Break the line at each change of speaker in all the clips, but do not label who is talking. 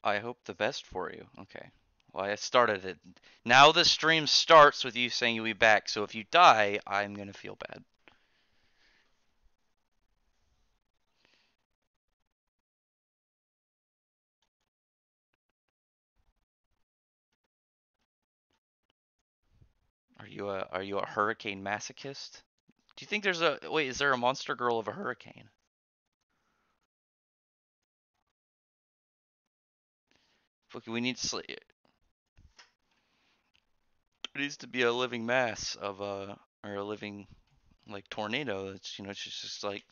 I hope the best for you. Okay. Well, I started it. Now the stream starts with you saying you'll be back, so if you die, I'm gonna feel bad. Are you a hurricane masochist? Do you think there's a wait, is there a monster girl of a hurricane? Look, we need it needs to be a living mass of or a living like tornado. It's she's just like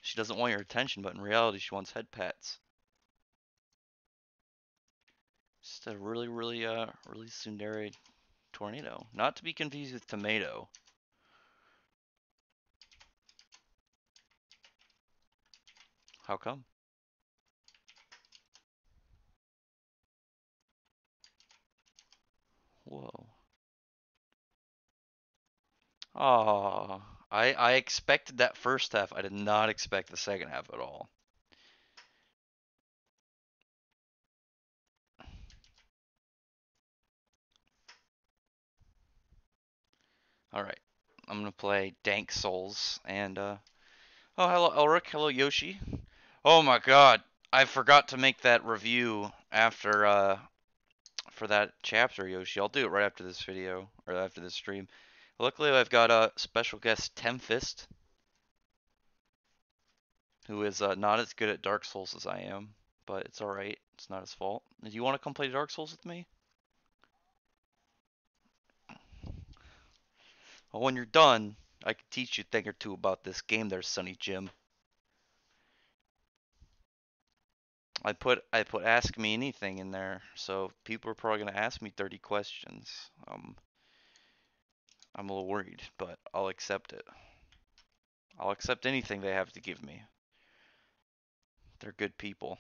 she doesn't want your attention, but in reality she wants head pats. Just a really tsundere tornado. Not to be confused with tomato. How come? Whoa. Oh, I expected that first half. I did not expect the second half at all. All right, I'm gonna play Dank Souls and oh, hello Elric, hello Yoshi. Oh my God, I forgot to make that review after for that chapter, Yoshi. I'll do it right after this video or after this stream. Luckily, I've got a special guest Tempest, who is not as good at Dark Souls as I am, but it's all right. It's not his fault. Do you want to come play Dark Souls with me? Well, when you're done, I can teach you a thing or two about this game there, Sonny Jim. I put ask me anything in there, so people are probably gonna ask me 30 questions. I'm a little worried, but I'll accept it. I'll accept anything they have to give me. They're good people.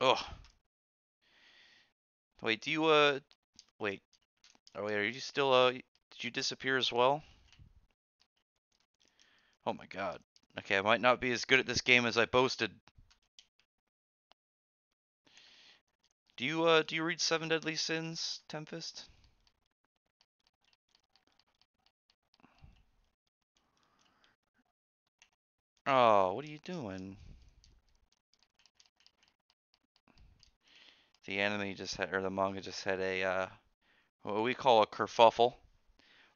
Ugh. Wait, do you wait. Oh wait, are you still did you disappear as well? Oh my God. Okay, I might not be as good at this game as I boasted. Do you read Seven Deadly Sins, Tempest? Oh, what are you doing? The anime just had, or the manga just had a, what we call a kerfuffle.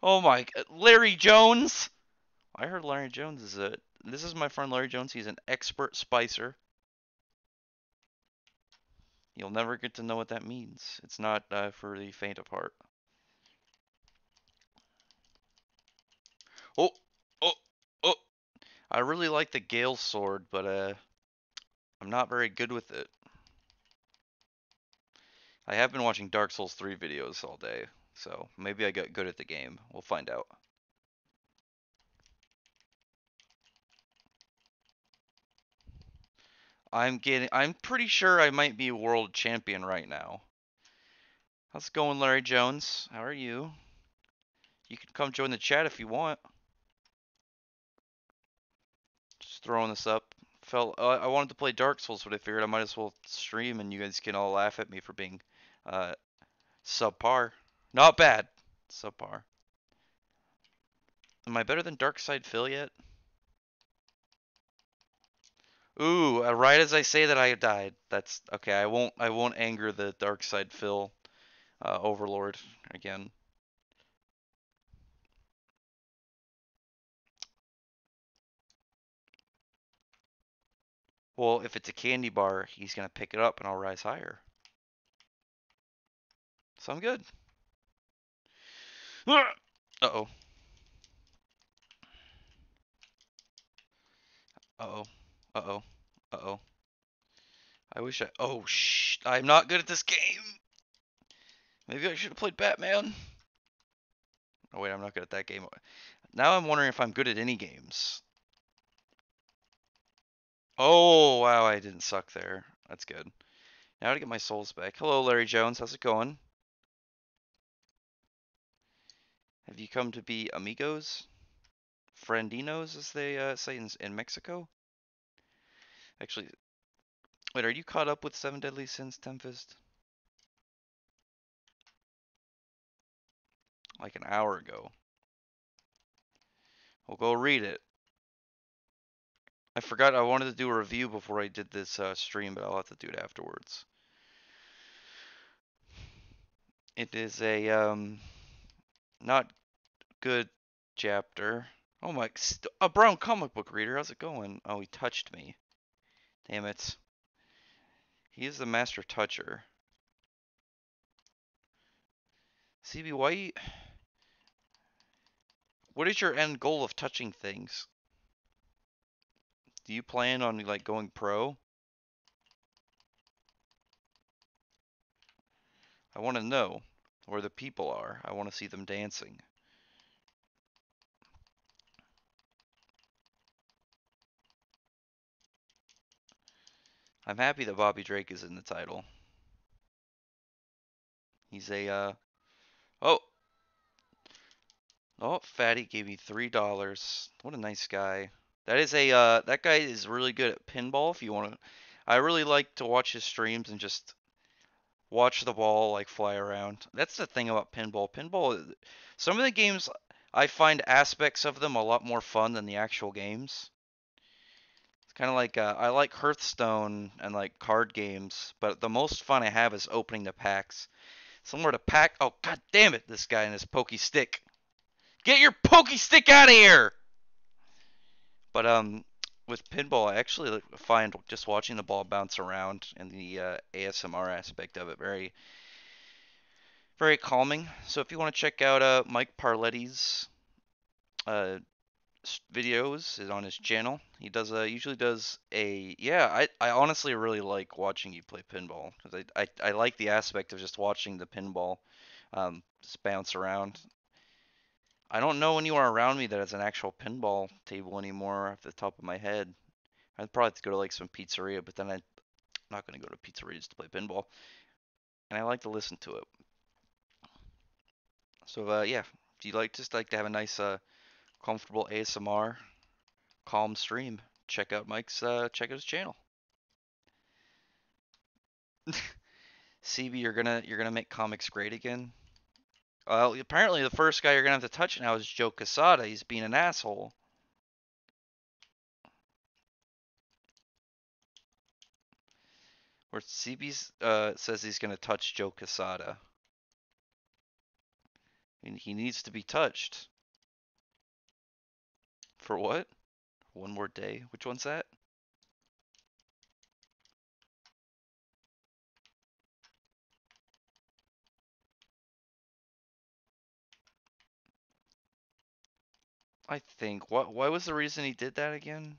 Oh my, Larry Jones! I heard Larry Jones is a, this is my friend Larry Jones, he's an expert spicer. You'll never get to know what that means. It's not for the faint of heart. Oh, oh, oh! I really like the Gale sword, but I'm not very good with it. I have been watching Dark Souls 3 videos all day, so maybe I got good at the game. We'll find out. I'm pretty sure I might be world champion right now. How's it going, Larry Jones? How are you? You can come join the chat if you want. Just throwing this up. I wanted to play Dark Souls, but I figured I might as well stream and you guys can all laugh at me for being uh, subpar. Not bad. Subpar. Am I better than Darkside Phil yet? Ooh, right as I say that I died. That's okay. I won't anger the Darkside Phil Overlord again. Well, if it's a candy bar, he's gonna pick it up and I'll rise higher. So I'm good. Uh-oh. Uh-oh. Uh-oh. Uh-oh. I wish I... Oh, shh. I'm not good at this game. Maybe I should have played Batman. Oh, wait, I'm not good at that game. Now I'm wondering if I'm good at any games. Oh, wow, I didn't suck there. That's good. Now to get my souls back. Hello, Larry Jones. How's it going? Have you come to be amigos? Friendinos, as they say in Mexico? Actually, Wait, are you caught up with Seven Deadly Sins, Tempest? Like an hour ago. Well, go read it. I forgot I wanted to do a review before I did this stream, but I'll have to do it afterwards. It is a not good chapter. Oh my, a brown comic book reader. How's it going? Oh, he touched me. Damn it. He is the master toucher. CB, what is your end goal of touching things? Do you plan on like going pro? I want to know where the people are. I want to see them dancing. I'm happy that Bobby Drake is in the title. He's a oh, oh, Fatty gave me $3. What a nice guy. That is a that guy is really good at pinball. If you want to, I really like to watch his streams and just watch the ball like fly around. That's the thing about pinball. Some of the games I find aspects of them a lot more fun than the actual games. It's kind of like I like Hearthstone and like card games, but the most fun I have is opening the packs. Somewhere to pack. Oh god damn it! This guy and his pokey stick. Get your pokey stick out of here! But with pinball, I actually find just watching the ball bounce around and the ASMR aspect of it very calming. So if you want to check out Mike Parletti's uh, videos is on his channel. He does usually does a yeah. I honestly really like watching you play pinball because I like the aspect of just watching the pinball just bounce around. I don't know anyone around me that has an actual pinball table anymore off the top of my head. I'd probably have to go to like some pizzeria, but then I'm not gonna go to pizzerias to play pinball. And I like to listen to it. So yeah, if you like just like to have a nice comfortable ASMR calm stream, check out his channel. CB, you're gonna make comics great again. Well, apparently the first guy you're gonna have to touch now is Joe Quesada. He's being an asshole. Where CB says he's gonna touch Joe Quesada. And he needs to be touched. For what? One more day. Which one's that? I think. Why was the reason he did that again?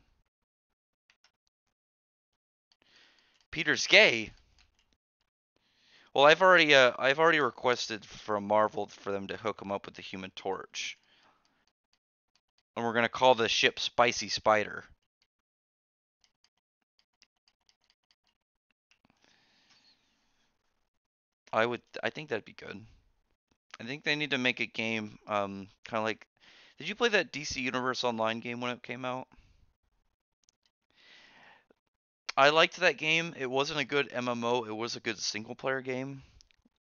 Peter's gay. Well, I've already requested from Marvel for them to hook him up with the Human Torch. And we're gonna call the ship Spicy Spider. I think that'd be good. I think they need to make a game kind of like did you play that DC Universe Online game when it came out? I liked that game. It wasn't a good MMO. It was a good single player game,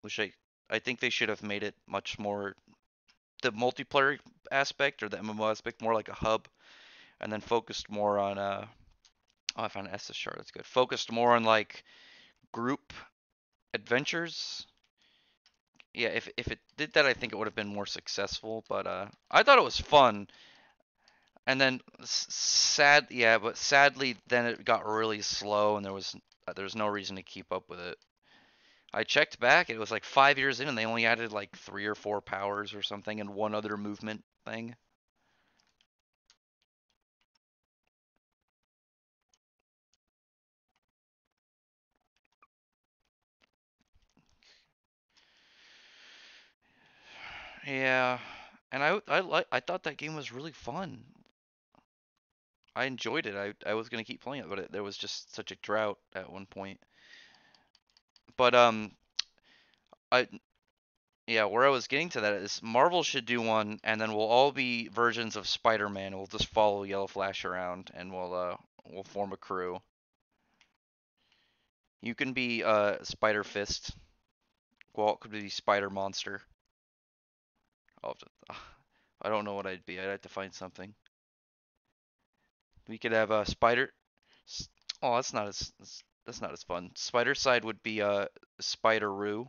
which I think they should have made it much more the multiplayer aspect or the MMO aspect more like a hub, and then focused more on oh, I found Estus shard. That's good. Focused more on like group adventures. Yeah, if it did that, I think it would have been more successful. But I thought it was fun. And then yeah, but sadly, then it got really slow, and there was no reason to keep up with it. I checked back; it was like 5 years in, and they only added like 3 or 4 powers or something, and one other movement thing. Yeah, and I thought that game was really fun. I enjoyed it. I was gonna keep playing it, but there was just such a drought at one point. But I yeah, where I was getting to that is Marvel should do one, and then we'll all be versions of Spider-Man. We'll just follow Yellow Flash around, and we'll form a crew. You can be Spider Fist. Gwalt could be Spider Monster. Oh, I don't know what I'd be. I'd have to find something. We could have a Spider. Oh, that's not as fun. Spider side would be Spider-Roo,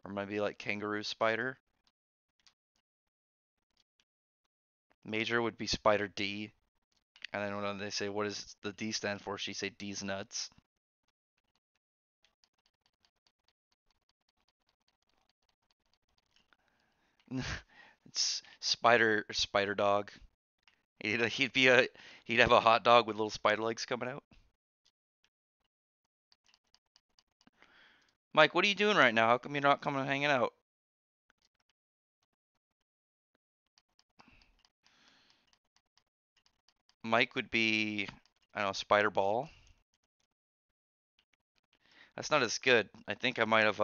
or maybe like Kangaroo Spider. Major would be Spider D. And then when they say, what does the D stand for? She say D's nuts. It's Spider Dog. He'd be a he'd have a hot dog with little spider legs coming out. Mike, what are you doing right now? How come you're not coming and hanging out? Mike would be, I don't know, Spider Ball. That's not as good. I think I might have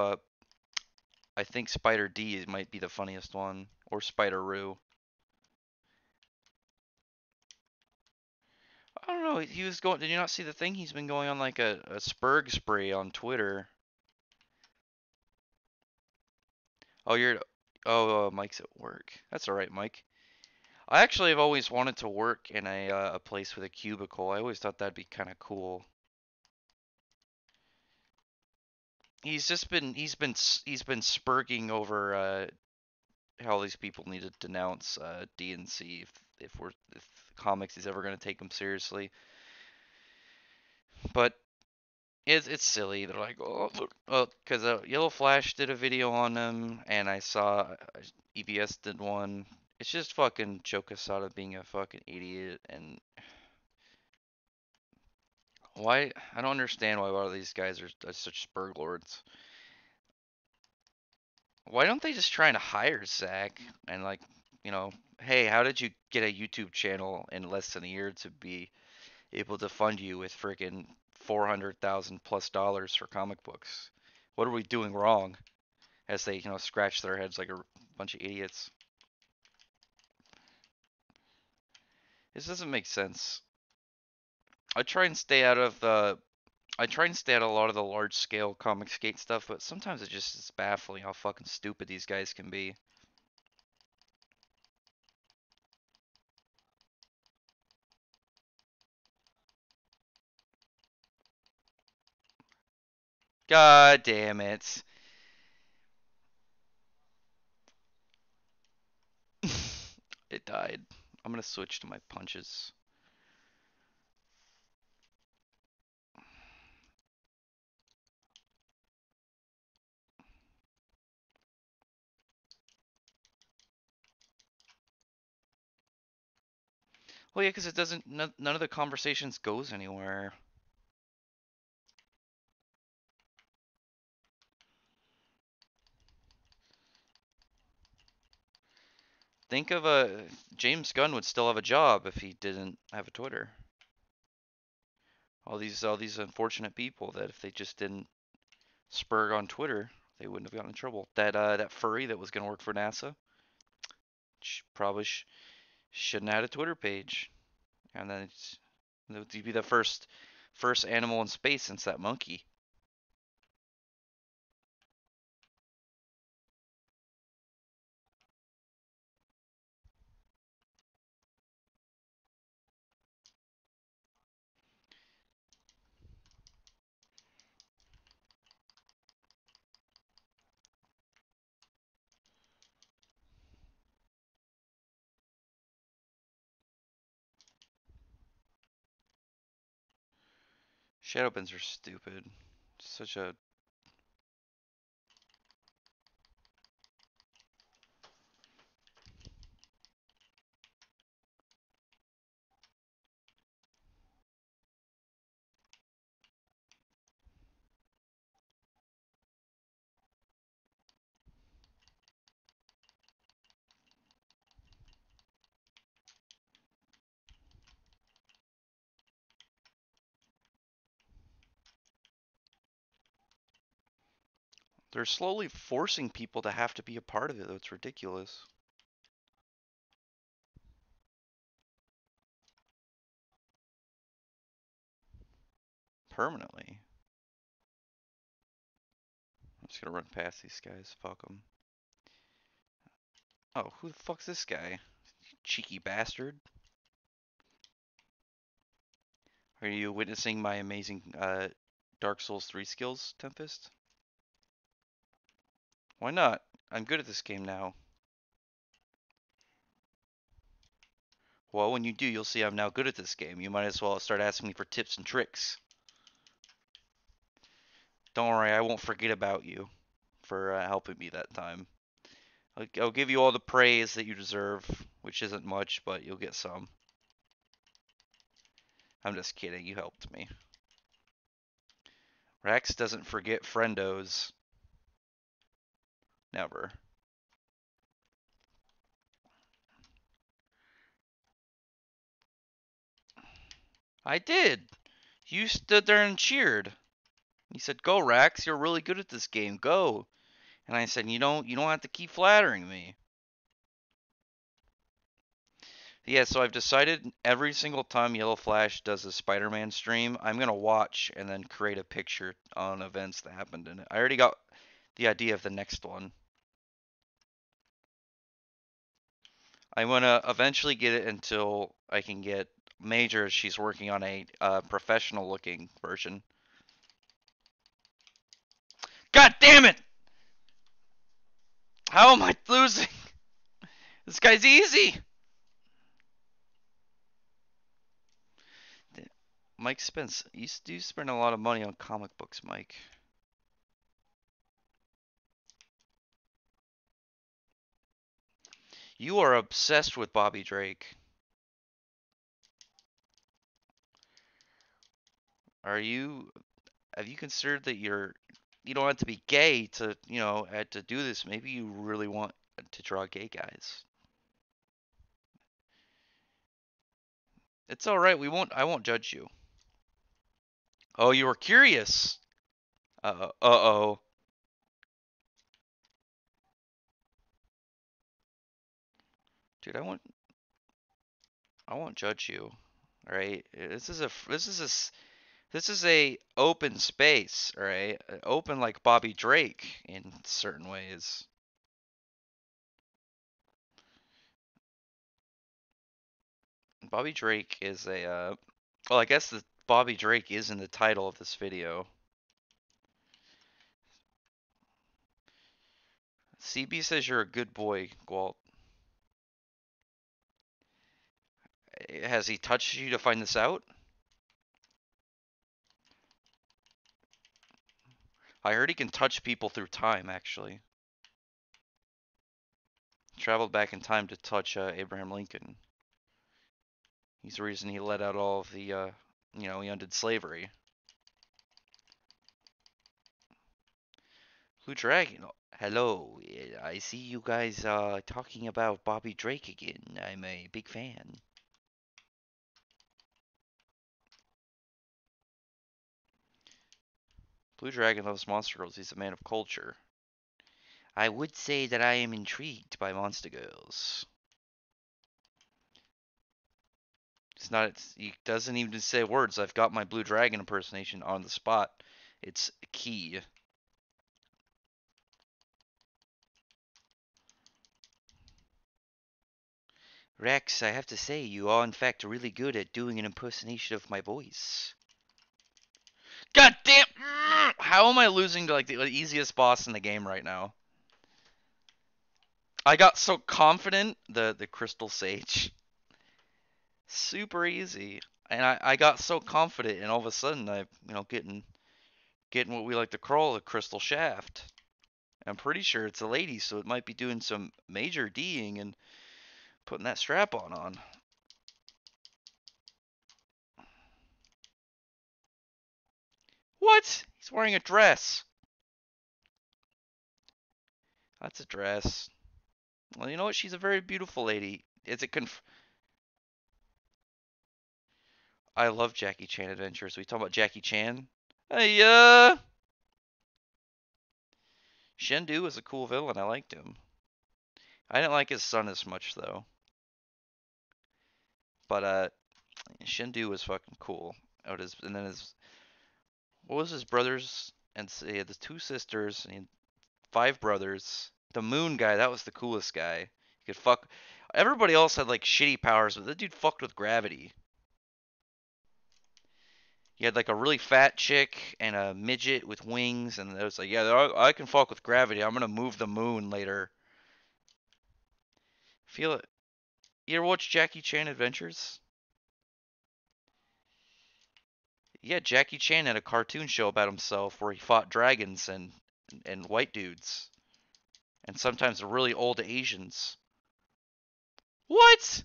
I think Spider D might be the funniest one, or Spider Roo. I don't know. He was going. Did you not see the thing? He's been going on like a Spurg spree on Twitter. Oh, you're. Oh, Mike's at work. That's all right, Mike. I actually have always wanted to work in a place with a cubicle. I always thought that'd be kind of cool. He's been spurging over how these people need to denounce DNC if comics is ever going to take them seriously. But it's silly. They're like, oh look, because Yellow Flash did a video on them, and I saw EBS did one. It's just fucking Joe Quesada being a fucking idiot, and why I don't understand why a lot of these guys are such spurg lords. Why don't they just try and hire Zach and like, you know, hey, how did you get a YouTube channel in less than a year to be able to fund you with freaking 400,000 plus dollars for comic books? What are we doing wrong? As they, scratch their heads like a bunch of idiots. This doesn't make sense. I try and stay out of the I try and stay out of a lot of the large scale comic skate stuff, but sometimes it just is baffling how fucking stupid these guys can be. God damn it. It died. I'm gonna switch to my punches. Well, yeah, because it doesn't. None of the conversations goes anywhere. Think of a James Gunn would still have a job if he didn't have a Twitter. All these unfortunate people that if they just didn't spurg on Twitter, they wouldn't have gotten in trouble. That furry that was gonna work for NASA probably shouldn't have had a Twitter page, and then it would be the first animal in space since that monkey. Shadowbends are stupid. Such a They're slowly forcing people to have to be a part of it, though. It's ridiculous. Permanently. just gonna run past these guys. Fuck them. Oh, who the fuck's this guy? Cheeky bastard. Are you witnessing my amazing Dark Souls 3 skills, Tempest? Why not? I'm good at this game now. Well, when you do, you'll see I'm now good at this game. You might as well start asking me for tips and tricks. Don't worry, I won't forget about you for helping me that time. I'll give you all the praise that you deserve, which isn't much, but you'll get some. I'm just kidding, you helped me. Rex doesn't forget friendos. Never. I did. You stood there and cheered. You said, "Go, Rex. You're really good at this game. Go." And I said, "You don't have to keep flattering me." Yeah, so I've decided every single time Yellow Flash does a Spider-Man stream, I'm gonna watch and then create a picture on events that happened in it. I already got the idea of the next one. I'm gonna eventually get it until I can get Major. She's working on a professional-looking version. God damn it! How am I losing? This guy's easy. Mike Spence, you do spend a lot of money on comic books, Mike. You are obsessed with Bobby Drake. Are you? Have you considered that you don't have to be gay to, to do this? Maybe you really want to draw gay guys. It's all right. I won't judge you. Oh, you were curious. Uh-oh. Dude, I won't judge you. All right? This is a open space, all right? Open like Bobby Drake in certain ways. Bobby Drake is a well, I guess the Bobby Drake is in the title of this video. CB says you're a good boy, Gwalt. Has he touched you to find this out? I heard he can touch people through time, actually. Traveled back in time to touch Abraham Lincoln. He's the reason he let out all of the, he undid slavery. Blue Dragon, hello. I see you guys talking about Bobby Drake again. I'm a big fan. Blue Dragon loves Monster Girls. He's a man of culture. I would say that I am intrigued by Monster Girls. He doesn't even say words. I've got my Blue Dragon impersonation on the spot. It's key. Rex, I have to say, you are in fact really good at doing an impersonation of my voice. God damn! How am I losing to like the easiest boss in the game right now? I got so confident. The Crystal Sage. Super easy. And I got so confident, and all of a sudden I, getting what we like to call a crystal shaft. I'm pretty sure it's a lady, so it might be doing some major D'ing and putting that strap on. What? He's wearing a dress. That's a dress. Well, you know what? She's a very beautiful lady. Is it I love Jackie Chan Adventures. We talking about Jackie Chan? Hey, Shendu was a cool villain. I liked him. I didn't like his son as much though. But Shendu was fucking cool. And then what was his brothers? And he had the two sisters, and Five brothers. The moon guy, that was the coolest guy. He could fuck. Everybody else had like shitty powers, but that dude fucked with gravity. He had like a really fat chick and a midget with wings, and it was like, yeah, I can fuck with gravity. I'm gonna move the moon later. Feel it. You ever watch Jackie Chan Adventures? Yeah, Jackie Chan had a cartoon show about himself where he fought dragons and white dudes, and sometimes really old Asians. What?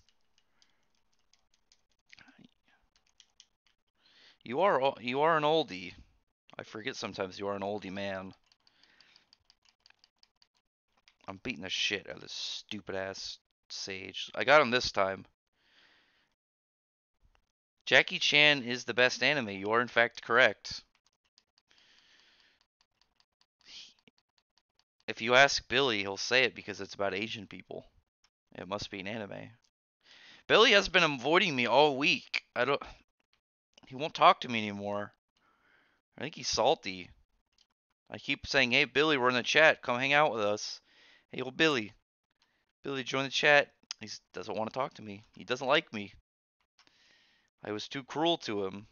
You are an oldie. I forget sometimes you are an oldie man. I'm beating the shit out of this stupid ass sage. I got him this time. Jackie Chan is the best anime. You are in fact correct. If you ask Billy, he'll say it because it's about Asian people. It must be an anime. Billy has been avoiding me all week. He won't talk to me anymore. I think he's salty. I keep saying, "Hey Billy, we're in the chat. Come hang out with us." Hey, old Billy. Billy, join the chat. He doesn't want to talk to me. He doesn't like me. I was too cruel to him.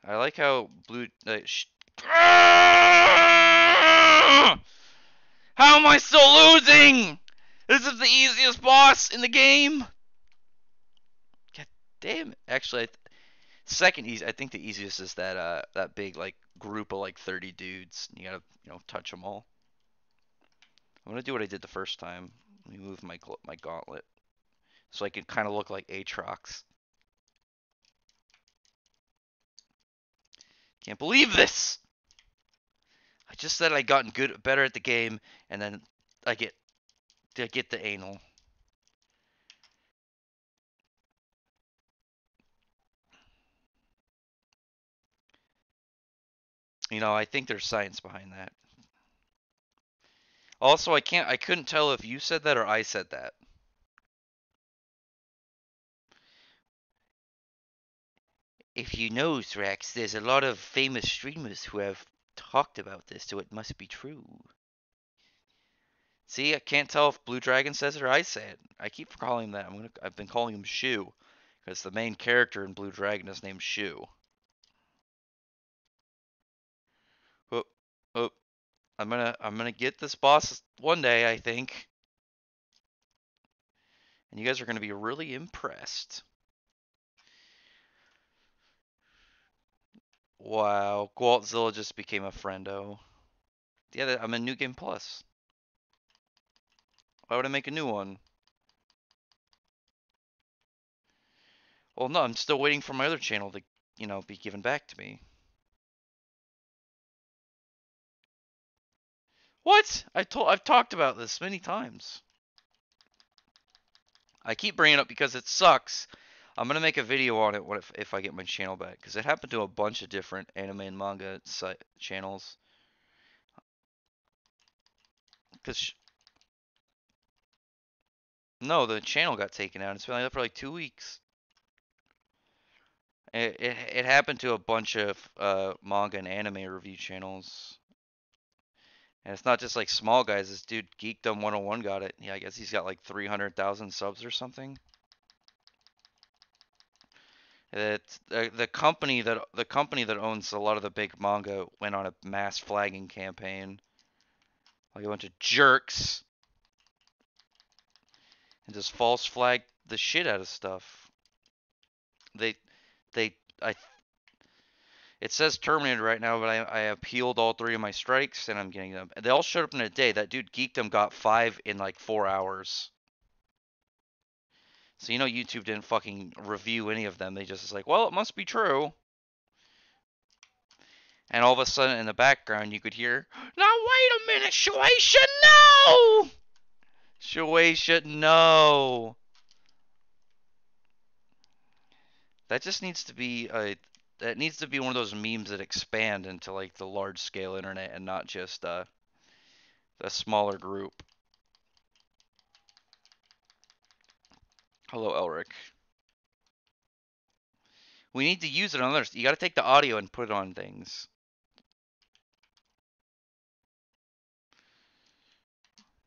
I like how blue. How am I still losing? This is the easiest boss in the game. God damn it! Actually, second easy. I think the easiest is that big like group of like 30 dudes. You gotta touch them all. I'm gonna do what I did the first time. Let me move my gauntlet so I can kind of look like Aatrox. Can't believe this! I just said I gotten better at the game, and then I get the anal. I think there's science behind that. Also, I couldn't tell if you said that or I said that. If you know, Thrax, there's a lot of famous streamers who have talked about this, so it must be true. See, I can't tell if Blue Dragon says it or I say it. I keep calling him that. I've been calling him Shu, because the main character in Blue Dragon is named Shu. Oh, oh, I'm gonna get this boss one day, I think. And you guys are gonna be really impressed. Wow, Gwaltzilla just became a friendo. Yeah, I'm in New Game Plus. Why would I make a new one? Well, no, I'm still waiting for my other channel to, be given back to me. What? I've talked about this many times. I keep bringing it up because it sucks. I'm gonna make a video on it if I get my channel back, because it happened to a bunch of different anime and manga channels. Because no, the channel got taken out. It's been like that for like 2 weeks. It happened to a bunch of manga and anime review channels. And it's not just like small guys. This dude Geekdom 101 got it. Yeah, I guess he's got like 300,000 subs or something. It's the company that owns a lot of the big manga went on a mass flagging campaign. Like a bunch of jerks and just false flag the shit out of stuff. They they I It says terminated right now, but I appealed all 3 of my strikes and I'm getting them. They all showed up in a day. That dude Geekdom got 5 in like 4 hours. So YouTube didn't fucking review any of them. They just was like, well, it must be true. And all of a sudden in the background you could hear, now wait a minute, Shueisha, no! Shueisha, no! That just needs to be that needs to be one of those memes that expand into like the large scale internet and not just a smaller group. Hello, Elric. We need to use it on others. You got to take the audio and put it on things.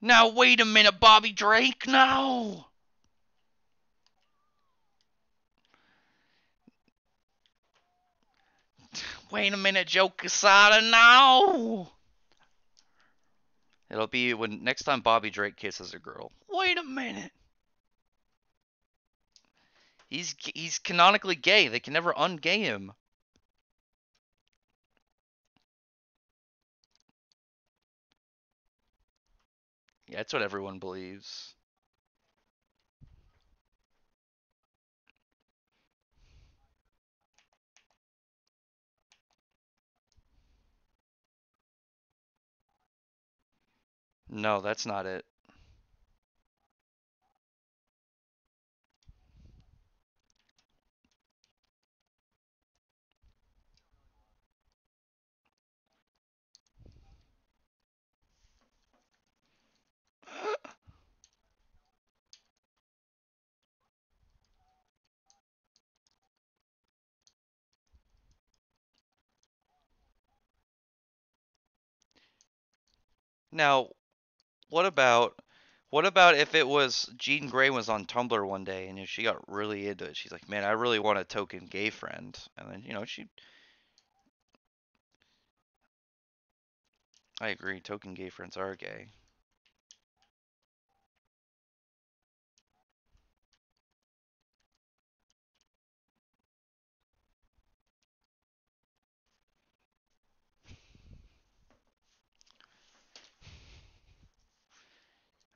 Now wait a minute, Bobby Drake. No. Wait a minute, Joe Quesada. No. It'll be when next time Bobby Drake kisses a girl. Wait a minute. He's canonically gay. They can never ungay him. Yeah, that's what everyone believes. No, that's not it. Now, what about what about if it was Jean Grey was on Tumblr one day and she got really into it? She's like, "Man, I really want a token gay friend." And then, she I agree, token gay friends are gay.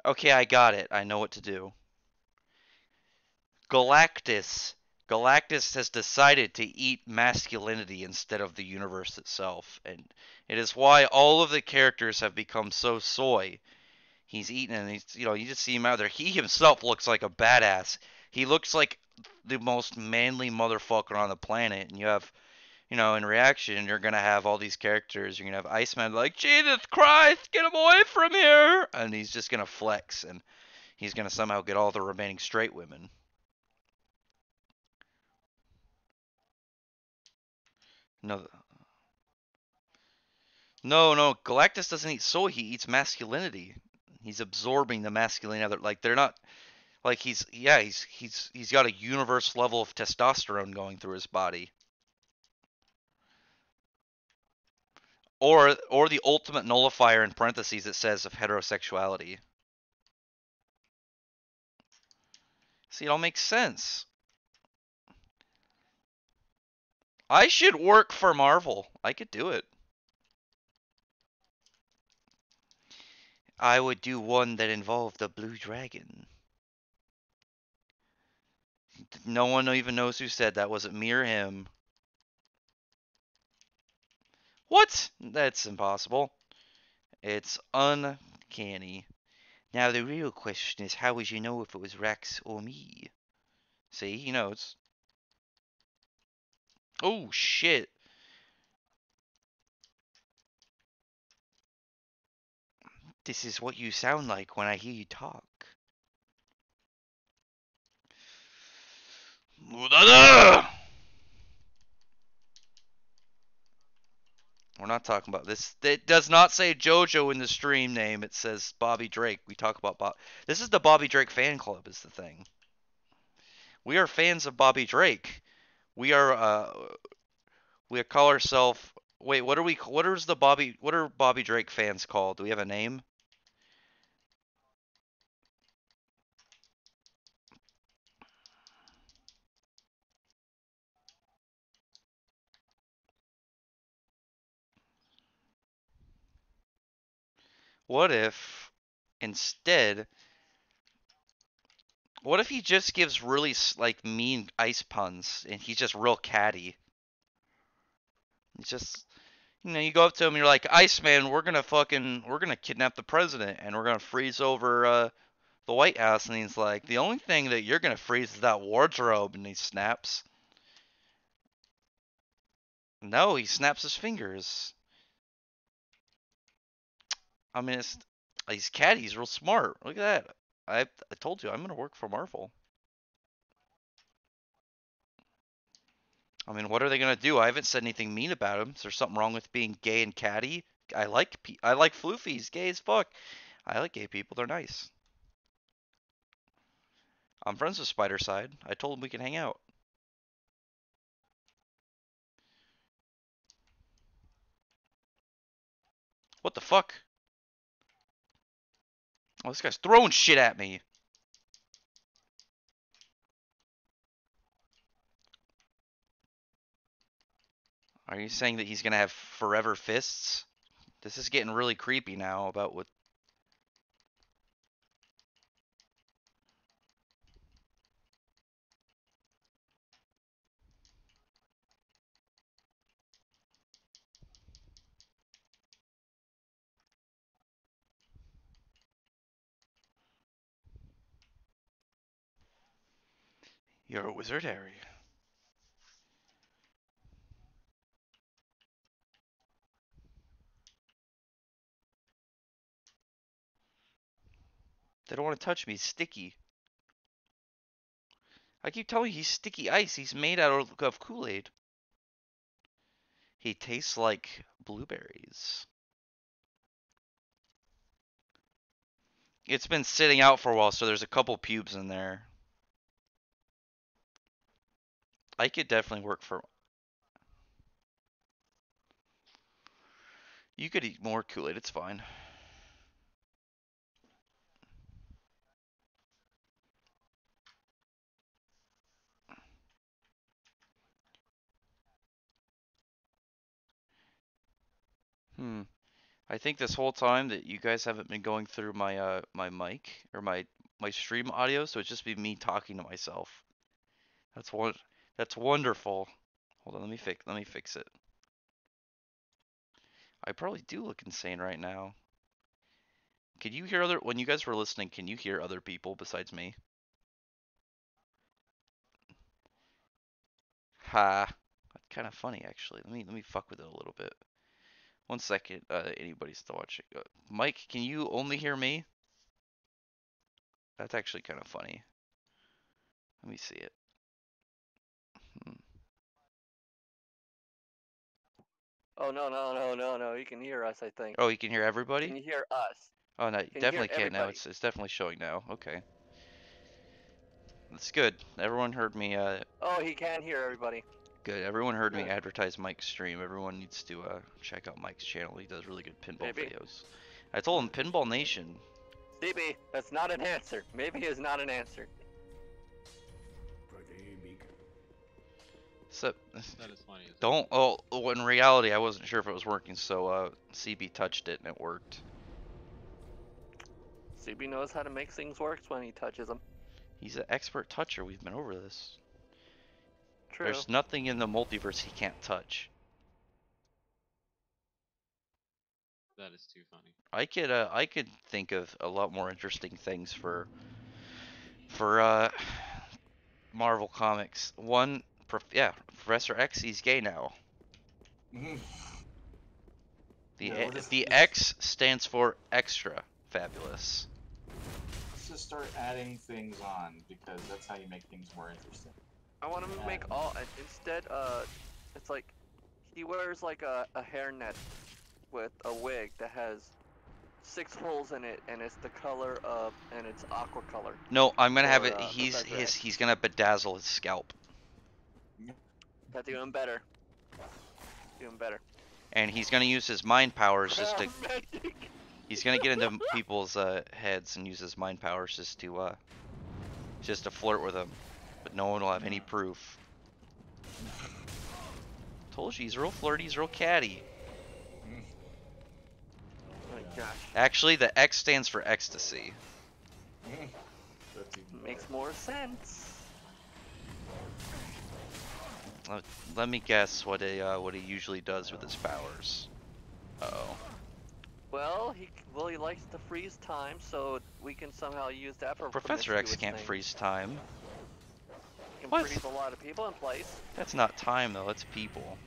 Okay, I got it. I know what to do. Galactus. Galactus has decided to eat masculinity instead of the universe itself, and it is why all of the characters have become so soy. He's eating, and you just see him out there. He himself looks like a badass. He looks like the most manly motherfucker on the planet, and you have, in reaction, you're gonna have all these characters. You're gonna have Iceman like, Jesus Christ, get him away from here, and he's just gonna flex, and he's gonna somehow get all the remaining straight women. No, no, Galactus doesn't eat soy. He eats masculinity. He's absorbing the masculine other. Like they're not like he's got a universe level of testosterone going through his body. Or the ultimate nullifier in parentheses it says of heterosexuality. See, it all makes sense. I should work for Marvel. I could do it. I would do one that involved a blue dragon. No one even knows who said that. Was it me or him? What? That's impossible. It's uncanny. Now the real question is, how would you know if it was Rex or me? See, he knows. Oh shit. This is what you sound like when I hear you talk. We're not talking about this. It does not say JoJo in the stream name. It says Bobby Drake. We talk about Bob. This is the Bobby Drake fan club. Is the thing. We are fans of Bobby Drake. We are. We call ourselves. Wait, what are we? What is the Bobby? What are Bobby Drake fans called? Do we have a name? What if instead? What if he just gives really like mean ice puns and he's just real catty? He's just you go up to him and you're like, Iceman, we're gonna kidnap the president and we're gonna freeze over the White House, and he's like, the only thing that you're gonna freeze is that wardrobe, and he snaps. No, he snaps his fingers. I mean, he's catty, he's real smart. Look at that. I told you I'm gonna work for Marvel. I mean, what are they gonna do? I haven't said anything mean about him. Is there something wrong with being gay and catty? I like Floofy. He's gay as fuck. I like gay people. They're nice. I'm friends with Spider-Side. I told him we can hang out. What the fuck? Oh, this guy's throwing shit at me. Are you saying that he's gonna have forever fists? This is getting really creepy now about what. You're a wizard, Harry. They don't want to touch me. He's sticky. I keep telling you, he's sticky ice. He's made out of Kool-Aid. He tastes like blueberries. It's been sitting out for a while, so there's a couple pubes in there. I could definitely work for. You could eat more Kool-Aid. It's fine. Hmm. I think this whole time that you guys haven't been going through my mic or my stream audio, so it's just be me talking to myself. That's one. That's wonderful. Hold on, let me fix it. I probably do look insane right now. Can you hear other when you guys were listening? Can you hear other people besides me? Ha. That's kind of funny actually. Let me fuck with it a little bit. One second. Anybody's still watching? Mike, can you only hear me? That's actually kind of funny. Let me see it. Hmm.
Oh no! You can hear us, I think.
Oh, you can hear everybody?
Can you hear us?
Oh no, you
Can you
definitely
hear
can't now.
everybody?
It's definitely showing now. Okay. That's good. Everyone heard me.
Oh, he can hear everybody.
Good. Everyone heard me
Good.
advertise Mike's stream. Everyone needs to check out Mike's channel. He does really good pinball
Maybe.
videos. I told him Pinball Nation.
CB, that's not an answer. Maybe is not an answer.
So,
That is funny.
don't. Oh, in reality, I wasn't sure if it was working, so CB touched it and it worked.
CB knows how to make things work when he touches them.
He's an expert toucher. We've been over this.
True.
There's nothing in the multiverse he can't touch.
That is too funny.
I could think of a lot more interesting things for Marvel Comics. One, yeah, Professor X, he's gay now. The X stands for extra fabulous.
Let's just start adding things on because that's how you make things more interesting.
I want to make all instead. It's like he wears like a hairnet with a wig that has 6 holes in it, and it's the color of, and it's aqua color.
No, I'm gonna have
For,
it.
Professor
He's gonna bedazzle his scalp,
That's even better. Even better.
and he's gonna use his mind powers just to. He's gonna get into people's heads and use his mind powers just to flirt with them, but no one will have any proof. Told you he's real flirty. He's real catty.
Oh my gosh.
Actually, the X stands for ecstasy.
Makes more sense.
Let me guess what he usually does with his powers. Uh-oh.
Well, he likes to freeze time, so we can somehow use that for
Professor X
promiscuous
can't
things.
freeze time.
He can
What?
freeze a lot of people in place.
That's not time though. That's people.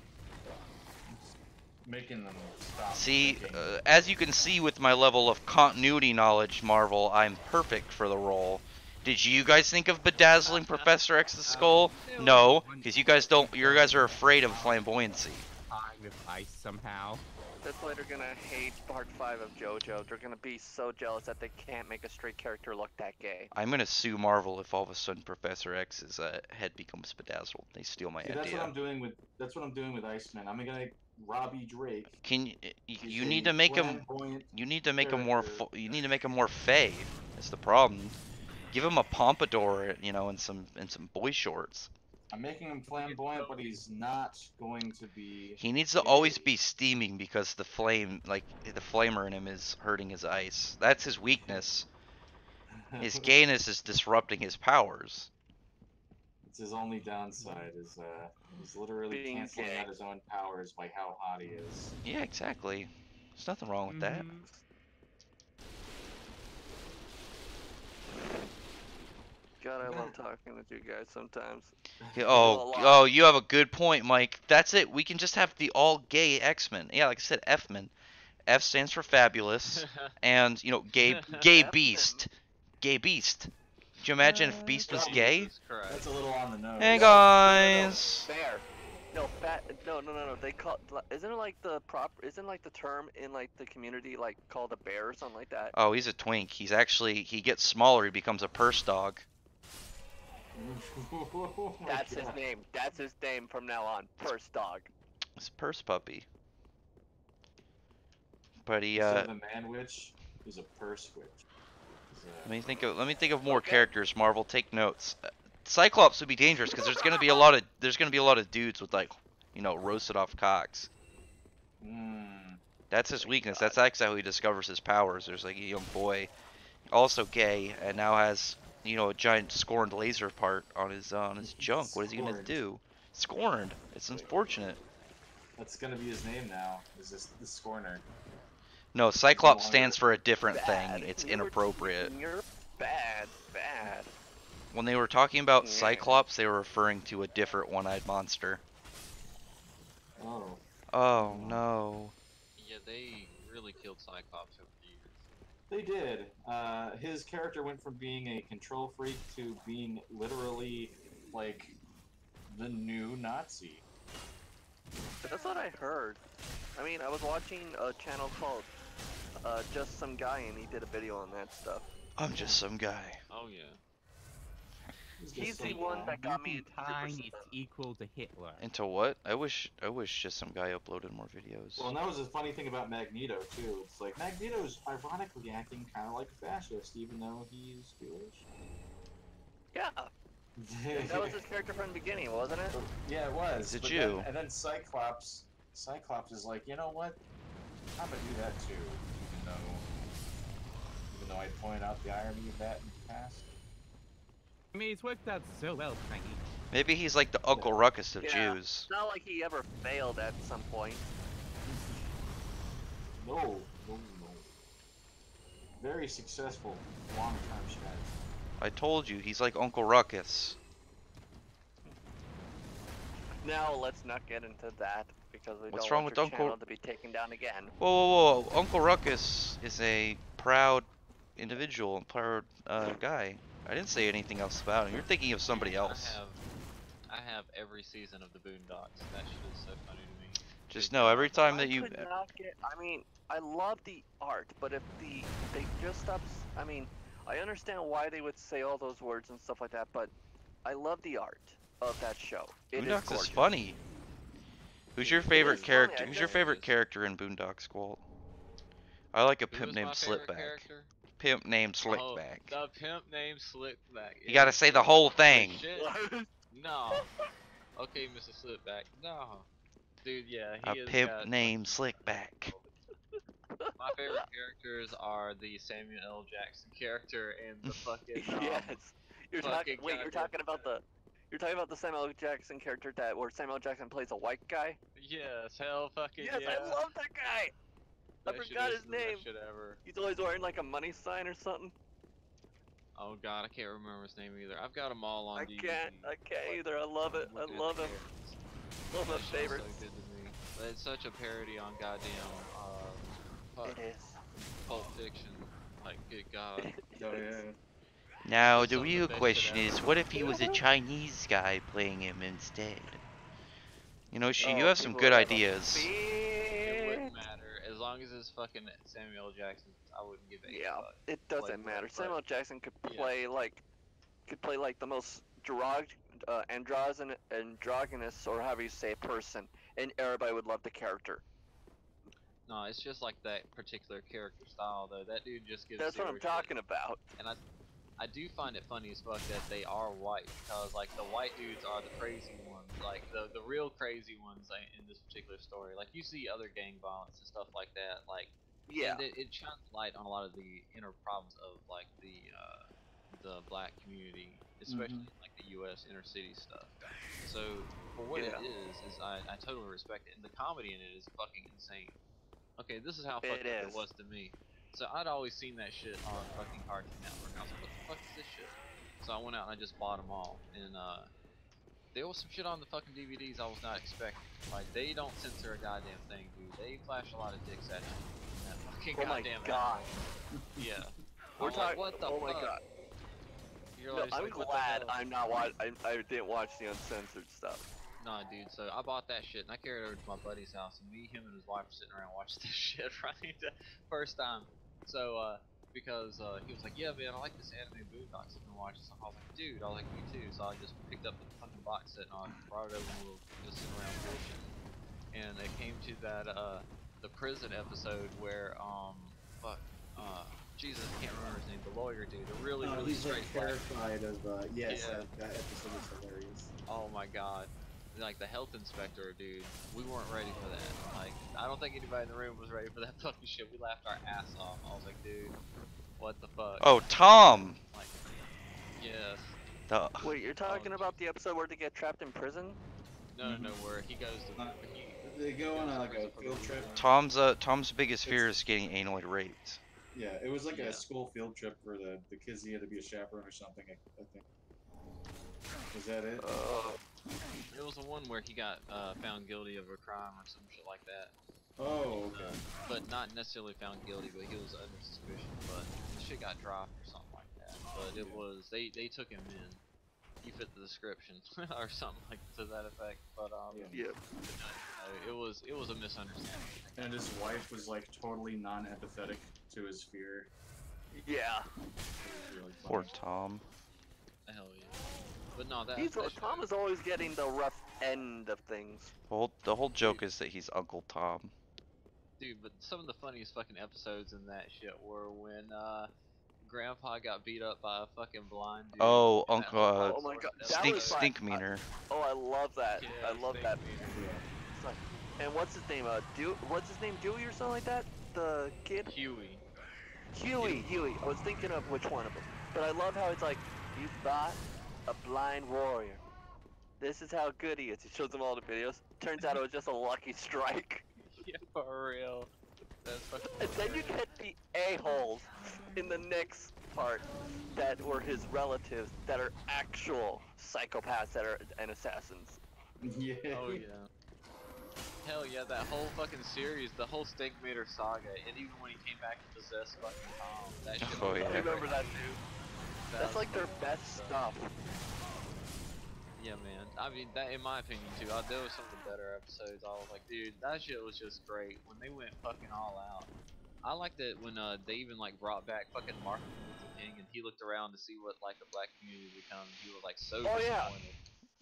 Making them stop.
See,
thinking.
as you can see with my level of continuity knowledge, Marvel, I'm perfect for the role. Did you guys think of bedazzling Professor X's skull?
Still
No,
one
because you guys don't. You guys are afraid of flamboyancy.
time with ice somehow.
That's why they're gonna hate part 5 of JoJo. They're gonna be so jealous that they can't make a straight character look that gay.
I'm gonna sue Marvel if all of a sudden Professor X's head becomes bedazzled. They steal my
See, that's what
idea.
I'm doing with Iceman. I'm gonna make Robbie Drake.
Can you?
He's
You
a
need to make him.
flamboyant
You need to make him more.
character.
You need to make him more fey. That's the problem. Give him a pompadour, you know, and some boy shorts.
I'm making him flamboyant, but he's not going to be.
He needs to always be steaming because the flame, like the flamer in him, is hurting his ice. That's his weakness. His gayness is disrupting his powers.
It's his only downside is he's literally
Being
canceling
gay.
out his own powers by how hot he is.
Yeah, exactly. There's nothing wrong with that.
Mhm.
God, I love talking with you guys sometimes.
Yeah,
a
Oh,
lot.
oh, you have a good point, Mike. That's it. We can just have the all gay X-Men. Yeah, like I said, F-Men. F stands for fabulous, and you know, gay
F-Men.
beast, gay beast. Could you imagine if Beast was gay?
Jesus Christ.
That's a little on the nose.
Hey guys.
Bear. No, fat. No. They call. Isn't it like the prop? Isn't like the term in like the community like called a bear or something like that?
Oh, he's a twink. He gets smaller. He becomes a purse dog.
Oh my
That's his
God.
name. That's his name from now on. Purse dog.
It's a purse puppy. But he
Instead of the man witch, he's a purse witch.
let me think of more
Okay.
characters. Marvel, take notes. Cyclops would be dangerous because there's gonna be a lot of dudes with like, you know, roasted off cocks. That's his weakness. That's actually how he discovers his powers. There's like a young boy, also gay, and now has, you know, a giant scorned laser part on his junk. What is he gonna
Scorned.
do? Scorned. It's unfortunate.
That's gonna be his name now. Is this the Scorner?
No, Cyclops
longer
stands for a different
Bad.
thing. It's
You're-
inappropriate.
You're bad. Bad.
When they were talking about
Yeah.
Cyclops, they were referring to a different one-eyed monster.
Oh.
Oh no.
Yeah, they really killed Cyclops over the years.
They did. His character went from being a control freak to being literally like the new Nazi.
That's what I heard. I mean, I was watching a channel called Just Some Guy, and he did a video on that stuff.
I'm just some guy.
Oh yeah.
He's
just
the
some
one
guy.
that got me
Ruby
into
Pine
Super
is
Sentai.
equal to Hitler.
Into what? I wish just some guy uploaded more videos.
Well, and that was the funny thing about Magneto too. It's like Magneto's ironically acting kind of like a fascist, even though he's Jewish.
Yeah, that was his character from the beginning, wasn't it?
Yeah, it was.
He's a
but
Jew.
Then, and then Cyclops is like, you know what? I'm gonna do that too, even though I point out the irony of that in the past.
I mean, it's worked out so well, Frankie.
Maybe he's like the Uncle Ruckus of
Yeah.
Jews.
It's not like he ever failed at some point.
No. Very successful long-term strategy.
I told you, he's like Uncle Ruckus.
Now let's not get into that because we
What's
don't
wrong
want
with
your
Uncle-
channel to be taken down again.
Whoa. Uncle Ruckus is a proud individual, proud guy. I didn't say anything else about him. You're thinking of somebody else.
I have every season of the Boondocks. That shit is so funny to me.
Just know every time that
I
you.
could not get. I mean, I love the art, but if they just stop. I mean, I understand why they would say all those words and stuff like that, but I love the art of that show. It is
Boondocks
gorgeous.
is funny. Who's your
It
favorite
is funny,
character?
I
Who's your
just-
favorite character in Boondocks, Walt? I like a
Who
pimp
was
named
my favorite
Slipback.
character?
Pimp named
Oh,
Slickback.
the pimp named Slickback.
You gotta say the whole thing.
Shit. No. Okay, Mr. Slipback. No. Dude, yeah,
A
he is
pimp
got-
named Slickback.
My favorite characters are the Samuel L. Jackson character and the fucking
Yes. You're talking.
fucking
Wait, you're
goddamn-
talking about the. You're talking about the Samuel L. Jackson character where Samuel L. Jackson plays a white guy.
Yes, hell fucking
Yes,
yeah.
I love that guy. I
That shit
forgot
is
his
the best
name.
shit ever.
He's always wearing like a money sign or something.
Oh god, I can't remember his name either. I've got them all on
I
DVD.
can't either. I love it. I
Looking at
love
the
him.
characters.
One of my
That shit's
favorites.
So good to me. But it's such a parody on goddamn
It is.
Pulp Fiction. Like, good god.
Oh yeah.
Now,
Just
the
some of the
real
best shit
question
ever.
is, what if he was a Chinese guy playing him instead? You know, you
Oh,
have some
people
good
would have a
ideas.
It
fit.
wouldn't matter as long as it's fucking Samuel L. Jackson. I wouldn't give a
Yeah,
fuck.
it doesn't matter.
but-
Samuel Jackson could
yeah.
play like the most androgynous, or however you say, person, and everybody would love the character.
No, it's just like that particular character style though. That dude just gives
That's what
zero
I'm
shit.
talking about.
And I do find it funny as fuck that they are white because like the white dudes are the crazy ones, like the real crazy ones in this particular story. Like you see other gang violence and stuff like that, like
Yeah.
and it shines light on a lot of the inner problems of like the black community, especially in, like the U.S. inner city stuff. So for what
Yeah.
it is I totally respect it, and the comedy in it is fucking insane. Okay, this is how
It
fucked up it
is.
was to me. So I'd always seen that shit on fucking Cartoon Network. I was like, what the fuck is this shit? So I went out and I just bought them all, and there was some shit on the fucking DVDs I was not expecting. Like they don't censor a goddamn thing, dude. They flash a lot of dicks at you. In that fucking
Oh my
goddamn
god.
anime. Yeah.
We're
I'm like,
talking.
what the
Oh my
fuck?
god.
You're
No,
like,
I'm
like, what the
glad
hell?
I'm not watch. I didn't watch the uncensored stuff.
Nah, dude. So I bought that shit and I carried it over to my buddy's house, and me, him, and his wife were sitting around watching this shit right first time. So because he was like, yeah, man, I like this anime Boondocks I've been watching. So I was like, dude, I was like, me too. So I just picked up the fucking box set and I brought it over and we were just sitting around bullshit. And it came to that the prison episode where fuck Jesus, I can't remember his name. The lawyer dude, the really
He's like
straight black.
terrified of, yes,
Yeah.
that episode was hilarious.
Oh my god. Like the health inspector, dude, we weren't ready for that. Like, I don't think anybody in the room was ready for that fucking shit. We laughed our ass off. I was like, dude, what the fuck?
Oh, Tom!
Like, yes.
The,
Wait, you're talking about the episode where they get trapped in prison?
No, no, where he goes to.
They go on like a field trip.
Tom's biggest fear is getting anally raped.
Yeah, it was like
Yeah.
a school field trip for the kids. He had to be a chaperone or something. I think. Was that it?
It was the one where he got found guilty of a crime or some shit like that.
Oh, okay.
But not necessarily found guilty, but he was under suspicion. But the shit got dropped or something like that. But it was they took him in. He fit the description or something like to that effect. But
Yeah.
it was a misunderstanding.
And his wife was like totally non-empathetic to his fear.
Yeah.
It was really funny.
Poor Tom.
Hell yeah. But no, that
He's
that
Tom is always getting the rough end of things.
The whole joke is that he's Uncle Tom.
dude, but some of the funniest fucking episodes in that shit were when Grandpa got beat up by a fucking blind dude.
Oh,
in that
Uncle,
whole
Oh my
first
god, that
episode.
Stink
was fun.
Stink Meaner.
Oh, I love that.
Yeah,
I love
Stink
that.
Meaner.
It's like- And what's his name? What's his name? Dewey or something like that? The kid?
Huey.
Huey. I was thinking of which one of them. But I love how it's like, you fought a blind warrior. This is how good he is. He shows them all the videos. Turns out it was just a lucky strike.
Yeah, for real. That's fucking
And then you
hilarious.
get the a-holes in the next part that were his relatives that are actual psychopaths and assassins.
Yeah.
Oh yeah. Hell yeah, that whole fucking series, the whole Stink Meter saga, and even when he came back to possess fucking Tom, that shit
Oh,
was
yeah.
I remember that too.
that
That's
was
like their
fucking
best stuff.
Yeah, man. I mean, that in my opinion too. There was some of the better episodes. I was like, dude, that shit was just great when they went fucking all out. I liked it when they even like brought back fucking Martin Luther King and he looked around to see what like the black community become. He was like so
Oh, yeah.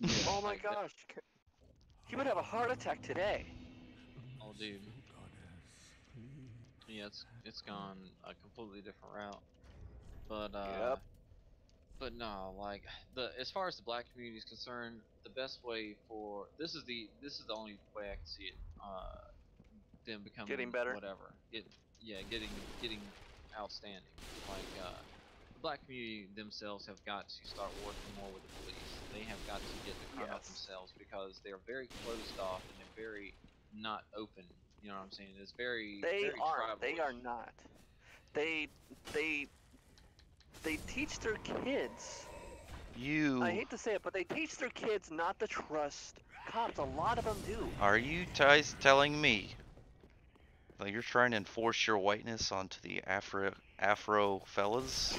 disappointed.
Oh my
Like, that-
gosh. He would have a heart attack today.
Oh, dude. Yeah, it's gone a completely different route. But
Yep.
but no, like as far as the black community is concerned, the best way for this is the only way I can see it. Them becoming
Getting better?
whatever. Getting outstanding. Like the black community themselves have got to start working more with the police. They have got to get the crime out
Yes.
themselves because they're very closed off and they're very not open. You know what I'm saying? It's very
They
very
aren't. They are
tribal-ish.
not. They teach their kids.
You
I hate to say it, but they teach their kids not to trust cops. A lot of them do.
are you guys telling me that you're trying to enforce your whiteness onto the Afro fellas?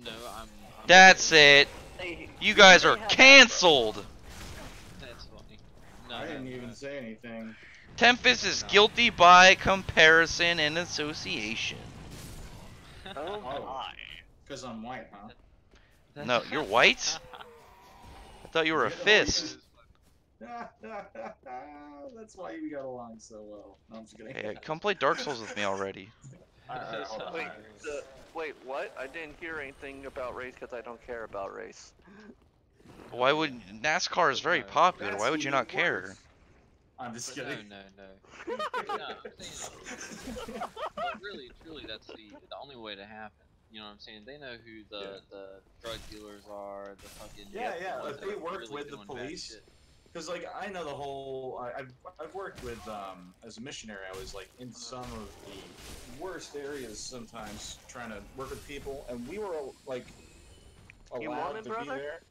No, I'm
That's it.
They-
You guys
they
are
have
canceled.
That's funny. No,
I
no,
didn't
no.
even say anything.
Tempest is
No.
guilty by comparison and association.
Oh
Oh.
my.
Because I'm white, huh?
No, you're white? I thought you were a fist.
That's why we got along so well. No, I'm just kidding.
Hey, come play Dark Souls with me already.
Alright, hold on.
Wait,
alright.
wait, what? I didn't hear anything about race because I don't care about race.
Why would NASCAR is very popular?
That's
Why would you
even
not care?
worse. I'm just
But
kidding.
no. No, I'm saying, but really, truly, that's the only way to happen. You know what I'm saying? They know who the drug dealers are, the fucking
Yeah, yeah,
ones
if
that
they
are
worked
really
with the
doing bad
police,
shit.
because like I know the whole. I've worked with as a missionary. I was like in some of the worst areas sometimes trying to work with people, and we were like
You
allowed
Mormon,
to
brother?
be there.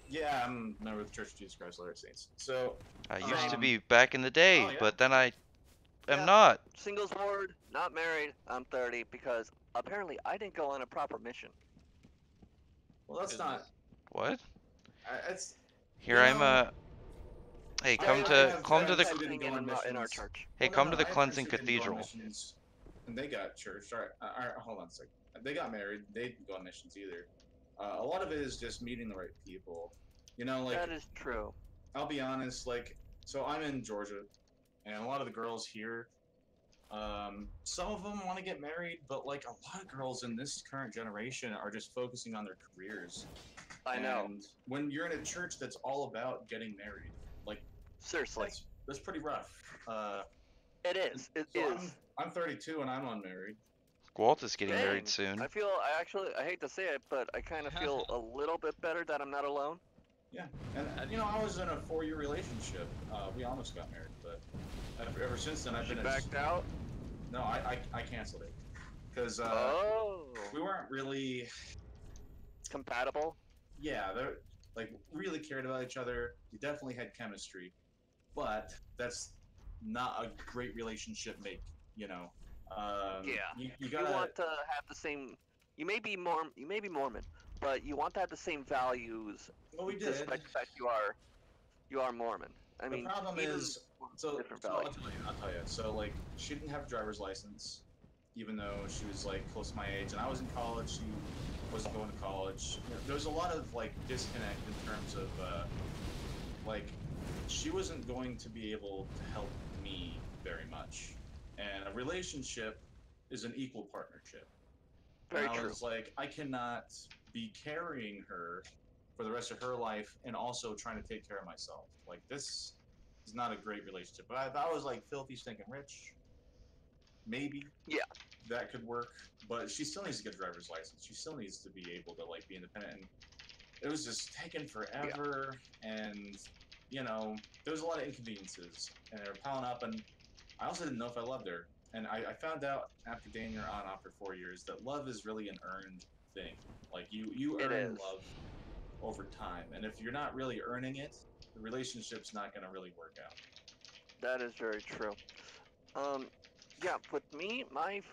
Yeah, I'm a member of the Church of Jesus Christ of Latter-day Saints. So
I used to
Um,
be back in the day,
oh, yeah.
but then I am
Yeah.
not.
Singles ward, not married. I'm 30 because apparently I didn't go on a proper mission.
well, that's not.
What?
It's
Here
You
I'm
know,
Hey,
Yeah,
come
I
to
have
come to
friends
the
that
didn't
sing
go on
in our
missions.
church.
hey,
Well, no,
come
no,
to the
I have
cleansing
friends who didn't go on
cathedral.
missions, and they got church. Alright, hold on a second. They got married. They didn't go on missions either. A lot of it is just meeting the right people. You know, like
That is true.
I'll be honest. Like, so I'm in Georgia, and a lot of the girls here, some of them want to get married, but like a lot of girls in this current generation are just focusing on their careers.
I know.
And when you're in a church that's all about getting married, like
Seriously.
that's pretty rough.
It is. It
So
is.
I'm 32 and I'm unmarried.
Walt is getting
Dang.
married soon.
I feel, I hate to say it, but I kind of feel a little bit better that I'm not alone.
Yeah, and you know I was in a 4-year relationship. We almost got married, but ever since then I've
She
been.
backed out?
No, I canceled it because
Oh.
we weren't really.
Compatible?
Yeah, they're like really cared about each other. We definitely had chemistry, but that's not a great relationship make. You know.
Yeah.
You
You
gotta.
want to have the same. You may be Mormon, but you want to have the same values,
Well, we did.
despite the fact you are Mormon. I mean,
The problem
even
is, so
different
I'll
values.
tell you. So like, she didn't have a driver's license, even though she was like close to my age, and I was in college. She wasn't going to college. You know, there was a lot of like disconnect in terms of like, she wasn't going to be able to help me very much, and a relationship is an equal partnership.
Very
And I
true.
was like, I cannot be carrying her for the rest of her life and also trying to take care of myself. Like, this is not a great relationship. But if I was like filthy, stinking rich, maybe that could work. But she still needs to get a driver's license. She still needs to be able to like be independent. And it was just taking forever, and you know, there was a lot of inconveniences, and they were piling up. And I also didn't know if I loved her. And I found out after dating her on and off for 4 years that love is really an earned thing. Like you
It
earn
is.
love over time, and if you're not really earning it, the relationship's not going to really work out.
That is very true. Yeah, with me, it's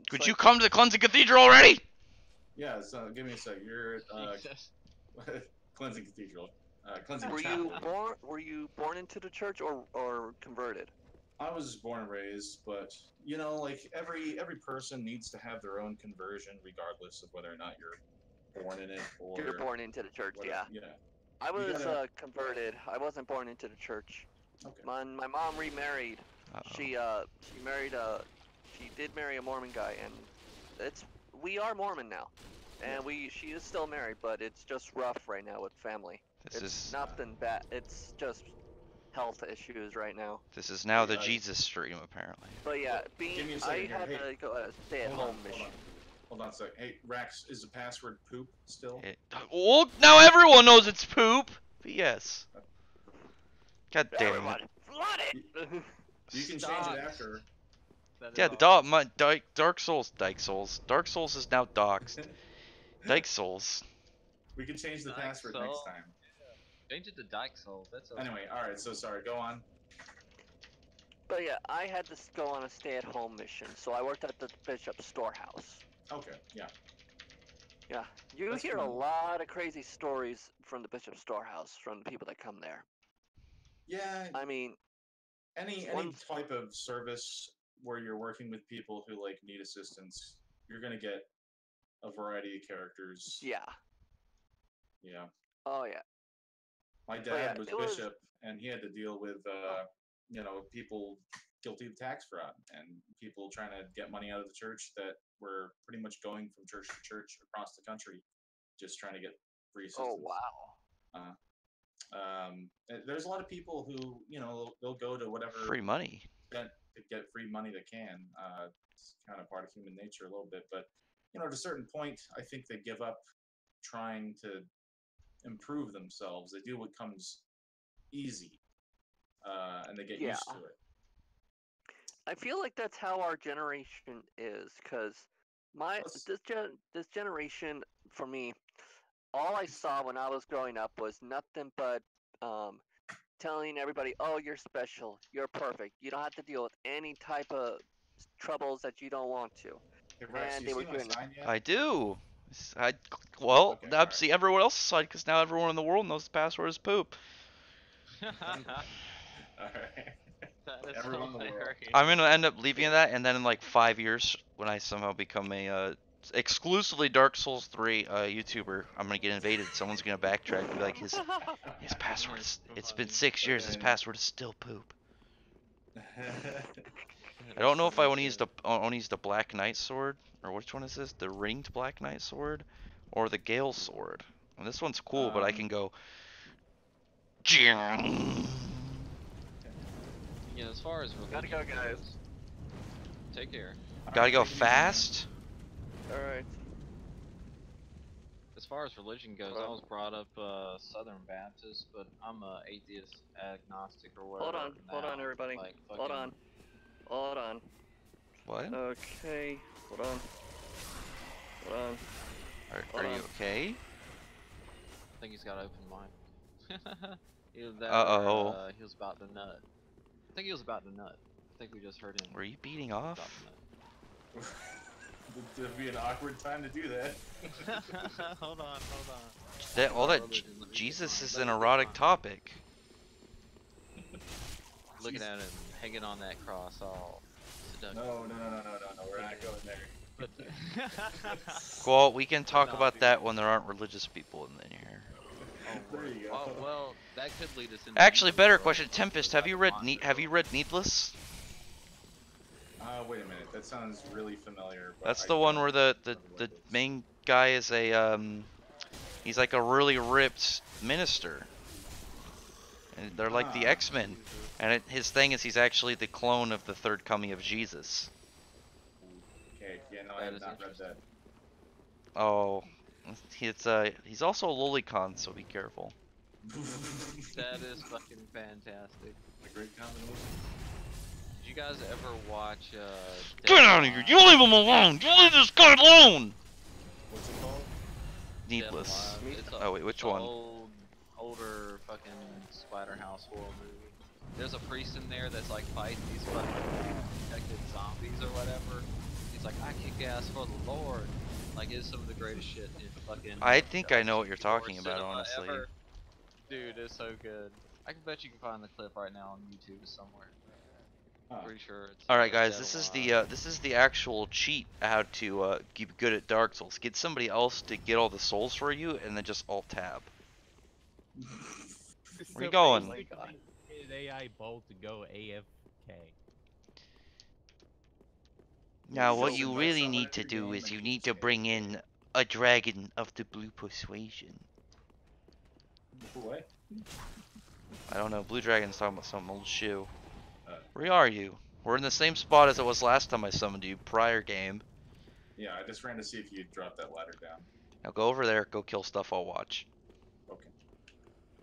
Could
like,
you come to the cleansing cathedral already?
Yeah, so give me a sec. You're at
Jesus.
Cleansing Cathedral, Cleansing
Were
Chapel.
you born into the church or converted?
I was born and raised, but you know, like every person needs to have their own conversion, regardless of whether or not you're born in it or
You're born into the church,
whatever.
yeah.
Yeah.
I
You
was
gotta-
converted. I wasn't born into the church.
Okay.
My mom remarried.
Uh-oh.
She married she did marry a Mormon guy, and we are Mormon now, and she is still married, but it's just rough right now with family.
This
It's
is
nothing bad. It's just health issues right now.
this is now the
Hey,
Jesus stream apparently.
But yeah,
Give me a
I
second here.
had
Hey,
to go stay at home mission.
Hold on a sec. Hey, Rax, is the password poop still?
Well, now everyone knows it's poop. But yes. God damn it.
Everyone, flood it.
You can
Stop.
change it after.
That is
Yeah,
awesome.
Dark Souls. Dark Souls is now doxed. Dyke Souls.
We can change the
Dyke
password
Soul.
next time.
Change it to Dyke Souls. That's okay.
Anyway, all right. So sorry. Go on.
But yeah, I had to go on a stay-at-home mission, so I worked at the bishop's storehouse.
Okay. Yeah.
Yeah, you
That's
hear a
fun.
lot of crazy stories from the Bishop's Storehouse from the people that come there.
Yeah,
I mean,
any
one,
type of service where you're working with people who like need assistance, you're gonna get a variety of characters.
yeah.
Yeah.
Oh yeah.
My
But yeah,
dad was
it was.
bishop, and he had to deal with people guilty of tax fraud and people trying to get money out of the church that were pretty much going from church to church across the country, just trying to get free
Oh
assistance.
wow.
There's a lot of people who they'll go to whatever
Free money.
extent to get free money they can. It's kind of part of human nature a little bit, but at a certain point, I think they give up trying to improve themselves. They do what comes easy, and they get
Yeah.
used to it.
I feel like that's how our generation is, cause
Let's-
this generation for me, all I saw when I was growing up was nothing but telling everybody, "Oh, you're special, you're perfect, you don't have to deal with any type of troubles that you don't want to."
Hey, Rex,
And
you
they were
see my
doing
sign yet?
I do. Well,
Okay,
now
alright.
see everyone else's side because now everyone in the world knows the password is poop.
Alright.
That is
Everyone in the world.
hilarious.
I'm gonna end up leaving that, and then in like 5 years, when I somehow become a exclusively Dark Souls 3 YouTuber, I'm gonna get invaded. Someone's gonna backtrack and be like, his password is. It's been 6 years. His
Okay.
password is still poop. I don't know if I want to use the Black Knight sword, or which one is this? The ringed Black Knight sword, or the Gale sword. And this one's cool, but I can go.
Yeah, as far as religion
Gotta go, guys.
goes, take care.
Gotta go fast.
All right.
As far as religion goes, I was brought up Southern Baptist, but I'm a atheist, agnostic, or whatever.
Hold on,
now.
everybody.
Like,
Hold on. Hold on.
What?
Okay. Hold on. Hold on.
Are
hold
you
on.
okay?
I think he's got open mic. Either that
Uh-oh.
or he was about to nut. I think he was about to nut. I think we just heard him.
Were you beating
about
off?
to nut.
It'd be an awkward time to do that.
Hold on.
That all that
Religion, let me get
Jesus
mine,
is
let
an
me get
erotic
mine.
topic.
Looking at him hanging on that cross, all seductive.
No, we're not going there.
But
Well, we can talk
No,
about
dude.
that when there aren't religious people in here.
There you go.
Oh, well, that could lead us into.
Actually, better
Needless,
question,
though.
Tempest.
That's
Have you read
monster,
Have
though.
you read Needless?
Wait a minute. That sounds really familiar. But
That's
I
the one
don't
where the
remember what it is.
main guy is he's like a really ripped minister, and they're like the
Ah.
X-Men. And his thing is he's actually the clone of the third coming of Jesus.
Okay, yeah, no, I
That
have
is
not read that.
Oh, he's also a lolicon, so be careful.
That is fucking fantastic.
A great combination.
Did you guys ever watch?
Get out of here! You leave him alone! You leave this guy alone!
What's it called?
Needless.
It's
Oh, wait, which
it's a
one?
Older fucking Splatterhouse horror movie. There's a priest in there that's like fighting these fucking infected zombies or whatever. He's like, I kick ass for the Lord. Like, it's some of the greatest shit in fucking.
I think I know what you're
horror
talking about,
cinema
honestly.
ever. Dude, it's so good. I can bet you can find the clip right now on YouTube somewhere.
Huh.
Pretty sure it's.
All right, guys.
Dead
This is
Alive.
the actual cheat how to get good at Dark Souls. Get somebody else to get all the souls for you, and then just alt tab. Where you going?
basically, his AI bolt to go AFK.
Now,
You
what
just
you
invite
really
someone
need
into
to
your
do
game
is
and
you
keep
need to
saying
bring
it's
in a dragon of the blue persuasion.
What?
I don't know. Blue Dragon's talking about some old shoe.
Uh.
Where are you? We're in the same spot as it was last time I summoned you, prior game.
Yeah, I just ran to see if you dropped that ladder down.
Now go over there, go kill stuff, I'll watch.
Okay.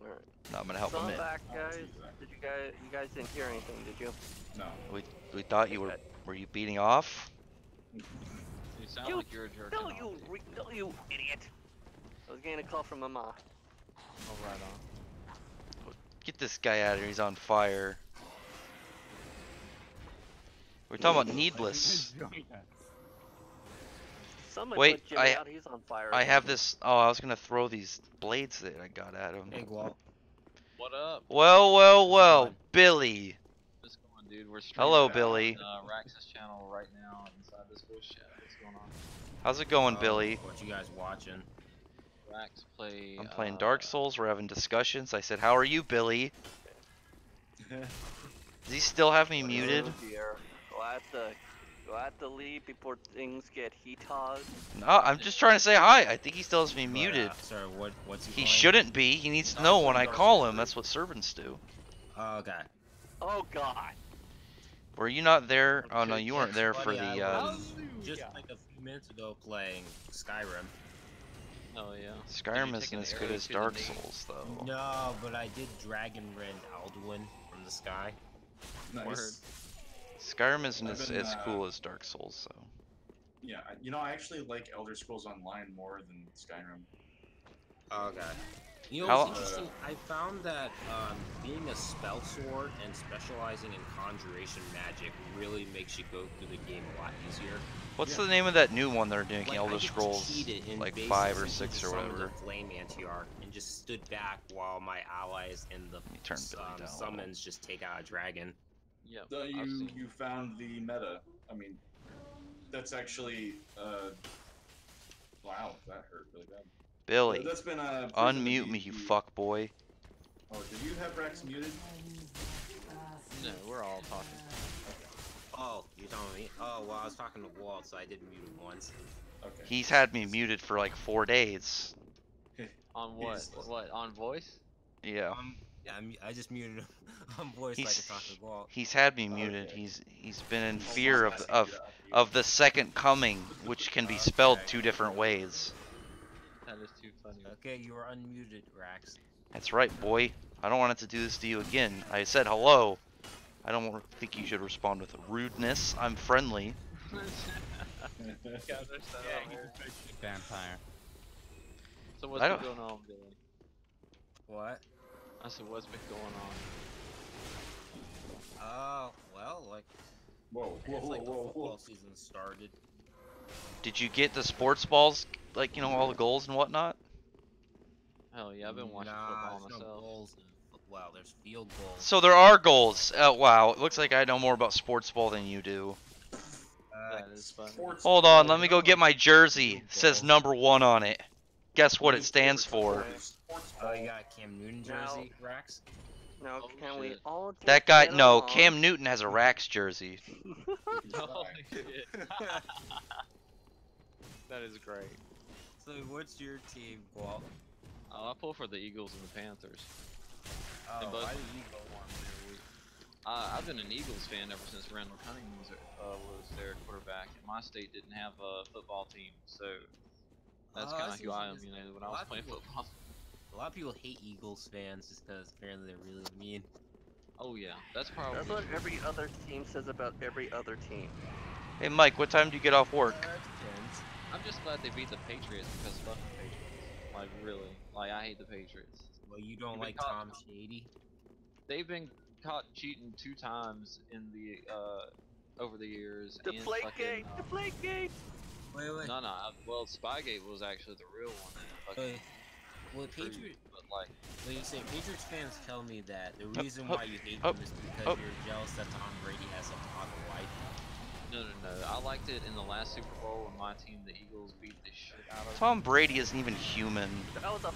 Alright.
No, I'm gonna help
So
him
I'm
in.
back,
Oh,
guys.
geez, Zach.
Did you guys didn't hear anything, did you?
No.
We thought you were you beating off?
You sound
You-
like you're a jerk.
No, you idiot! I was getting a call from Mama.
Oh, right on.
Get this guy out of here, he's on fire. We're talking about Needless.
Somebody
Wait,
put Jimmy out. He's on fire.
I
again.
have this. Oh, I was gonna throw these blades that I got at him.
Hey, Walt.
What up?
Well, well,
How's it
well,
going?
Billy.
What's going on, dude? We're streaming
Hello,
on,
Billy.
Rax's channel right now inside this voice chat. What's going on?
How's it going,
Oh,
Billy?
What you guys watching?
Rax play.
I'm playing Dark Souls. We're having discussions. I said, "How are you, Billy?" Does he still have me muted?
Oh dear. We'll have to leave before things get heated.
No, I'm just trying to say hi. I think he still has me
But,
muted.
Sorry, what's he
He
playing?
shouldn't be. He needs to know when I call him. That's what servants do.
Oh, okay.
Oh god.
Were you not there? Oh no,
Okay,
you weren't there for
Buddy, I
the
was just like a few minutes ago playing Skyrim.
Oh yeah.
Skyrim
Did you take
isn't
an
as
arrow
good as
to the
Dark
knee?
Souls, though.
No, but I did Dragon Rend Alduin from the sky.
Nice.
Skyrim isn't
I've
as,
been,
as cool as Dark Souls, so.
Yeah, I actually like Elder Scrolls Online more than Skyrim.
Okay. You know
How-
what's interesting? I found that being a spell sword and specializing in conjuration magic really makes you go through the game a lot easier.
What's the name of that new one they're doing?
Like,
Elder
I just
Scrolls,
cheated in
like
bases
5 or
and
6 or
summoned
whatever.
a flame antiarch and just stood back while my allies and the
me turn Billy down a little.
summons just take out a dragon.
Yep.
So
I've
you
seen.
you found the meta. I mean, that's actually wow, that hurt really bad.
Billy,
That's been proven to
unmute
be
me, you
the-
fuck boy.
Oh, did you have Rex muted?
No, we're all talking.
Oh, you telling me? Oh, well, I was talking to Walt, so I did mute him once.
Okay.
He's had me muted for like 4 days.
On what?
He's-
What? On voice?
Yeah.
Yeah, I just muted him on voice so I
He's
could talk to Walt.
he's had me muted.
Okay.
He's been in
Oh,
fear
Mark's
of
asking you to unmute.
of the second coming, which can be spelled
Okay.
2 different ways.
That is too funny.
Okay, you are unmuted, Rax.
That's right, boy. I don't want it to do this to you again. I said hello. I don't think you should respond with rudeness. I'm friendly.
Vampire.
So what's
I
been
don't-
going on, Billy?
What?
I said, what's been going on?
Well, like,
Whoa, whoa,
it's
whoa,
like the
whoa,
football
whoa.
season started.
Did you get the sports balls, like, you know, all the goals and whatnot?
Hell yeah, I've been watching football
there's no
myself.
goals in well, there's field goals.
So there are goals. Wow, it looks like I know more about sports ball than you do.
That is funny.
Sports
Hold on,
ball,
let me go get my jersey. It says number 1 on it. Guess what it stands for?
Sports
Oh,
ball.
you got a Cam Newton jersey, Rax?
Now
Oh,
can we
shit.
all just
That guy,
get
no,
along?
Cam Newton has a Rax jersey.
Holy shit. That is great.
So, what's your team, Walt?
I pull for the Eagles and the Panthers.
Oh,
And both-
why did you go one there?
I've been an Eagles fan ever since Randall Cunningham was their quarterback, and my state didn't have a football team, so that's
Oh,
kind
I
of
see
who
what
I
you
am.
mean.
You know, when
A
I was
lot of
playing
people-
football.
A lot of people hate Eagles fans just because apparently they're really mean.
Oh yeah, that's probably.
That's what every other team says about every other team.
Hey, Mike, what time do you get off work?
That depends.
I'm just glad they beat the Patriots because fuck the Patriots. Like really, like I hate the Patriots.
Well, you don't
You've been
like
caught-
Tom Shady?
They've been caught cheating 2 times in the over the years. and
Deflategate!
fucking,
Wait,
Deflategate!
wait.
No, well, Spygate was actually the real one. That fucking
Wait. Well,
proved,
Patriot,
but like,
well, you say Patriots fans tell me that the reason
hup,
why you hate
hup,
them is because
hup.
you're jealous that Tom Brady has such a hot wife.
no. I liked it in the last Super Bowl when my team, the Eagles, beat the shit out of them.
Tom Brady isn't even human.
That was a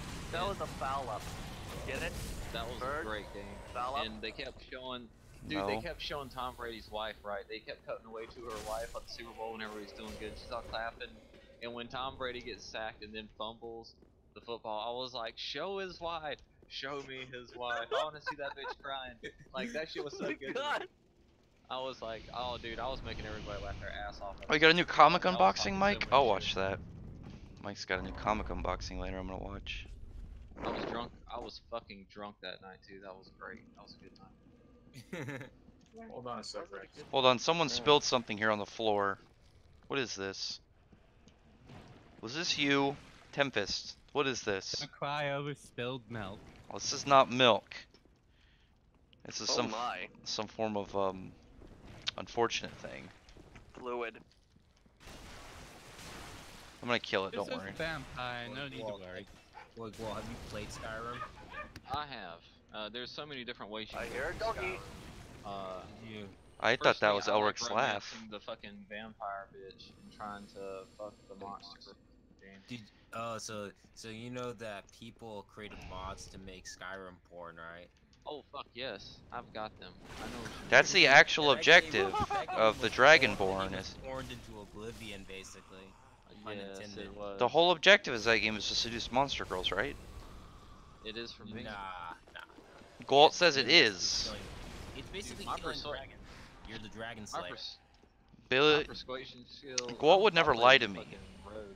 foul up. Get it?
That was
Bird,
a great game.
Foul up.
And they kept showing, dude, they
No.
kept showing Tom Brady's wife, right? They kept cutting away to her wife at the Super Bowl whenever he's doing good. She's all clapping. And when Tom Brady gets sacked and then fumbles the football, I was like, show his wife. Show me his wife. I want to see that bitch crying. Like, that shit was so
Oh my
good. to me.
God.
I was like, oh, dude, I was making everybody laugh their ass off.
Oh, you got a new comic
I was
unboxing,
talking so
Mike?
much
I'll
shit.
watch that. Mike's got a new comic unboxing later I'm gonna watch.
I was drunk. I was fucking drunk that night, too. That was great. That was a good night.
Hold on a sec, Rex.
Hold on, someone
Yeah.
spilled something here on the floor. What is this? Was this you? Tempest, what is this?
Don't cry over spilled milk.
Well, this is not milk. This is
Oh my.
some form of unfortunate thing.
Fluid.
I'm gonna kill it.
It's
Don't
just
worry.
a vampire. No need to
Well,
worry.
Well, have you played Skyrim?
I have. There's so many different ways you
I
can
hear a
play
doggy.
Skyrim.
You.
I thought
First
that
thing,
was
I like
Elric's laugh.
romancing the fucking vampire bitch and trying to fuck the monster. Game.
So you know that people created mods to make Skyrim porn, right?
Oh fuck yes, I've got them. I know. What you
That's
mean.
the actual
Yeah, that game-
objective
that game
of the
was
Dragonborn
porned-
is
porned into oblivion, basically. Pun
Yes,
intended.
it was.
the whole objective of that game is to seduce monster girls, right?
It is for me.
Nah.
Galt says it
It's
is.
killing- It's basically
my
killing
perso-
dragons. You're the dragon
My,
slayer.
my
Billy,
persuasion skill.
Gwalt would
I
never
play
lie
as
to
a
me.
fucking rogue.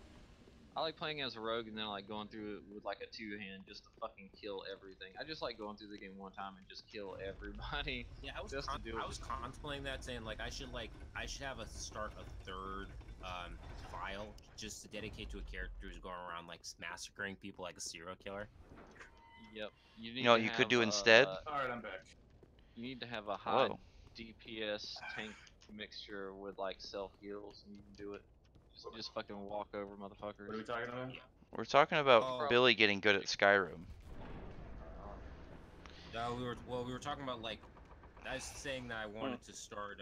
I like playing as a rogue and then like going through it with like a two-hand just to fucking kill everything. I just like going through the game one time and just kill everybody.
Yeah, I was
Just to do it.
I was contemplating that, saying I should have start a third file just to dedicate to a character who's going around like massacring people like a serial killer.
Yep. You, need
You know what
to
you could do
have,
instead?
Alright, I'm back.
You need to have a high
Hello.
DPS tank mixture with like self heals, and you can do it. Just fucking walk over motherfuckers.
What are we talking about?
Yeah.
We're talking about
Oh.
Billy getting good at Skyrim.
We were talking about like I was saying that I wanted to start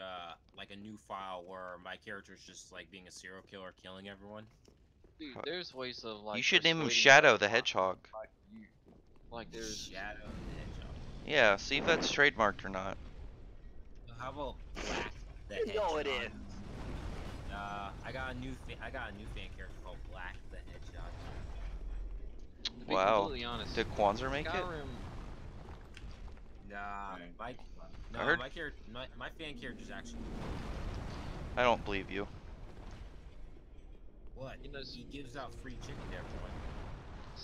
like a new file where my character's just like being a serial killer, killing everyone.
Dude, there's ways of like.
You should name him
persuading
Shadow
them
the
not to
Hedgehog.
like you. Like there's.
Shadow the Hedgehog.
Yeah, see if that's trademarked or not.
How about Black the
You know it
Hedgehog?
is.
I got a new fan character called Black the Hedgehog.
To be
Wow.
completely honest,
Did Kwanzaa make it?
Skyrim.
Nah,
Right.
I heard-
my fan character's actually
I don't believe you.
what?
You know,
He gives out free chicken to everyone.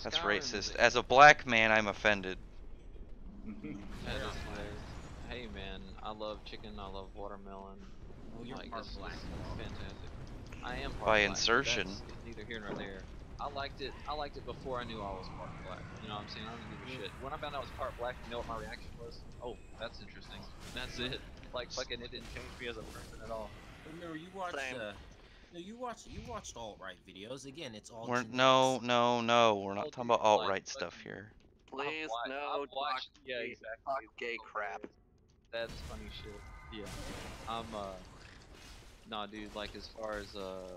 That's
Skyrim
racist.
is
As a black man, I'm offended.
that is hilarious. Hey man, I love chicken. I love watermelon.
Well, you're
Like,
part
it's
black.
fantastic. I am part
By
black, but
insertion.
that's neither here nor there. I liked it before I knew I was part black. You know what I'm saying? I don't give a shit. When I found out I was part black, you know what my reaction was? Oh, that's interesting. That's it. Like fucking, it didn't change me as a person at all.
Remember, you watched
Same.
no, you watched alt-right videos. Again, it's all
We're
genetics.
no. We're
Oh,
not talking
dude,
about alt-right
like,
stuff
fucking-
here.
Please,
I've
no,
watched,
talk,
yeah,
gay-
exactly.
talk gay crap.
That's funny shit. Yeah. I'm nah, dude. Like as far as
Well,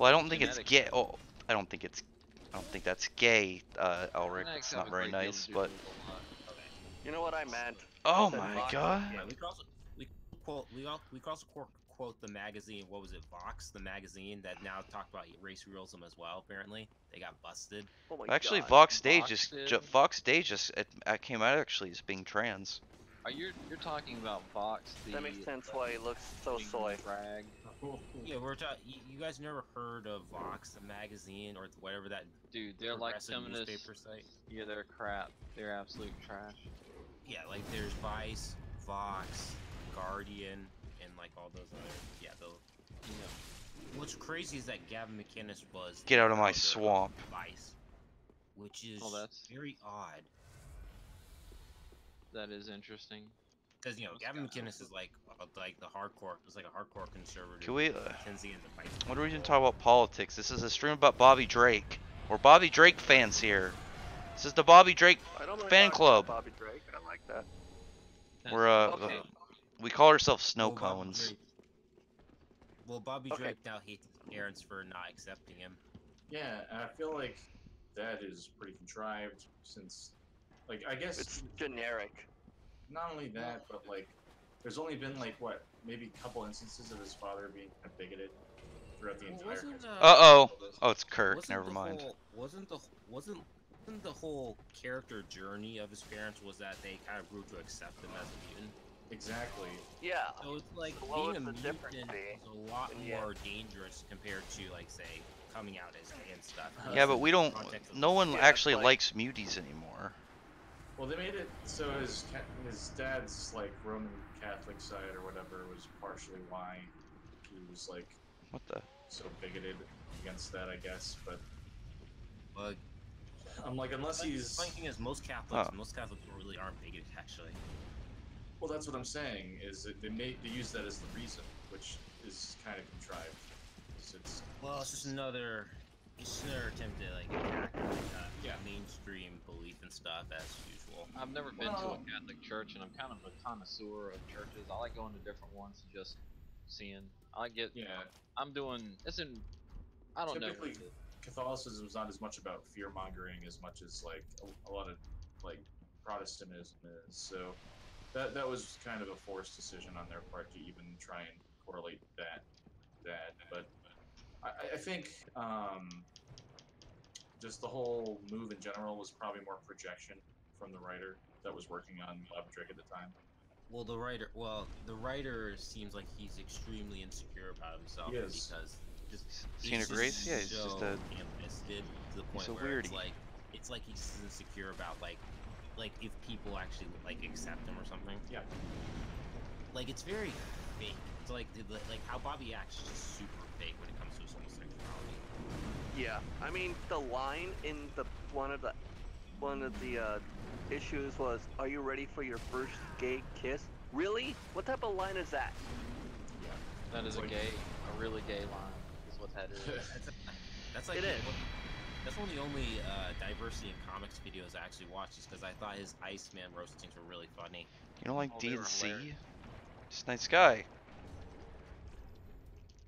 I don't think it's
genetics
gay.
go.
Oh, I don't think that's gay, Elric.
genetics
It's
have
not
a
very
great deal to
nice,
do
but
with a lot.
You know what I meant?
oh
said
my
Vox.
god.
Yeah, we could also quote the magazine. What was it, Vox, the magazine that now talked about race realism as well. Apparently, they got busted.
Oh my
Actually,
God.
Vox Day
Vox
just
did.
Vox Day just it came out actually as being trans.
Are you're talking about Vox? The
That makes sense why he looks so
fucking
soy.
drag.
Yeah, we're talking. You guys never heard of Vox, the magazine, or whatever that
Dude, they're like
progressive
feminist.
newspaper site?
Yeah, they're crap. They're absolute trash.
Yeah, like there's Vice, Vox, Guardian, and like all those other. Yeah, those.
Yeah.
What's crazy is that Gavin McInnes was.
Get
the
out of my
founder
swamp.
Vice, which is
Oh, that's-
very odd.
That is interesting.
Because
Those
Gavin
guys.
McInnes is like the hardcore. It's like a hardcore conservative.
Can we?
Tends into fight.
What are we even talking about politics? This is a stream about Bobby Drake. We're Bobby Drake fans here. This is the Bobby Drake.
I don't really
Fan
talk
club.
about Bobby Drake. I like that.
We're
Okay.
we call ourselves snow
Well, Bobby
cones.
Drake- Well, Bobby
Okay.
Drake now hates his parents for not accepting him.
Yeah, and I feel like that is pretty contrived since, like, I guess
It's generic.
not only that, but like, there's only been like what, maybe a couple instances of his father being bigoted throughout the entire.
Wasn't,
history.
Uh-oh. Oh, it's Kirk.
wasn't
Never
the
mind.
wasn't the whole character journey of his parents was that they kind of grew to accept him as a mutant?
Exactly.
Yeah.
So it's like
So what
being
would
a
the
mutant
difference
is
be?
a lot
And yeah.
more dangerous compared to like say coming out as gay and stuff.
Yeah, but we don't.
Context of
No one
Yeah,
actually
like-
likes muties anymore.
Well, they made it so his dad's like Roman Catholic side or whatever was partially why he was like
What the?
so bigoted against that, I guess. But
But
I'm like, unless
the
he's
funny thing is most Catholics really aren't bigoted actually.
well, that's what I'm saying is that they use that as the reason, which is kind of contrived. It's
Well, it's just another It's their attempt to like attack
Yeah.
mainstream belief and stuff as usual.
I've never been to a
Well-
Catholic church, and I'm kind of a connoisseur of churches. I like going to different ones and just seeing.
Yeah.
I'm doing. It's in. I don't know.
Typically, Catholicism is not as much about fear mongering as much as like a lot of like Protestantism is. So that was kind of a forced decision on their part to even try and correlate that. But I think just the whole move in general was probably more projection from the writer that was working on Bob Drake at the time.
Well, the writer seems like he's extremely insecure about himself
He is.
because
Cena
he's
Grace?
just
Yeah, he's
so
just a
ham-fisted to the point
a
where it's
weirdie.
like he's insecure about like if people actually like accept him or something.
Yeah.
Like it's very fake. It's like how Bobby acts is just super fake when it comes to his homosexuality.
Yeah, I mean the line in the one of the issues was, "Are you ready for your first gay kiss?" Really? What type of line is that?
That is a really gay line. Is what that is.
That's like
It is.
That's one of the only diversity in comics videos I actually watched, just because I thought his Iceman roastings were really funny.
You don't like
Oh, they were
D&C?
hilarious.
Just a nice guy.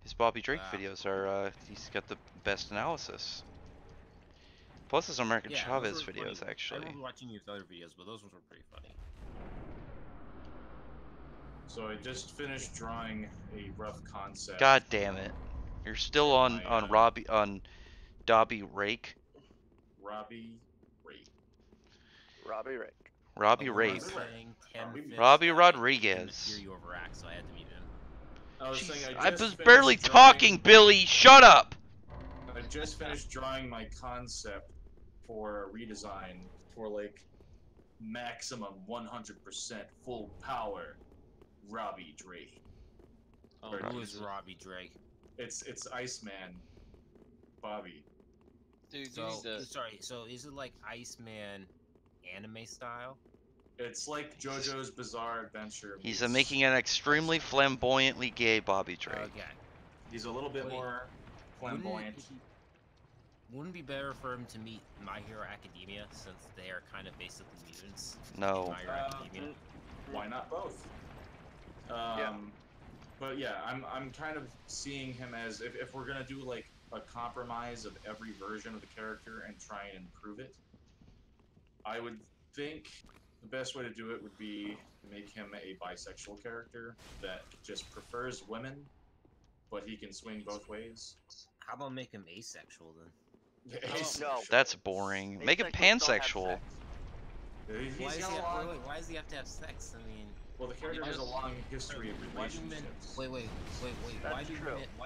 His Bobby Drake
Wow.
videos are, he's got the best analysis. Plus his American
Yeah,
Chavez
those were funny.
videos,
I
actually.
remember watching his other videos, but those ones were pretty funny.
So I just finished drawing a rough concept.
God damn it. You're still on,
My,
on Dobby Rake?
Robbie Ray.
Robbie Rick.
Robbie
But
Rape.
when I was playing 10
Robbie-
fifths,
Robbie
I couldn't
Rodriguez.
hear you overact, so I had to mute him.
I was
Jeez,
saying
I
just
was
finished
barely
drawing-
talking, Billy! Shut up!
I just finished drawing my concept for a redesign for like maximum 100% full power Robbie Drake.
Oh,
Or
Who is
Jesus.
Robbie Drake?
It's Iceman Bobby.
Dude, you
So,
need to.
sorry, so is it like Iceman anime style?
It's like JoJo's Bizarre Adventure.
He's
meets
making an extremely
Iceman.
flamboyantly gay Bobby Drake.
Okay.
He's a little bit
Wait.
more flamboyant.
Wouldn't it be better for him to meet My Hero Academia, since they are kind of basically mutants?
No.
My Hero Academia.
Why not both? But yeah, I'm kind of seeing him as if we're gonna do like a compromise of every version of the character and try and improve it. I would think the best way to do it would be to make him a bisexual character that just prefers women, but he can swing both ways.
How about make him asexual then?
No.
That's boring. Make him
Asexuals don't have
pansexual.
sex.
He's
Why,
got a long.
why does he have to have sex? I mean,
Well, the character has a long history of
why do men?
relationships.
Wait.
That's
Why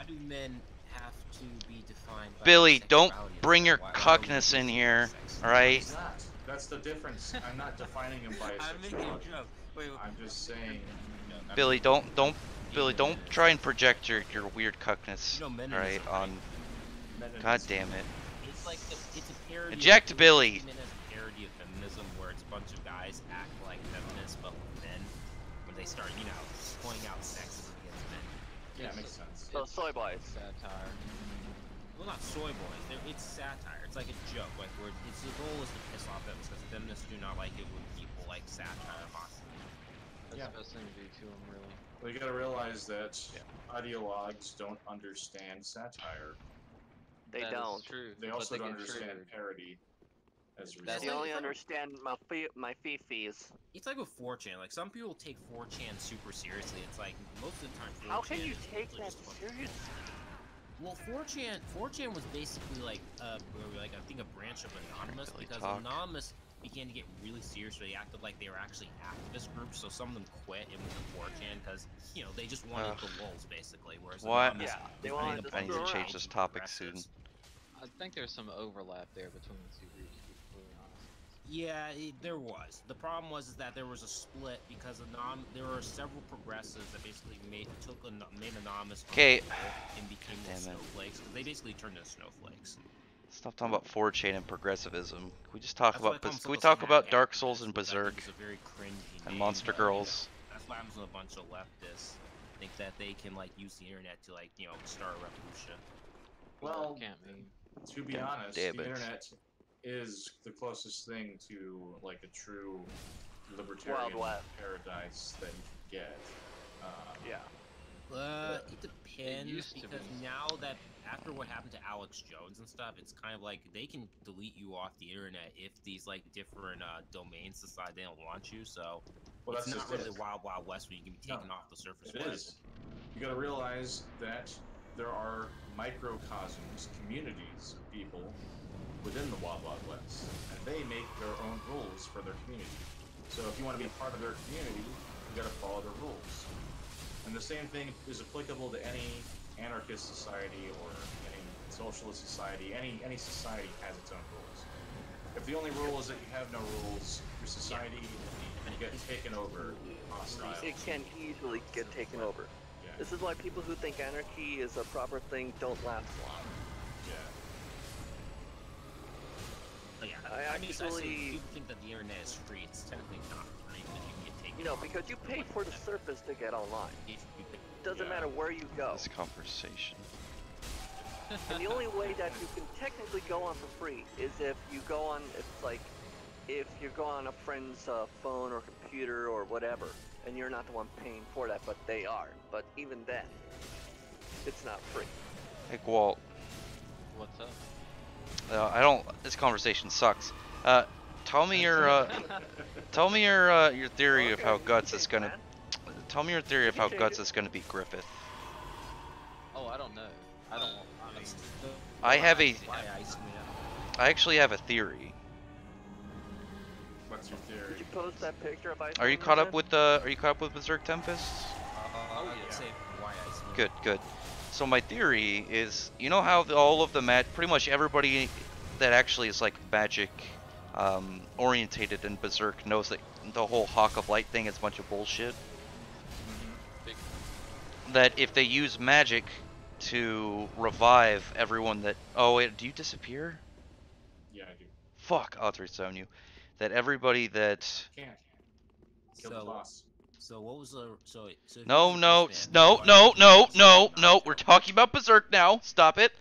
do
true.
men have to be defined by
Billy,
their
don't
sexuality?
bring your
Why
cuckness
would
in
we
here,
sex?
alright?
He's not. That's the difference. I'm not defining him by his
I'm making a
sexuality.
joke. Wait.
I'm just saying.
Billy, don't try and project your weird cuckness,
You know, men
alright, on...
Meninism.
God damn it.
It's like it's a parody.
Eject
of,
Billy.
It's a parody of feminism, where it's a bunch of guys act like feminists, but with men, when they start, pointing out sexism against men.
Yeah, it makes sense.
So soy boys.
Satire.
Well, not soy boys. It's satire. It's like a joke. Like where its the goal is to piss off feminists, because feminists do not like it when people like satire constantly.
That's
Yeah.
the best thing to do to him, really.
Well, you gotta realize that ideologues don't understand satire.
They
That is
don't.
true.
They
but
also
they
don't
get
understand
triggered.
parody as a
That's
They
result.
only understand my fifis.
It's like with 4chan. Like some people take 4chan super seriously. It's like most of the time. 4chan
How can you
is
take
mostly
that
just a bunch of-
seriously?
Well, 4chan was basically like I think a branch of Anonymous,
Billy
because
talk.
Anonymous began to get really serious. They acted like they were actually activist groups, so some of them quit and went to 4chan because they just wanted the lulz basically. Whereas
What?
Anonymous
Yeah, they
was
wanted
being
to
I need to
screw
change
around.
this topic soon.
progressives.
I think there's some overlap there between the two groups, to be completely honest.
Yeah, there was. The problem was that there was a split because there were several progressives that basically made Anonymous
'Kay.
and became
Damn it.
snowflakes, because they basically turned into snowflakes.
Stop talking about 4chan and progressivism. Can we just talk
That's why
about
it comes
can we
to
talk
those
about
hack
Dark
activists,
Souls and
which I think
Berserk
is a very cringy
and
name,
Monster
but,
Girls?
That's why happens with a bunch of leftists. Think that they can use the internet to start a revolution.
Well,
can't be.
To be
Damn
honest,
it.
the internet is the closest thing to like a true libertarian
Wild West.
paradise that you can get.
Yeah.
It depends
used to
because
be.
now that after what happened to Alex Jones and stuff, it's kind of like they can delete you off the internet if these like different domains decide they don't want you. So
Well,
it's
that's
not
just
really
it.
Wild Wild West where you can be taken
No,
off the surface
It
web.
is. You got to realize that there are microcosms, communities of people within the Wild Wild West, and they make their own rules for their community. So if you want to be part of their community, you got to follow their rules. And the same thing is applicable to any anarchist society or any socialist society. Any society has its own rules. If the only rule is that you have no rules, your society gets taken over, hostile.
It can easily get taken over.
Yeah.
This is why people who think anarchy is a proper thing don't last long.
Yeah.
But yeah,
I
mean,
actually-
people think that the internet is free. It's technically not free because you can get taken.
You know,
off
because you pay for the service to get online.
if you pay.
Doesn't
Yeah.
matter where you go.
This conversation.
And the only way that you can technically go on for free is if you go on, it's like, if you go on a friend's phone or computer or whatever, and you're not the one paying for that, but they are. But even then, it's not free.
Hey, Walt.
What's up?
I don't. This conversation sucks. Tell me your your theory of how
Okay,
Guts
you
is
change,
gonna.
man.
Tell me your theory of
You
how
change
Guts
it.
is gonna beat Griffith.
Oh, I don't know. I don't. I mean,
I have a.
Why Iceman?
I actually have a theory.
What's your
Did
theory?
you post that picture of Ice?
Are you caught up with the? Are you caught up with Berserk Tempest?
Oh yeah.
yeah.
Say why Iceman.
Good, good. So my theory is, you know how all of the pretty much everybody that actually is like magic orientated in Berserk knows that the whole Hawk of Light thing is a bunch of bullshit.
big,
That if they use magic to revive everyone that... Oh wait, do you disappear?
Yeah, I do.
Fuck, I'll rezone you. That everybody that...
Can't. Kill the
So,
boss.
so what was the so? if
No,
he was a
no,
Beast fan,
no,
why
no,
did he
no,
also
no,
not
no.
tell
We're
him?
talking about Berserk now. Stop it.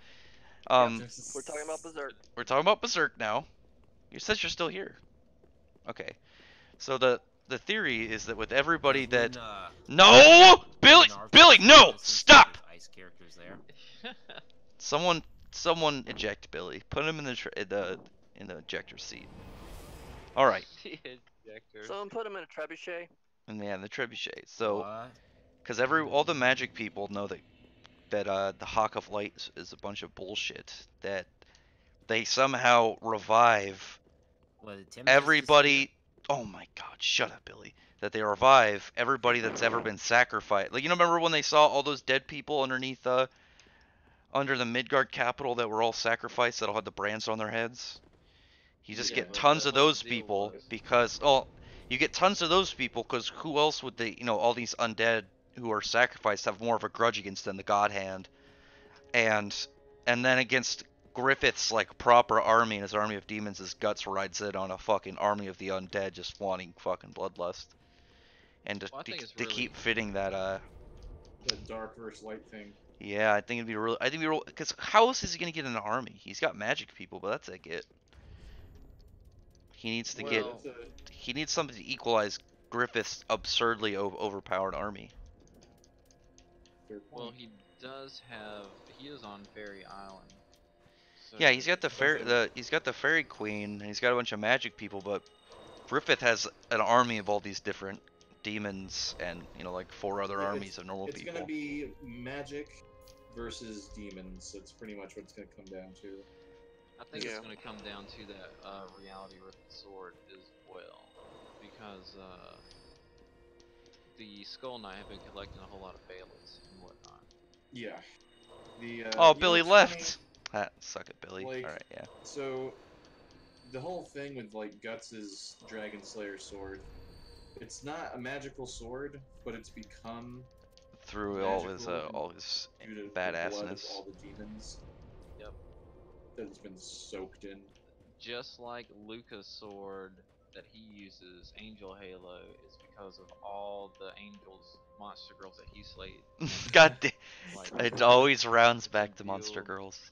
We're talking about Berserk.
We're talking about Berserk now. You said you're still here. Okay. So the theory is that with everybody
When,
that...
uh,
No! Billy!
Naruto
Billy,
was
no!
innocent,
Stop!
there's Ice characters there.
Someone eject Billy. Put him in the ejector seat. All right.
the ejector.
Someone put him in a trebuchet.
And yeah, the trebuchet. So,
What?
because all the magic people know that the Hawk of Light is a bunch of bullshit. That they somehow revive
What, did Tim
everybody. Oh my God! Shut up, Billy. That they revive everybody that's ever been sacrificed. Like, you know, remember when they saw all those dead people underneath under the Midgard capital that were all sacrificed that all had the brands on their heads? You just
Yeah,
get
but
tons
that's
of
what the
those
deal
people
was.
because you get tons of those people because who else would they, all these undead who are sacrificed have more of a grudge against than the God Hand, and then against Griffith's like proper army and his army of demons, his Guts rides in on a fucking army of the undead just wanting fucking bloodlust, and
Well, I think it's
to
really-
keep fitting that
The dark versus light thing.
yeah, I think it'd be real. I think it'd be real because how else is he gonna get an army? He's got magic people, but that's like it. He needs to get.
Well-
He needs something to equalize Griffith's absurdly overpowered army.
Fair point.
Well, he does have. He is on Fairy Island. So
Yeah, he's got the
Okay.
he's got the fairy queen, and he's got a bunch of magic people, but Griffith has an army of all these different demons and like 4 other
Yeah,
armies of normal
It's
people.
gonna be magic versus demons. That's pretty much what it's gonna come down to.
I think
Yeah.
it's going to come down to that reality with the sword as well, because the Skull Knight have been collecting a whole lot of Bailiffs and whatnot.
Yeah. The
Oh,
you know
Billy
what's
left.
funny?
Ah, suck it, Billy.
Like-
All right, yeah.
So, the whole thing with like Guts's Dragon Slayer sword, it's not a magical sword, but it's become
Through
magical
all his
due to the blood of
badassness.
all the demons.
Yep.
That has been soaked in.
Just like Luca's sword that he uses, Angel Halo, is because of all the angels, monster girls that he slayed.
God damn.
Like,
It always rounds back to Monster
Revealed.
Girls.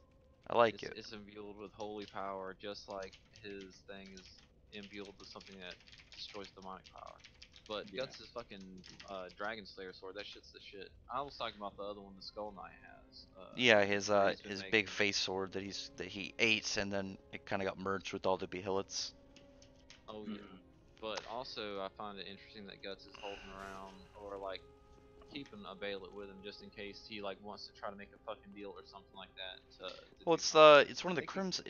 I like it.
It's imbued with holy power, just like his thing is imbued with something that destroys demonic power. But
Yeah.
Guts' fucking Dragon Slayer sword, that shit's the shit. I was talking about the other one the Skull Knight has.
Yeah, his
where he's been
his big
making-
face sword that he ate, and then it kind of got merged with all the Behillits.
Oh yeah.
Mhm.
But also, I find it interesting that Guts is holding around, or like keeping a Baillet with him just in case he like wants to try to make a fucking deal or something like that. To
Well,
do something.
it's one of the
I think
crimson.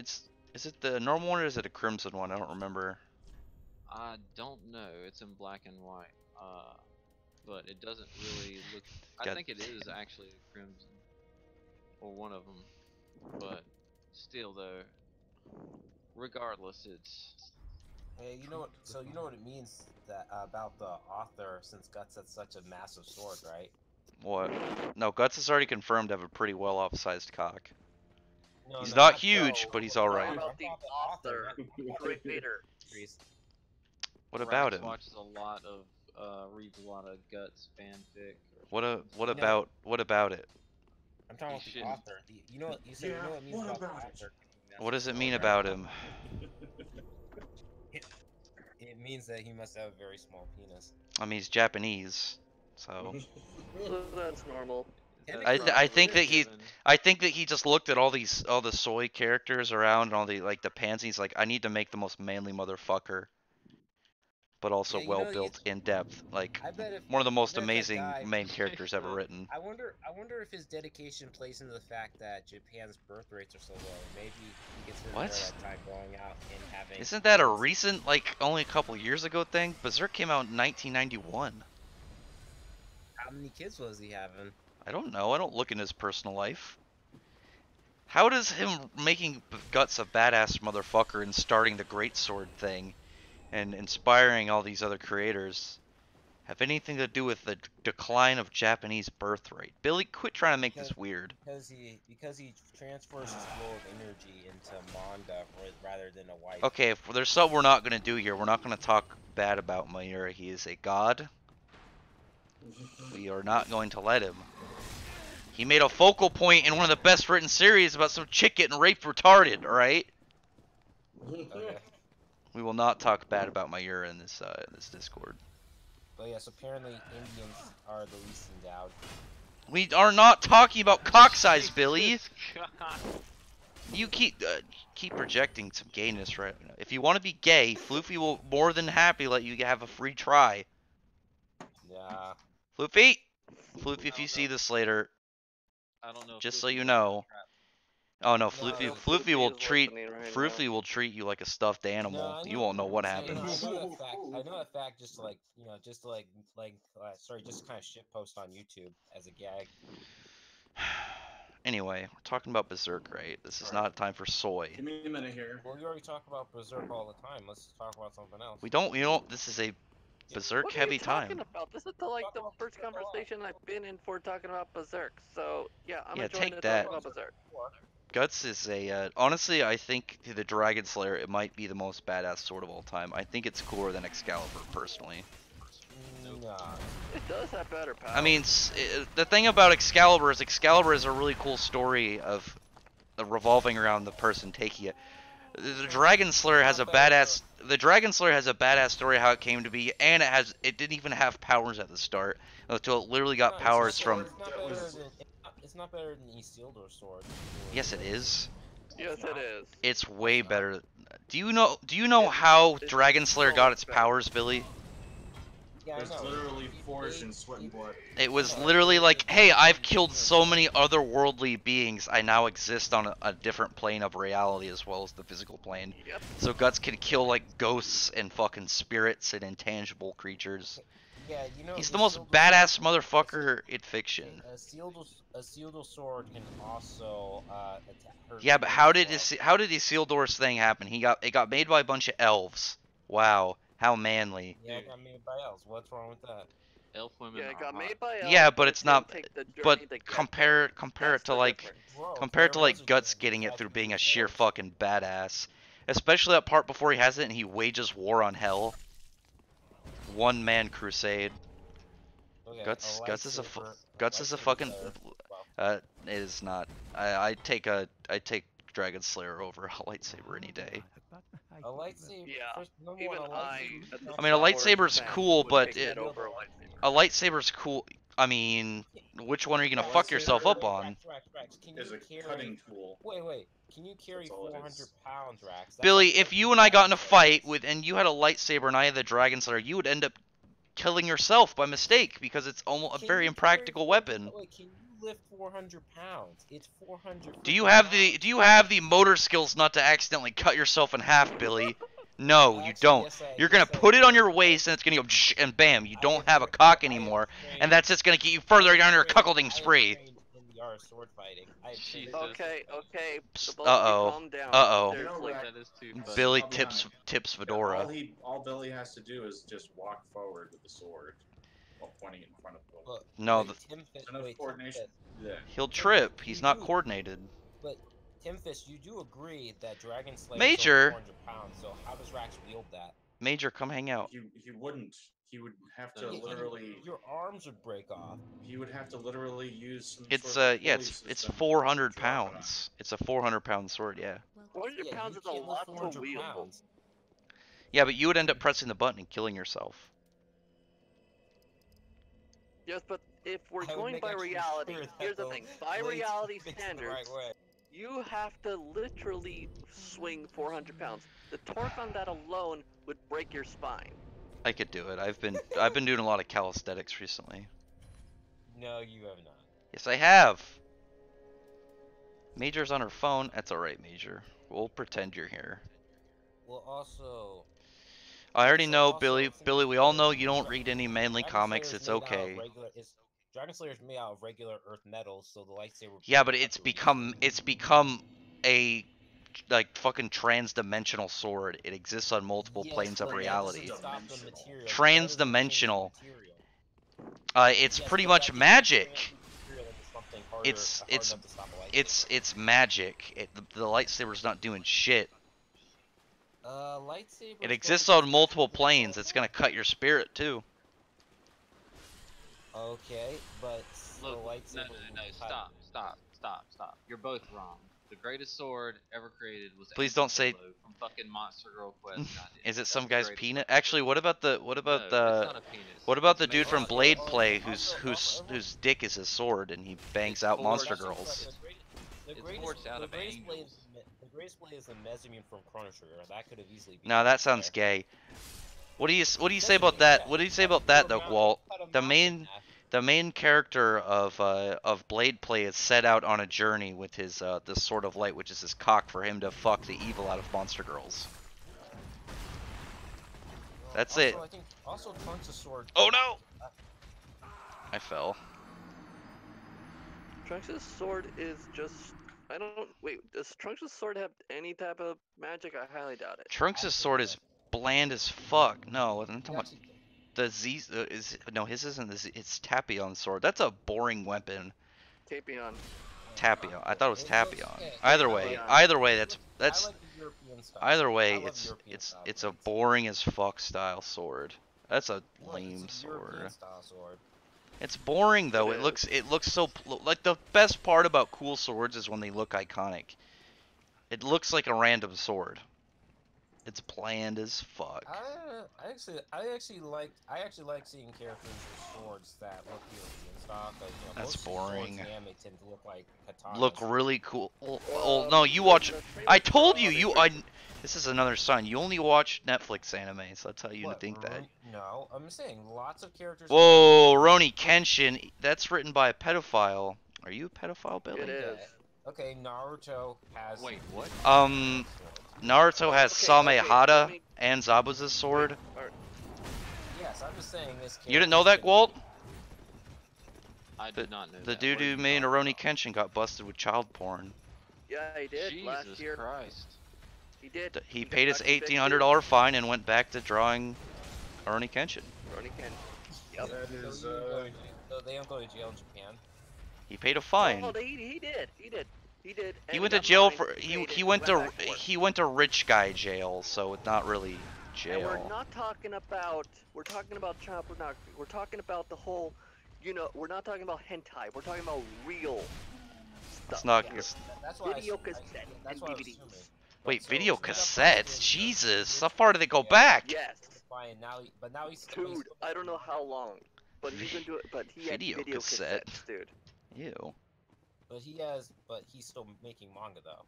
Is it the normal one or is it a crimson one? I don't remember.
I don't know. It's in black and white. But it doesn't really look. I
God
think it is actually crimson, or one of them. But still, though, regardless, it's
Hey, you know what? So you know what it means that about the author, since Guts had such a massive sword, right?
What? No, Guts is already confirmed to have a pretty well off-sized cock.
No,
He's
no,
not
not
huge,
Joe.
but he's
I'm
all
talking
right.
About the author, creator.
What about
Rax
him?
watches a lot of, reads a lot of Guts fanfic.
What
know-
what about it?
I'm talking about
He
the
shouldn't.
author. You know what you said?
Yeah,
you know what it means
what
about the
about it?
author?
What does it mean
Right?
about him?
It means that he must have a very small penis.
I mean, he's Japanese, so
That's normal.
That's
I-
probably
I think that he-
given.
I think that he just looked at all the soy characters around and all the the pansies. Like, I need to make the most manly motherfucker, but also
Yeah, you know,
well built, in depth. Like
I bet if
one of the most
I bet that
amazing
guy-
main characters ever written.
I wonder if his dedication plays into the fact that Japan's birth rates are so low. Maybe he gets to enjoy
What?
that time going out and having.
Isn't that a
kids.
recent, like, only a couple years ago thing? Berserk came out in 1991.
How many kids was he having?
I don't know. I don't look in his personal life. How does him making Guts a badass motherfucker and starting the Great Sword thing and inspiring all these other creators have anything to do with the decline of Japanese birth rate? Billy, quit trying to make this weird.
Because he transfers his flow of energy into manga rather than a wife.
Okay, if there's something we're not going to do here, we're not going to talk bad about Mayura. He is a god. We are not going to let him. He made a focal point in one of the best written series about some chick getting raped retarded, alright?
Okay.
We will not talk bad about Mayura in this Discord.
But yes, apparently Indians are the least endowed.
We are not talking about cock size, Billy.
Jesus God.
You keep projecting some gayness right now. If you want to be gay, Floofy will more than happy let you have a free try.
Yeah.
Floofy, if you see this later,
I don't know. if
just
this
so
is
you
a
know.
trap.
Oh no,
No,
Floofy
Floofy
will
is
treat
listening right
Floofy
now.
will treat you like a stuffed animal.
No, I
You
know-
won't know what
so,
happens.
I know that fact. Just to like, just to sorry, just kind of shit post on YouTube as a gag.
Anyway, we're talking about Berserk, right? This is
Alright.
not time for soy.
Give me a minute here.
Well, we already talk about Berserk all the time. Let's talk about something else.
We don't. This is a Berserk
What are
heavy
you talking
time.
about? This is the first conversation I've been in for talking about Berserk. So yeah, I'm
Yeah,
enjoying
take
to
that.
talk about Berserk.
Guts is a honestly, I think the Dragon Slayer it might be the most badass sword of all time. I think it's cooler than Excalibur personally.
Nah.
It does have better power.
I mean, the thing about Excalibur is a really cool story of revolving around the person taking it. The Dragon Slayer has a badass. The Dragon Slayer has a badass story how it came to be, and it didn't even have powers at the start until it literally got
No,
powers
it's
from.
It's not better than Isildur's sword.
Yes, it is.
yes, it is.
It's way better. Do you know how Dragon Slayer got its powers, Billy?
Yeah, I
It's
know.
literally forged in sweat and blood.
It was literally like, hey, I've killed so many otherworldly beings, I now exist on a different plane of reality as well as the physical plane.
Yep.
So Guts can kill like ghosts and fucking spirits and intangible creatures.
Yeah,
He's the most badass motherfucker in fiction.
A Isildur sword can also attack her.
Yeah, but how did Isildur's thing happen? It got made by a bunch of elves. Wow, how manly.
Yeah, it got made by elves. What's wrong with that?
Elf women
Yeah, it
are
got
hot.
made by elves,
Yeah, but it's
didn't
not.
take the journey
But
to get
compare
there.
it
That's
to
the
like
difference.
Bro,
compared to
Pharaoh's
like
a
Guts
good
getting it
guy
through
to
being
use
a sheer
swords.
fucking badass. Especially that part before he has it and he wages war on hell. One man crusade.
Okay,
Guts is a
lightsaber-
Guts is a
lightsaber
fucking
player. Well,
it is not. I take Dragon Slayer over a lightsaber any day.
A lightsaber.
Yeah,
First, number
even
one, a
I,
lightsaber
as
is
a
not
I mean, a
Star Wars
lightsaber's
fan,
cool,
would
but
take that
it,
over a lightsaber.
a lightsaber's cool. I mean, which one are you gonna
A
fuck yourself
lightsaber
up on?
Rax, can
Is
you
a
carry?
cutting tool.
Wait. Can you carry
That's all it
400
is.
pounds, Rax? That's
Billy,
like
if
what
you and I got in a
Dragon
fight
Slayer
with, and you had a lightsaber and I had the Dragon Slayer, you would end up killing yourself by mistake because it's almost a
Can
very
you
impractical
carry 400
weapon.
Wait, can you lift 400 pounds? It's 400.
Do you
freaking
have
pounds.
the motor skills not to accidentally cut yourself in half, Billy? No, you
Actually,
don't.
yes,
You're gonna
yes, I
put it
do.
on your waist and it's gonna go and bam, you
I
don't have a
tra-
cock
I have
anymore,
trained-
and that's just gonna get you further down your cuckolding
I have
spree.
trained in the art of sword fighting. I have trained-
Jesus.
Okay,
Psst,
the both of you
uh-oh.
calm down.
Uh-oh.
Seriously.
Right.
That is too funny.
Billy
I'll be
tips
honest.
Fedora.
All Billy has to do is just walk forward with the sword while pointing it in front of him.
Look,
No,
wait, Tim Fish,
Enough
wait, Tim
coordination.
Fish,
Yeah.
He'll trip. He's
You
not
do.
coordinated.
But Tim Fish, you do agree that Dragon Slayer
Major.
is over 400 pounds, so how does Rax wield that?
Major, come hang out.
He wouldn't. He would have to
Yeah,
Yeah,
literally.
your arms would break off.
He would have to literally use some.
It's
sort of
yeah,
pulley
it's
system
400
to drop it on.
pounds. It's a 400-pound sword, yeah.
400
Yeah,
pounds
you
is a
can't lift
lot to
400
wield.
pounds.
Yeah, but you would end up pressing the button and killing yourself.
Yes, but if we're
I would
going
make
by
actually
reality,
sure that
here's the
the
thing. By
blades
reality
fixed the right
standards,
way.
you have to literally swing 400 pounds. The torque on that alone would break your spine.
I could do it. I've been doing a lot of calisthenics recently.
No, you have not.
Yes, I have. Major's on her phone. That's alright, Major. We'll pretend you're here.
Well, also,
I already
So
know,
also,
Billy.
think
Billy,
of
we
it
all
this
know
way.
you don't read any manly
Dragon
comics.
Slayer's
It's
made out of
okay.
Dragon Slayer's made out of regular earth metals, so the lightsaber.
Yeah,
would
but
have
it's
to resist
become a like fucking trans-dimensional sword. It exists on multiple
Yes,
planes of
but that
reality.
doesn't stop the material. That doesn't change the
Trans-dimensional.
material.
It's
Yes,
pretty
but
much
that doesn't
magic.
change the material into something harder-
It's-
hard
it's-
enough to stop a lightsaber.
It's magic. The lightsaber's not doing shit.
Lightsaber.
It exists on multiple planes. It's gonna cut your spirit too.
Okay, but the
Look,
lightsaber.
no,
will cut-
stop. You're both wrong. The greatest sword ever created was.
Please
Angel
don't say-
Halo from fucking Monster Girl Quest. Goddamn.
Is it
That's
some
the
guy's
greatest
peanut?
sword
Actually,
ever.
what about
No, it's not a penis.
what about
It's
the dude
made
from
out of-
Blade
also-
Play
also-
whose dick is his sword and he bangs
It's
out
forged-
monster
That's
girls?
The
It's
greatest,
forged out
the
of
greatest blade
angels.
is the greatest blade is the Mezzanine from Chrono Trigger. That could have easily been.
No, that sounds gay. What do you say about that? What do you say about that though, Walt? The main character of Blade Play is set out on a journey with his this sword of light, which is his cock, for him to fuck the evil out of monster girls. That's it.
I think also Trunks' sword.
Oh no! I fell.
Trunks' sword is just. I don't. Wait, does Trunks' sword have any type of magic? I highly doubt it.
Trunks' sword is bland as fuck. No, I'm talking about the Z. No, his isn't the Z. It's Tapion's sword. That's a boring weapon.
Tapion.
Tapion. I thought it was
It looks-
Tapion.
yeah,
Either
I
way,
like-
either way, that's
I like the European style.
either way,
I love
it's
European
it's
style
it's a
blades.
boring as fuck style sword. That's a
Look,
lame
it's a European
sword.
style sword.
It's boring though.
It
It looks so like the best part about cool swords is when they look iconic. It looks like a random sword. It's bland as fuck.
I actually like seeing characters with swords that look European style. 'Cause, you know,
That's
most swords
boring.
in anime tend to look like katanas.
Look really cool. Oh,
Well,
no, you watch.
the
I
famous
told you.
Brawler-
This is another sign. You only watch Netflix anime, so that's how you
What,
think that.
No, I'm saying lots of characters.
Whoa, Roni Kenshin. That's written by a pedophile. Are you a pedophile, Billy?
It is.
Okay, Naruto has.
Wait, what?
Naruto has
Okay,
Samehada
let me-
and Zabuza's sword.
Yes, I'm just saying this.
You didn't know that, Walt?
I did not know
The
that.
dude
What are
who
you
made
talking
Roni
about?
Kenshin got busted with child porn.
Yeah, he did
Jesus
last year.
Christ.
He did.
He
got
paid his
convicted.
$1,800 fine and went back to drawing Roni Kenshin.
Ronnie Ken. Yep.
That is
So they don't go to jail in Japan.
He paid a fine.
Oh, he did. He did. And
He went to
got
jail
fined,
for
paid it,
he went to
back for it.
he went to rich guy jail, so it's not really
And we're
jail.
not talking about. We're talking about child pornography. We're talking about the whole. You know, we're not talking about hentai. We're talking about real stuff.
not.
here.
It's,
That's why
Video
I,
cassette
that's
and
what I was
DVDs.
assuming.
wait,
So-
video
so that
cassettes?
puts it in
Jesus,
the-
how far do they go
Yeah.
back?
Yes.
Fine, now, but now he's
Dude, I don't know how long, but he's been doing. But he had
Video
video
cassette.
cassettes, dude.
Ew.
But he's still making manga though.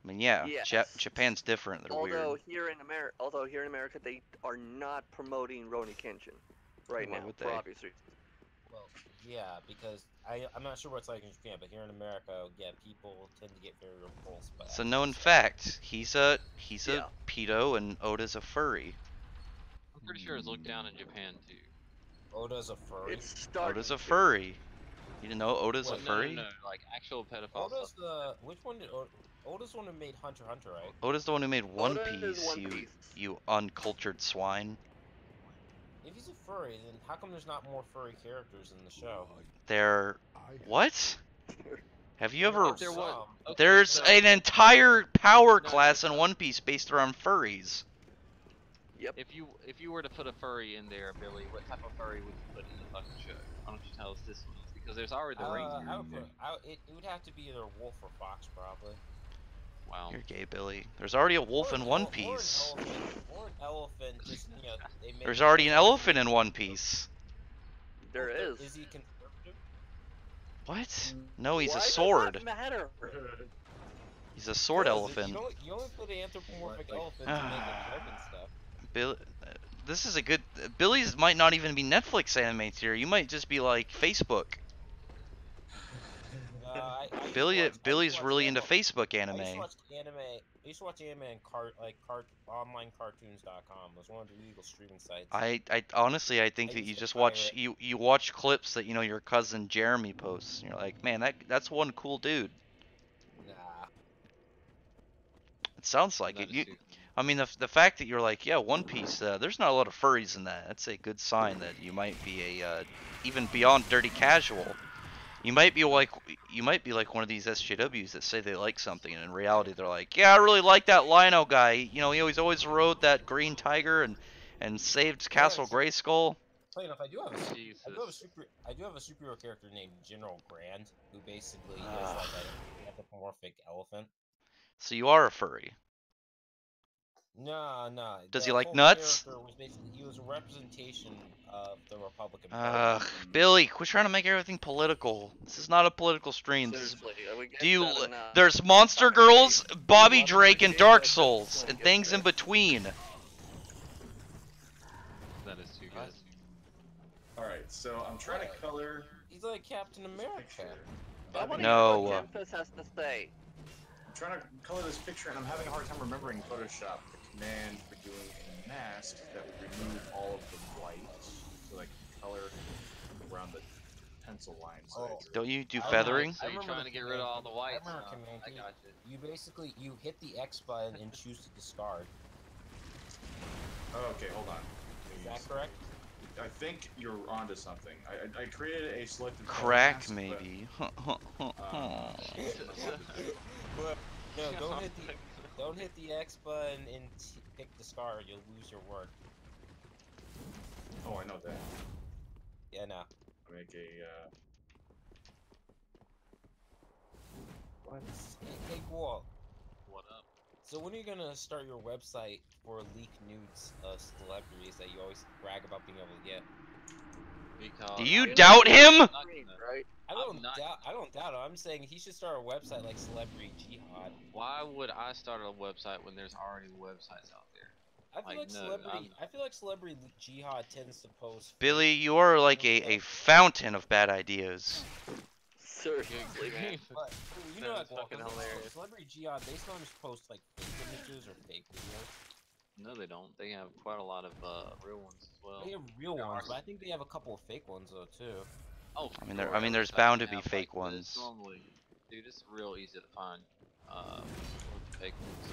I mean, yeah,
Yes.
Japan's different. They're
Although
weird.
here in America, they are not promoting Roni Kenshin right
Why
now
would
for
they?
obvious reasons.
Well, yeah, because I'm not sure what it's like in Japan, but here in America, yeah, people tend to get very repulsed by
It's a
that.
known fact. He's a
Yeah.
pedo and Oda's a furry.
I'm pretty sure it's looked down in Japan too.
Oda's a furry.
It's starting.
Oda's a
to.
furry. You didn't know Oda's a
Wait,
furry?
No, like actual pedophile
Oda's
stuff.
the which one did Oda's the one who made Hunter x Hunter, right?
Oda's the one who made One
Oda is
Piece,
One
you
Piece.
you uncultured swine.
If he's a furry, then how come there's not more furry characters in the show?
They're what? Have you ever?
There's
There was-
some.
Okay,
There's
so-
an entire power
No,
class
there's
in
not.
One Piece based around furries.
If you were to put a furry in there, Billy, what type of furry would you put in the fucking show? Why don't you tell us this one? Because there's already the reindeer
I
in
would
there.
put, it would have to be either wolf or fox, probably.
Wow.
You're gay, Billy. There's already a wolf
Or
in
an
One
ele-
Piece.
Or an elephant, just, you know, they make
There's already an elephant in One Piece.
There is.
Is he conservative?
What? No, he's
Why
a
does
sword.
that matter?
He's a sword
Because
elephant.
You only put an anthropomorphic
Like-
elephant to make it carve and stuff.
Bill, this is a good. Billy's might not even be Netflix anime tier. You might just be like Facebook.
I used to watch-
Billy's
watch
really into
anime-
Facebook
I used
anime.
to watch anime. I used to watch anime and onlinecartoons.com. It was one of the illegal streaming sites.
I honestly I think
I
that
used
you
to
just watch
pirate.
you watch clips that you know your cousin Jeremy posts and you're like, man, that's one cool dude.
Nah.
It sounds like
That
it.
is
You,
too-
I mean the fact that you're like, yeah, One Piece. There's not a lot of furries in that. That's a good sign that you might be a even beyond dirty casual. You might be like one of these SJWs that say they like something and in reality they're like, yeah, I really like that Lino guy. You know, he always rode that green tiger and saved Castle Grayskull.
Funny enough, I do have a
Jesus.
superhero character named General Grand, who basically is like an anthropomorphic elephant.
So you are a furry.
No.
Does
the
he like
whole
nuts?
character was basically, he was a representation of the Republican Party.
Billy, quit trying to make everything political. This is not a political stream. This is,
Seriously, we get
do you?
that enough.
There's Monster Girls, Bobby
Love
Drake, and
everything
Dark
that
Souls,
Souls
and
gets
things in
there.
between.
That is too good.
Alright, so I'm trying to color
He's like Captain America.
picture.
I want to
No.
hear what Memphis has to say.
I'm trying to color this picture, and I'm having a hard time remembering Photoshop the command for doing a mask that would remove all of the white, so I can color around the pencil lines.
Oh.
Don't you do
I
feathering?
So you're
remember
trying
the
to get rid of all the whites.
remember
huh?
Command
I
Key.
got you.
You basically hit the X button and choose to discard.
Oh, okay, hold on.
Is that correct?
I think you're onto something. I created a selected color
Crack
mask, but,
maybe.
No, don't hit the X button and pick discard. You'll lose your work.
oh, I know that.
Yeah, no.
Make a.
What? Hey, Gual.
What up?
So when are you gonna start your website for leak nudes of celebrities that you always brag about being able to get?
Because
Do you
I'm
doubt him?
not
Green,
gonna-
right?
I
I'm
don't
not-
doubt. I don't doubt it. I'm saying he should start a website like Celebrity Jihad.
Why would I start a website when there's already websites out there?
I feel
Like,
like
no,
Celebrity. I feel like Celebrity Jihad tends to post.
Billy, you are like a fountain of bad ideas.
Seriously, man.
But you know,
That
like
is fucking hilarious.
Celebrity Jihad, they sometimes post like fake images or fake videos.
No, they don't. They have quite a lot of real ones as well.
They have real
there
ones,
are
but I think they have a couple of fake ones though too.
Oh,
I mean,
sure,
I mean, there's
websites
bound to
have,
be fake
but it's
ones.
Normally, dude, it's real easy to find fake ones.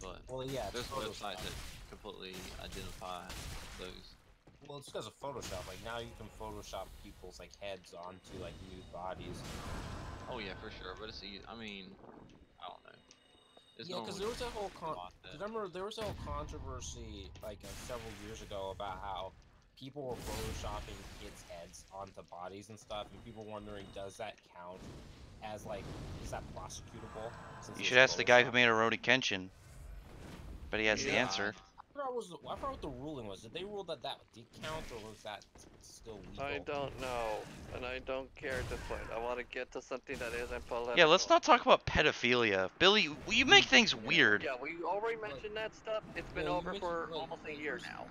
But
Well, yeah,
there's
it's Photoshop.
websites that completely identify those.
Well, it's because of Photoshop. Like now, you can Photoshop people's like heads onto like nude bodies.
Oh yeah, for sure. But it's easy. I mean, I don't know. It's
Yeah, because
normally
there was a whole
not that-
Because remember, there was a whole controversy like several years ago about how people were photoshopping kids' heads onto bodies and stuff, and people wondering, does that count as like, is that prosecutable? Since
You
it's
should ask the guy who
Photoshop?
made Rurouni Kenshin. But he has the
Yeah.
answer.
I forgot what the ruling was. Did they rule that that did count, or was that still legal?
I don't know, and I don't care at this point. I want to get to something that isn't political.
Yeah, let's not talk about pedophilia. Billy, you make things weird.
Yeah, we already mentioned that stuff. It's been
Yeah, you
over
mentioned-
for
well,
almost a year now.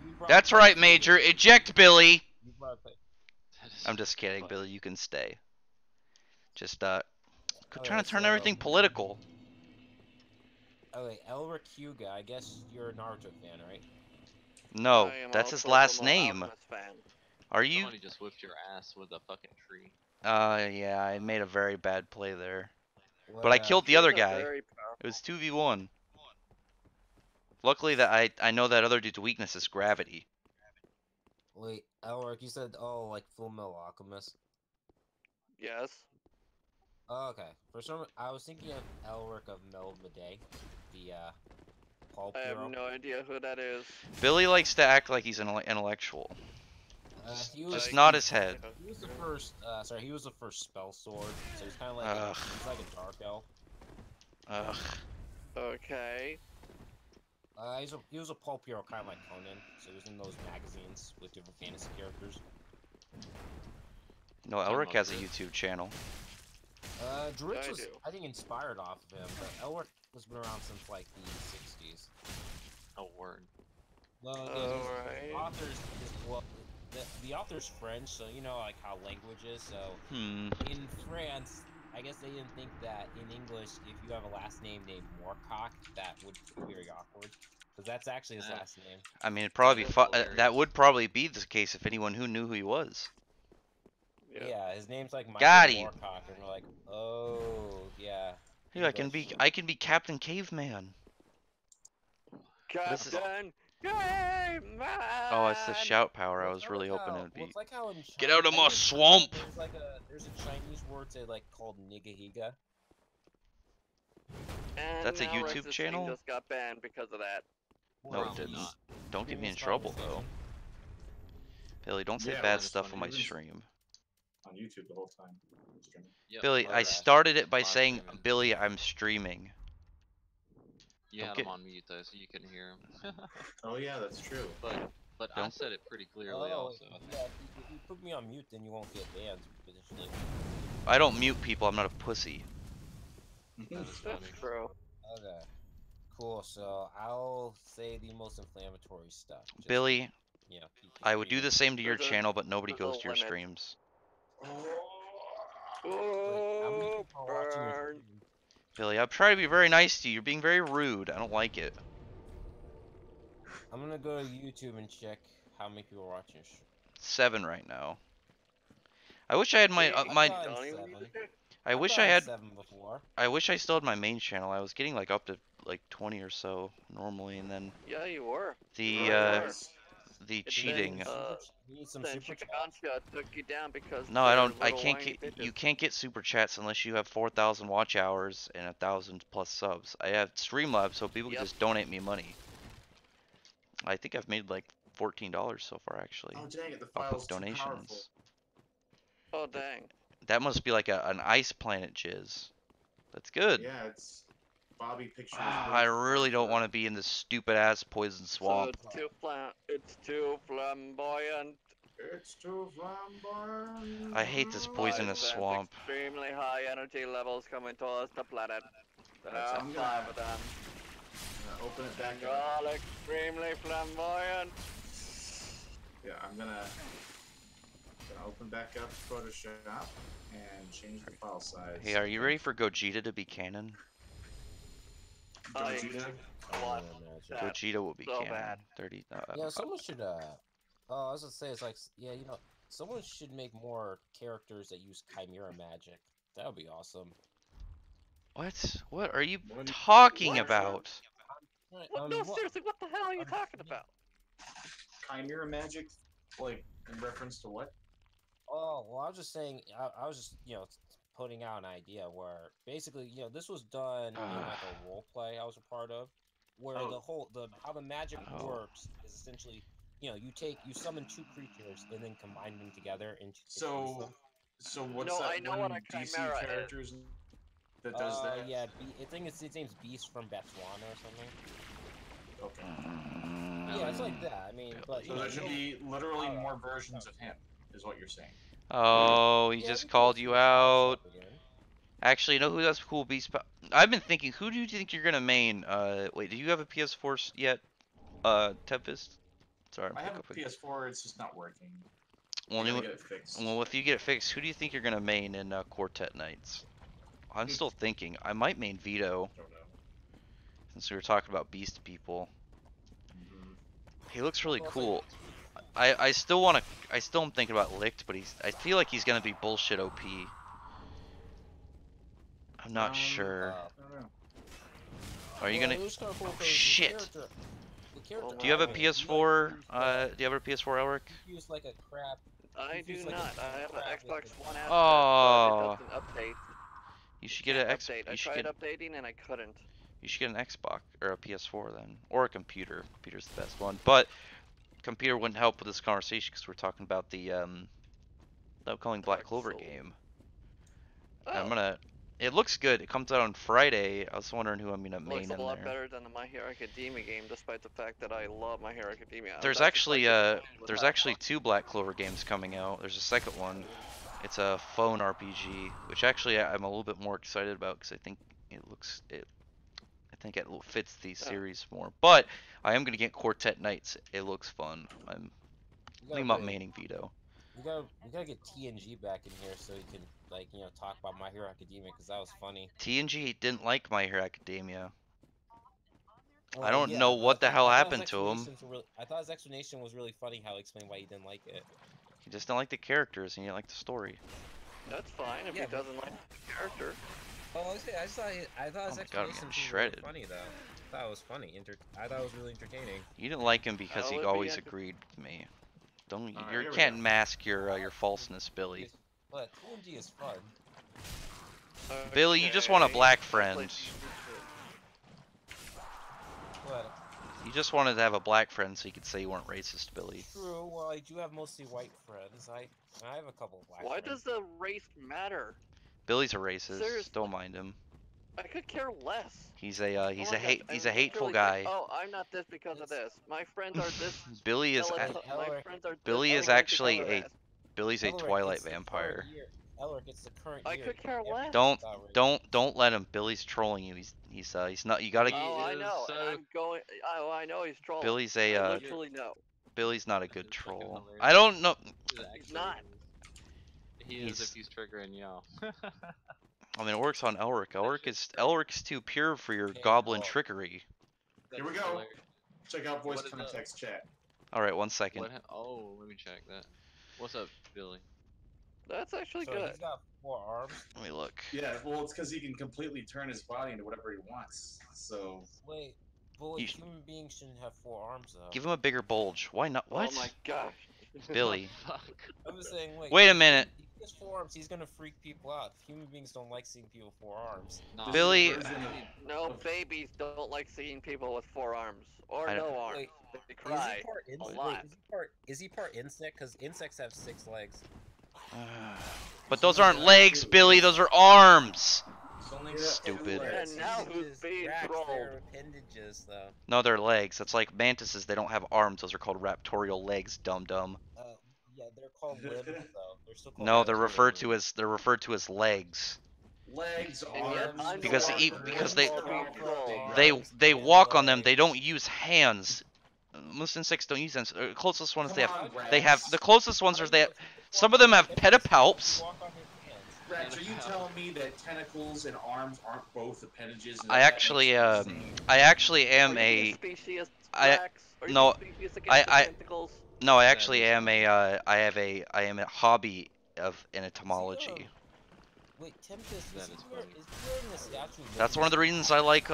you brought
That's
up
right,
pedophilia.
Major. Eject Billy.
You brought up
That is
I'm just kidding,
funny.
Billy. You can stay. Just
Okay,
trying to turn
so-
everything political.
Okay, Elric Hyuga, I guess you're a Naruto fan, right?
No,
I am
that's his
also a
last
Fullmetal
name.
Alchemist fan.
Are you?
Somebody just whipped your ass with a fucking tree.
Yeah, I made a very bad play there.
What,
But I killed the
He's
other
a
guy.
very powerful-
It was 2v1. Luckily that I know that other dude's weakness is gravity.
Wait, Elric, you said, oh, like Full Metal Alchemist?
Yes.
Oh, okay. For some, I was thinking of Elric of Melvide, the pulp
I have
hero.
no idea who that is.
Billy likes to act like he's an intellectual.
He was
Just
I-
nod his head.
He was the first. Sorry, he was the first spell sword. So he's kind of like
Ugh.
he's like a dark elf.
Ugh.
Okay.
He was a pulp hero, kind of like Conan. So he was in those magazines with different fantasy characters.
No, Elric has a YouTube channel.
Dritz
I
was,
do.
I think, inspired off of him, but Elric has been around since like the 60s.
Oh, word.
Well,
Alright.
the author's the author's French, so you know like how language is. So
Hmm.
in France, I guess they didn't think that in English, if you have a last name named Moorcock, that would be very awkward. Because that's actually his last name.
I mean, it'd probably be
That's
that
hilarious.
would probably be the case if anyone who knew who he was.
Yeah.
Yeah, his name's like Michael
Got him.
Moorcock, and we're like, oh yeah.
Hey, I can be Captain Caveman. This is-
Captain Caveman!
Oh, it's the shout power. I
Well,
was
it's
really
like
hoping
how-
it would
well,
be.
it's like how in
Get out of
Chinese-
my
I think
swamp!
There's a Chinese word to like called nigahiga.
And
That's a
now
YouTube
Resisting
channel?
just got banned because of that.
No, it
Probably
didn't.
not.
Don't get me in
Previous
trouble though.
conversation.
Billy, don't say
Yeah,
bad
well,
stuff
it's
on my
funny.
stream.
On YouTube the whole time. Streaming.
Yep,
Billy,
my
I
bad.
started it by
Live
saying,
streaming.
Billy, I'm streaming.
You
Don't
had
get-
him on mute though, so you couldn't hear him.
Oh yeah, that's true.
but I
Don't-
said it pretty clearly
Oh,
also.
yeah, if you put me on mute, then you won't get banned. Potentially.
I don't mute people, I'm not a pussy.
That is funny.
That's true.
Okay. Cool. So I'll say the most inflammatory stuff. just,
Billy,
you know, keep
I would do
streaming.
the same to your
There's a-
channel, but nobody
there's a
goes to your
limit.
streams.
Wait, how many
Oh,
people are watching your
burn.
stream?
Billy, I'm trying to be very nice to you. You're being very rude. I don't like it.
I'm gonna go to YouTube and check how many people are watching your stream.
7 right now. I wish I had my
I've
my.
gotten
Don't even
seven.
need to check.
I
I've
wish I
gotten
had.
7 before.
I wish I still had my main channel. I was getting like up to like 20 or so normally, and then
Yeah, you were.
the
Right,
Nice.
the
It's
cheating.
been,
We need some
Then
super chats.
Chikansha took you down because
No, I
they're
don't. I
little
can't
whiny
get.
bitches.
You can't get super chats unless you have 4,000 watch hours and 1,000 plus subs. I have Streamlabs, so people
Yep.
can just donate me money. I think I've made like $14 so far, actually,
Oh dang it, the
off
file's
of
too powerful.
donations.
Oh dang.
That must be like an ice planet jizz. That's good.
Yeah, it's Bobby pictures.
I really don't want to be in this stupid ass poison
So
swamp.
it's too flamboyant.
It's too flamboyant.
I hate this poisonous
Sense
swamp.
Extremely high energy levels coming towards the planet. There
That's-
are
I'm
5
gonna-
of them.
I'm gonna open it back
They're
up.
all extremely flamboyant.
Yeah, I'm gonna open back up Photoshop and change the file size.
Hey, are you ready for Gogeta to be canon?
I-
Gogeta?
What?
Yeah,
That-
Gogeta will be
so
canon.
bad.
30.
Yeah, someone should oh, I was gonna say it's like yeah, you know, someone should make more characters that use chimera magic. That would be awesome.
What? What are you
What?
talking
What?
about?
Right,
What? No, seriously, what the hell are you talking about?
Chimera magic? Like, in reference to what?
Oh, well, I was just saying, I was just, you know, putting out an idea where basically, you know, this was done in like a role play I was a part of, where
Oh.
how the magic
Oh.
works is essentially, you know, you summon 2 creatures and then combine them together into.
So, So what's
No,
that
I know
one
what a
DC
chimera is.
character's that does that?
Yeah, I think his name's Beast from Botswana or something.
Okay.
Yeah, it's like that. I mean, but
So there should be literally more versions of him, is what you're saying.
Oh, he
Yeah,
just
we can
called
see
you
the power
out.
shop again.
Actually, you know who does cool beast? I've been thinking, who do you think you're gonna main? Wait, do you have a PS4 yet? Tempest? Sorry, I'm
I have a
hiccuping.
PS4, it's just not working.
Well,
I gotta
you-
get it fixed.
well, if you get it fixed, who do you think you're gonna main in Quartet Knights? I'm still thinking. I might main Vito,
Don't know.
since we were talking about beast people.
Mhm.
He looks really
Well, it's
cool. I still wanna. I still am thinking about Licked, but I feel like he's gonna be bullshit OP. I'm not sure.
I don't know.
Are you
Well,
gonna?
it was kinda cool
Oh
'cause the
shit!
character- the character
Do you have a
outfit,
PS4?
he,
Do you have a PS4, Elric?
he used like a crap.
I do
Feels like
not.
a
I have an
crap
Xbox
with
One S,
Oh.
but it doesn't update.
You should
Can't
get an X.
update. I
You should
tried
get.
updating and I couldn't.
You should get an Xbox or a PS4 then, or a computer. Computer's the best one, but computer wouldn't help with this conversation because we're talking about the upcoming Black
Dark
Clover
Souls.
game.
Oh,
I'm gonna. It looks good. It comes out on Friday. I was wondering who I'm gonna main
looks a
in
lot
there.
better than the My Hero Academia game, despite the fact that I love My Hero Academia. I was
There's
actually
actually
quite disappointed with
there's
that
actually
one.
2 Black Clover games coming out. There's a second one. It's a phone RPG, which actually I'm a little bit more excited about because I think I think it fits the series more. But I am gonna get Quartet Knights. It looks fun. I'm thinking about maining Vito.
We gotta get TNG back in here so he can talk about My Hero Academia because that was funny.
TNG didn't like My Hero Academia. I
Well,
don't
yeah,
know
but
what the hell
I thought
happened
his
to him.
explanations were I thought his explanation was really funny how he explained why he didn't like it.
He just didn't like the characters and he didn't like the story.
That's fine if
Yeah,
he
but-
doesn't like the character.
Oh, I thought his
Oh my God, I'm
explanations
getting
were really
shredded.
funny though. I thought it was funny. I thought it was really entertaining.
You didn't like him because
Oh,
he
it'd be
always
enter-
agreed with me. Don't
Alright,
you
here we
can't
go.
mask your falseness, Billy.
But TNG is fun.
Billy, you just want a
Okay,
black
let's
friend.
play
But
You just wanted to have a black friend so you could say you weren't racist, Billy.
true. Well, I do have mostly white friends. I have a couple of black
Why
friends.
does the race matter?
Billy's a racist.
Seriously.
Don't mind him.
I could care less.
He's a
Oh my gosh,
he's a
I'm
hateful
literally
guy.
saying, oh, I'm not this because of this. My friends are this.
Billy is
skeleton-
a-
my friends are this
Billy is
skeleton
actually
because of
a
this.
Billy's a
Elric,
Twilight
it's the current
vampire.
year. Elric, it's the current
I
year.
could care
Everything's
less.
Don't don't let him. Billy's trolling you. He's not. You gotta.
Oh, I
is
know.
so-
And I'm going. Oh, I know he's trolling.
Billy's
I
a
literally know.
Billy's not a
It's
good
just fucking
troll.
hilarious.
I don't know.
He's actually-
not.
He is if he's triggering y'all.
I mean, it works on Elric. Elric's too pure for your
Okay,
goblin
well-
trickery.
Here we
That's
go.
hilarious.
Check out voice
What is up?
context chat.
All right, 1 second.
Oh, let me check that. What's up, Billy?
That's actually
So
good.
he's got 4 arms.
Let me look.
Yeah, well, it's because he can completely turn his body into whatever he wants. So
Wait, but
You
human beings shouldn't have 4 arms though.
Give him a bigger bulge. Why not? What?
Oh my gosh.
Billy.
Fuck.
I'm just saying.
Wait a minute.
If he has 4 arms, he's gonna freak people out. Human beings don't like seeing people with 4 arms.
Nah,
Billy-
This is a version of-
No, babies don't like seeing people with 4 arms or
I don't-
no arms.
Wait,
They
Is
cry.
he part insect?
lot.
Is he part insect? Because insects have 6 legs.
But those aren't legs, Billy. Those are arms.
It's only
Yeah,
got
Stupid.
two legs.
And now who's
Appendages,
being
rats,
trolled?
they're appendages, though.
No, they're legs. That's like mantises. They don't have arms. Those are called raptorial legs. Dum dum.
Yeah, they're called limbs, though. They're still called
No,
limbs.
they're referred to as legs.
Legs,
And yet
arms.
I'm the
Because
one
they-
who's
because
being
they-
trolled.
They walk on them. They don't use hands. Most insects don't use hands. Closest ones
Come on,
they have
rats.
the closest ones are they have, some of them have pedipalps.
Walk on their hands.
Rats, are you telling me that tentacles and arms aren't both appendages? and
I
that
actually
makes them the same?
I actually am
Are you
a
being specious,
I-
Rex? Are you
no,
being specious
I-
against the
I-
tentacles?
no, I actually am a I am a hobby in
Is
entomology.
he, Wait, Tempest,
That
is he
is
wearing,
funny.
is he wearing the statue? of
That's one of the
Liberty?
reasons I like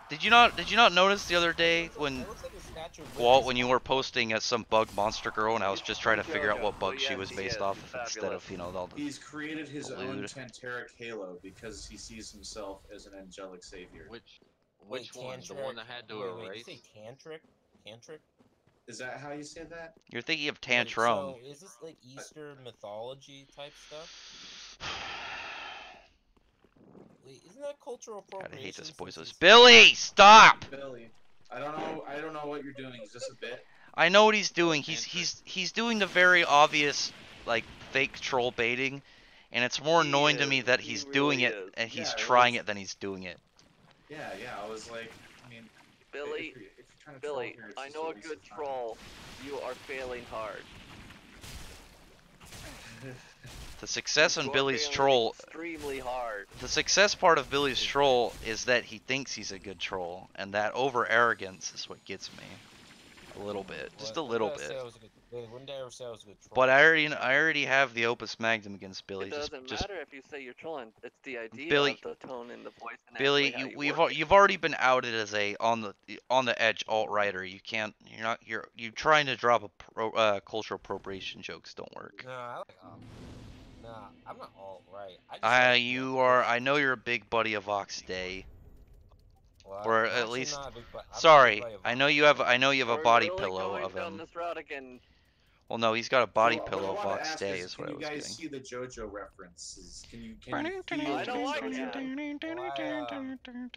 did you not notice the other day when
It looks like a statue of
Walt
Liberty.
when you were posting some bug monster girl and I was just trying to figure out what
Jojo.
bug
Oh,
she
yeah,
was
he
based
is.
off
He's
of instead
fabulous.
of, you know, all the
He's created his own
Lewd.
Tanteric halo because he sees himself as an angelic savior.
Which
Wait,
one? The one that had to
wait,
erase?
Did you say tantric? Tantric?
Is that how you say that?
You're thinking of
Wait,
Tantrum.
So is this like Easter mythology type stuff? Wait, isn't that cultural
God, I
appropriation?
hate this
since
voice.
he's-
Billy, stop!
Billy. I don't know. I don't know what you're doing. Is this a bit?
I know what he's doing.
Tantrum.
He's doing the very obvious like fake troll baiting, and it's more
He
annoying to me
is,
that
he
he's
really
doing it
is.
and he's
Yeah, it
trying
was-
it than he's doing it.
Yeah, yeah. I was like, I mean,
Billy,
if you're trying to troll
Billy,
here, it's
I
just
know a
waste
good
of time.
troll. You are failing hard.
The success on
You are
Billy's
failing
troll,
extremely hard.
the success part of Billy's troll is that he thinks he's a good troll, and that over arrogance is what gets me. A little bit, just a
When
little
did I say
bit.
I was a good- when did I ever say I was a good troll?
But I already have the Opus Magnum against Billy.
It doesn't matter if you say you're trolling. It's the idea
Billy-
of the tone and the voice. And
Billy,
actually how
you've
work it.
you've already been outed as a on the edge alt writer. You're trying to drop a cultural appropriation jokes don't work.
No, I like Nah, I'm not all right. I just like,
You are. I know you're a big buddy of Vox Day.
Well,
or
I'm
at
actually
least-
not a big bu- I'm not a big
Sorry,
buddy of
I know
Vox
you have.
Day.
I know you have a
We're
body
really
pillow
going
of
down
him.
this route again.
Well, no, he's got a body
So, what
pillow
I
of
wanna
Vox
ask
Day.
is,
Is what I
can
was
you guys
getting.
see the JoJo references? Can you feel
I don't like
JoJo?
that.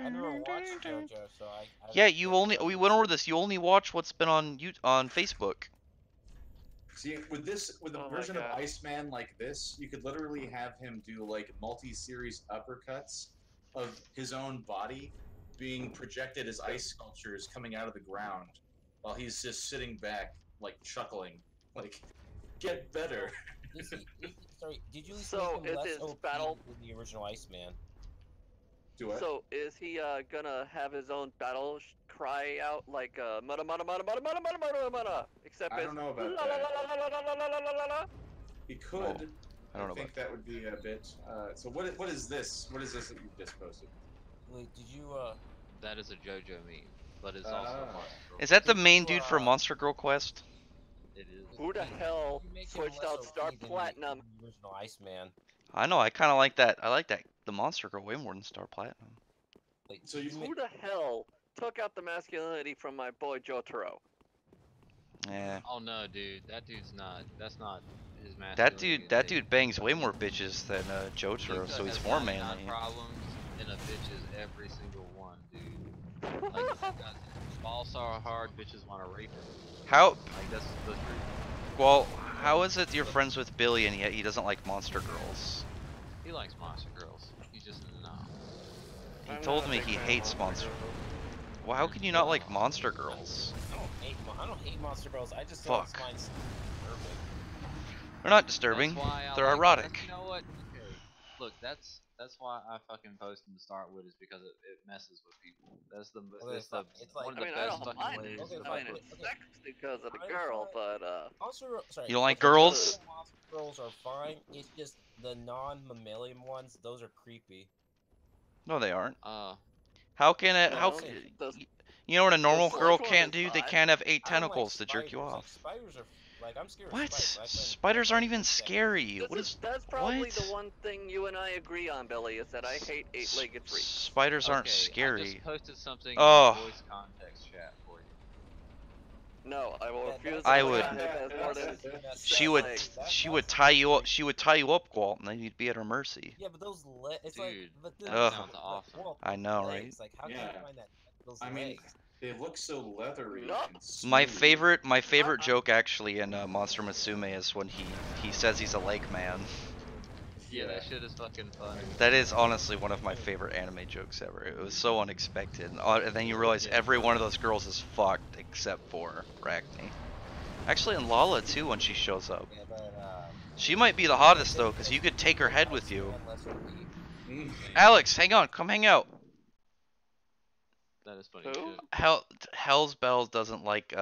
I never watched JoJo, so I
Yeah,
don't
you
get
only.
the
We went over
references.
this. You only watch what's been on on Facebook.
See, with the
Oh my
version of
God.
Iceman like this, you could literally have him do like multi-series uppercuts of his own body being projected as ice sculptures coming out of the ground, while he's just sitting back, like chuckling, like, get better.
Sorry, did you
So,
make him
is
less
his
OP
battle-
than the original Iceman?
Do what?
So is he gonna have his own battle cry out like "mata mata mata mata mata mata mata mata"? Except
I
it's
don't know about
la la la la la la la la la la la.
He could.
Well, I don't know
think that would be a bit. So what is this? What is this that you've just posted?
Wait, did you
That is a JoJo meme, but it's also a
Ah.
Monster Girl.
Is that the
Did
main
you,
dude from
uh,
Monster Girl Quest?
It is.
Who the
did
hell
you make him
switched
less
out
OP
Star
than
Platinum?
the original Iceman?
I know. I kind of like that. I like that the Monster Girl way more than Star Platinum.
Wait,
So
did
you
you
Who the hell took out the masculinity from my boy Jotaro?
Yeah.
Oh no, dude, that dude's not. That's not his master.
That dude bangs way more bitches than Jotaro, so he's more manly.
Problems in a bitches every single one, dude. Like, that guy's balls so hard, bitches want to rape him.
How?
Like that's the truth.
Well, how is it you're friends with Billy and yet he doesn't like Monster Girls?
He likes monster girls. He's just no.
He
I'm
told
not a
me
big
he
fan of
hates
Monster
Monster. Well, how can you not like Monster Girls?
I don't hate Monster Girls. I just don't
Fuck.
find disturbing.
They're not disturbing.
That's why I
They're
like,
erotic.
You know what? Okay. Look, that's why I fucking post them to start with is because it messes with people. That's the
Well,
that's the
it's like-
one of
I
the
mean, I
best
don't
fucking
mind
ways.
it.
Okay,
to
I mean,
fuck
it's
with.
sex because of the
I'm
girl,
fine.
but
Monster, sorry,
You don't like
okay,
girls?
the Monster Girls are fine. It's just the non-mammalian ones. Those are creepy.
No, they aren't.
How
can it? How?
No,
Can,
the-
you know what a normal
slug
girl
one
can't
is
do? They
fine.
can't have 8
I don't like
tentacles to jerk you
spiders. Like,
off.
spiders are like I'm scared
What?
of spiders. I couldn't-
Spiders aren't
I
even
couldn't stand
scary. What is?
that's probably
what?
the one thing you and I agree on, Billy, is that I hate eight-legged freaks.
Spiders aren't
I
scary.
just posted something
Oh.
in the voice context chat for you.
No, I will
Yeah,
refuse.
I
to
would-
look at him as more than
That's-
She
set
would.
legs.
She would tie you up. She would tie you up, Gwalt, and then you'd be at her mercy.
Yeah, but those it's like
Dude,
but
that
those-
sounds awesome.
well,
I know,
legs, Like how can
Yeah.
you find that those
I mean,
legs?
they look so leathery.
No.
and
My
smooth.
favorite joke actually in Monster Musume is when he says he's a lake man.
Yeah, that shit is fucking funny.
That is honestly one of my favorite anime jokes ever. It was so unexpected, and then you realize every one of those girls is fucked except for Arachne. Actually, and Lala too when she shows up.
Yeah, but
She might be the hottest though, because you could take her head with you.
Unless we-
Mm.
Alex, hang on, come hang out.
That is funny
Who?
shit.
Hell's Bells doesn't like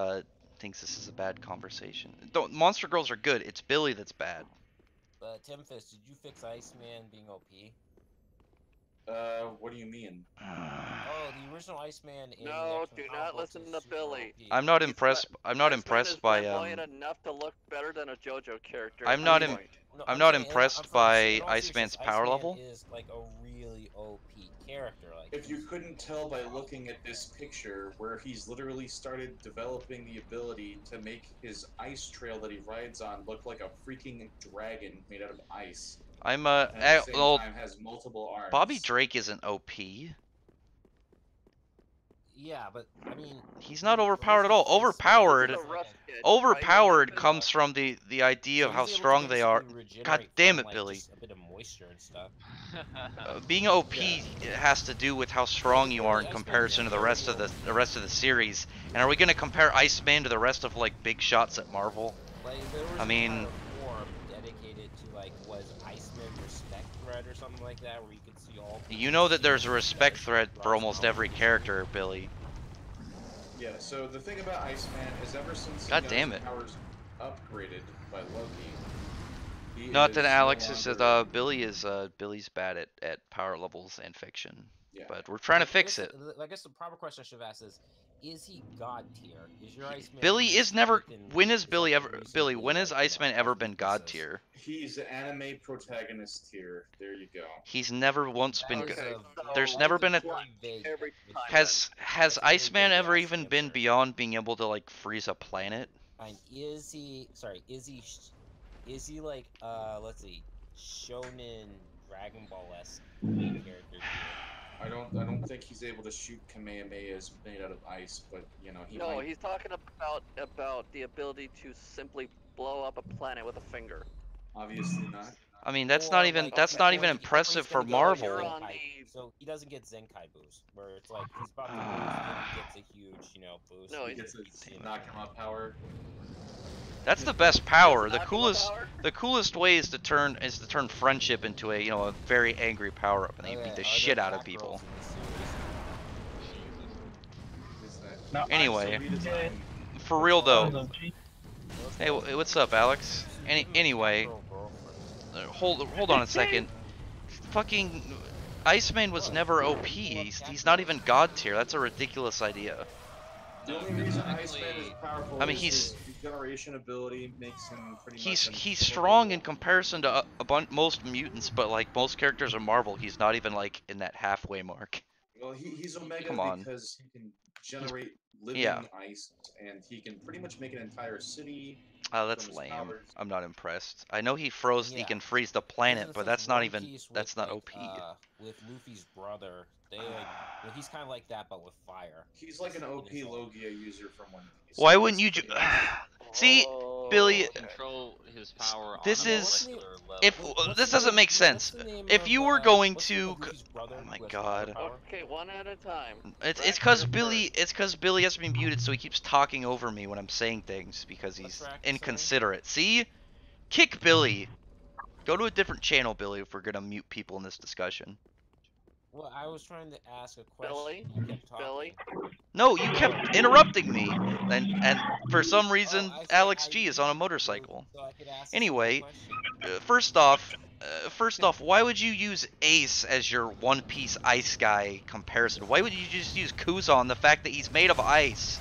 thinks this is a bad conversation. Don't Monster Girls are good. It's Billy that's bad.
Tim Fist, did you fix Iceman being OP?
What do you mean?
Oh, the original Iceman. In the
No,
X-Men
do
comic
not
books
listen
is
to
super
Billy.
OP.
I'm not
He's
impressed. I'm not
Iceman
impressed
is
by
flamboyant enough to look better than a JoJo character.
I'm
at
not
this
im-
point.
No,
I'm not
saying,
impressed
in
by
all
Iceman's
seriousness,
power
Iceman
level.
Is like a really OP character. Like
If you couldn't tell by looking at this picture, where he's literally started developing the ability to make his ice trail that he rides on look like a freaking dragon made out of ice,
I'm
and at the same
well,
time has multiple arms.
Bobby Drake isn't OP.
yeah, but I mean,
He's not overpowered at all. Overpowered,
He's a rough kid,
overpowered
right?
comes from the idea of how strong they are. God damn it, Billy.
Just a bit of moisture and stuff.
Being OP has to do with how strong you are in comparison to the rest of the series. And are we gonna compare Iceman to the rest of like big shots at Marvel?
Like, there was
I mean-
an entire forum dedicated to like was Iceman respect thread or something like that, where you could see all.
You know that there's a respect thread for almost every character, Billy.
Yeah, so the thing about Iceman is ever since
God
he got
damn
his
it.
powers upgraded by Loki. He
Not
is
that
no
Alex is
longer-
Billy's bad at power levels and fiction.
Yeah.
But we're trying to
I
fix
guess
it.
I guess the proper question I should have asked is he god tier? Is your Iceman?
Billy is never.
freaking-
When has
is
Billy
like
ever?
recently,
Billy, when has
like,
Iceman ever been god
pieces?
tier?
He's the anime protagonist tier. There you go.
He's never once been.
That is
Okay,
a-
so
There's never been a.
very vague
Every
definition.
time.
Has
That's a very
Iceman
vague
ever
ass
even been
answer.
beyond being able to like freeze a planet?
And is he? Sorry, is he like let's see, Shonen Dragon Ball esque character tier?
I don't think he's able to shoot Kamehamehas made out of ice, but you know he
No,
might.
he's talking about the ability to simply blow up a planet with a finger.
Obviously not.
I mean, that's
Or,
not even
like,
that's
okay,
not
or
even
he's
impressive for
gonna go
Marvel.
You're
Zenkai-
on the-
So he doesn't get Zenkai boost, where it's like he's about to lose, then he gets a huge, boost.
No,
He
he's-
gets a knock him out power.
That's the best power. The
Not
coolest
power?
the coolest way is to turn friendship into a very angry power up, and then you beat the shit out of people.
Is that
Now,
Anyway.
so redesigned?
For real though.
LG.
Hey, what's up, Alex? Anyway, hold on a second. Fucking Iceman was never OP. He's not even god tier. That's a ridiculous idea.
The only reason Iceman is powerful
I mean,
is
he's-
his regeneration ability makes him pretty
He's
much
he's strong in comparison to most mutants, but like most characters in Marvel, he's not even like in that halfway mark.
Well, he's Omega
Come on.
because he can generate living
yeah.
ice, and he can pretty much make an entire city.
Oh, that's
from his
lame.
powers.
I'm not impressed. I know he froze. He
Yeah.
can freeze the planet, but that's not even. That's not OP.
With Luffy's brother, he's kind of like that, but with fire.
He's like an OP Logia user from One Piece.
Why wouldn't you? See,
Oh,
Billy,
okay.
Control his power.
This
on a
is-
molecular level.
if this doesn't make sense. If you were going to, oh my god,
Okay, one at a time.
it's because Billy. It's because Billy has to be muted, so he keeps talking over me when I'm saying things because he's inconsiderate. See, kick Billy. Go to a different channel, Billy, if we're gonna mute people in this discussion.
Well, I was trying to ask a question.
Billy?
You kept talking.
Billy?
No, you kept interrupting me, and for some reason,
I said
Alex
I
G is
used
on a
to,
motorcycle.
so I could ask
Anyway,
the question.
First off, why would you use Ace as your One Piece ice guy comparison? Why would you just use Kuzan, the fact that he's made of ice?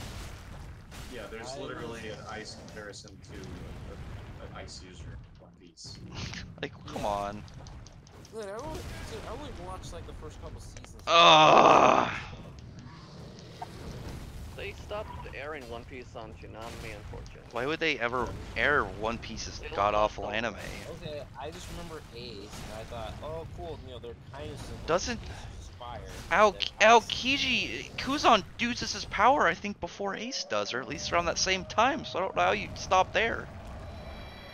Yeah, there's literally an ice comparison to an ice user in One Piece.
Like, come on.
Dude, I only watched like the first couple seasons.
Ugh.
They stopped airing One Piece on Toonami, unfortunately.
Why would they ever air One Piece's god-awful anime?
Okay, I just remember Ace, and I thought, oh, cool, they're kind of similar.
Doesn't-
Just fire.
Aokiji, Kuzan uses his power, I think, before Ace does, or at least around that same time, so I don't know how you stop there.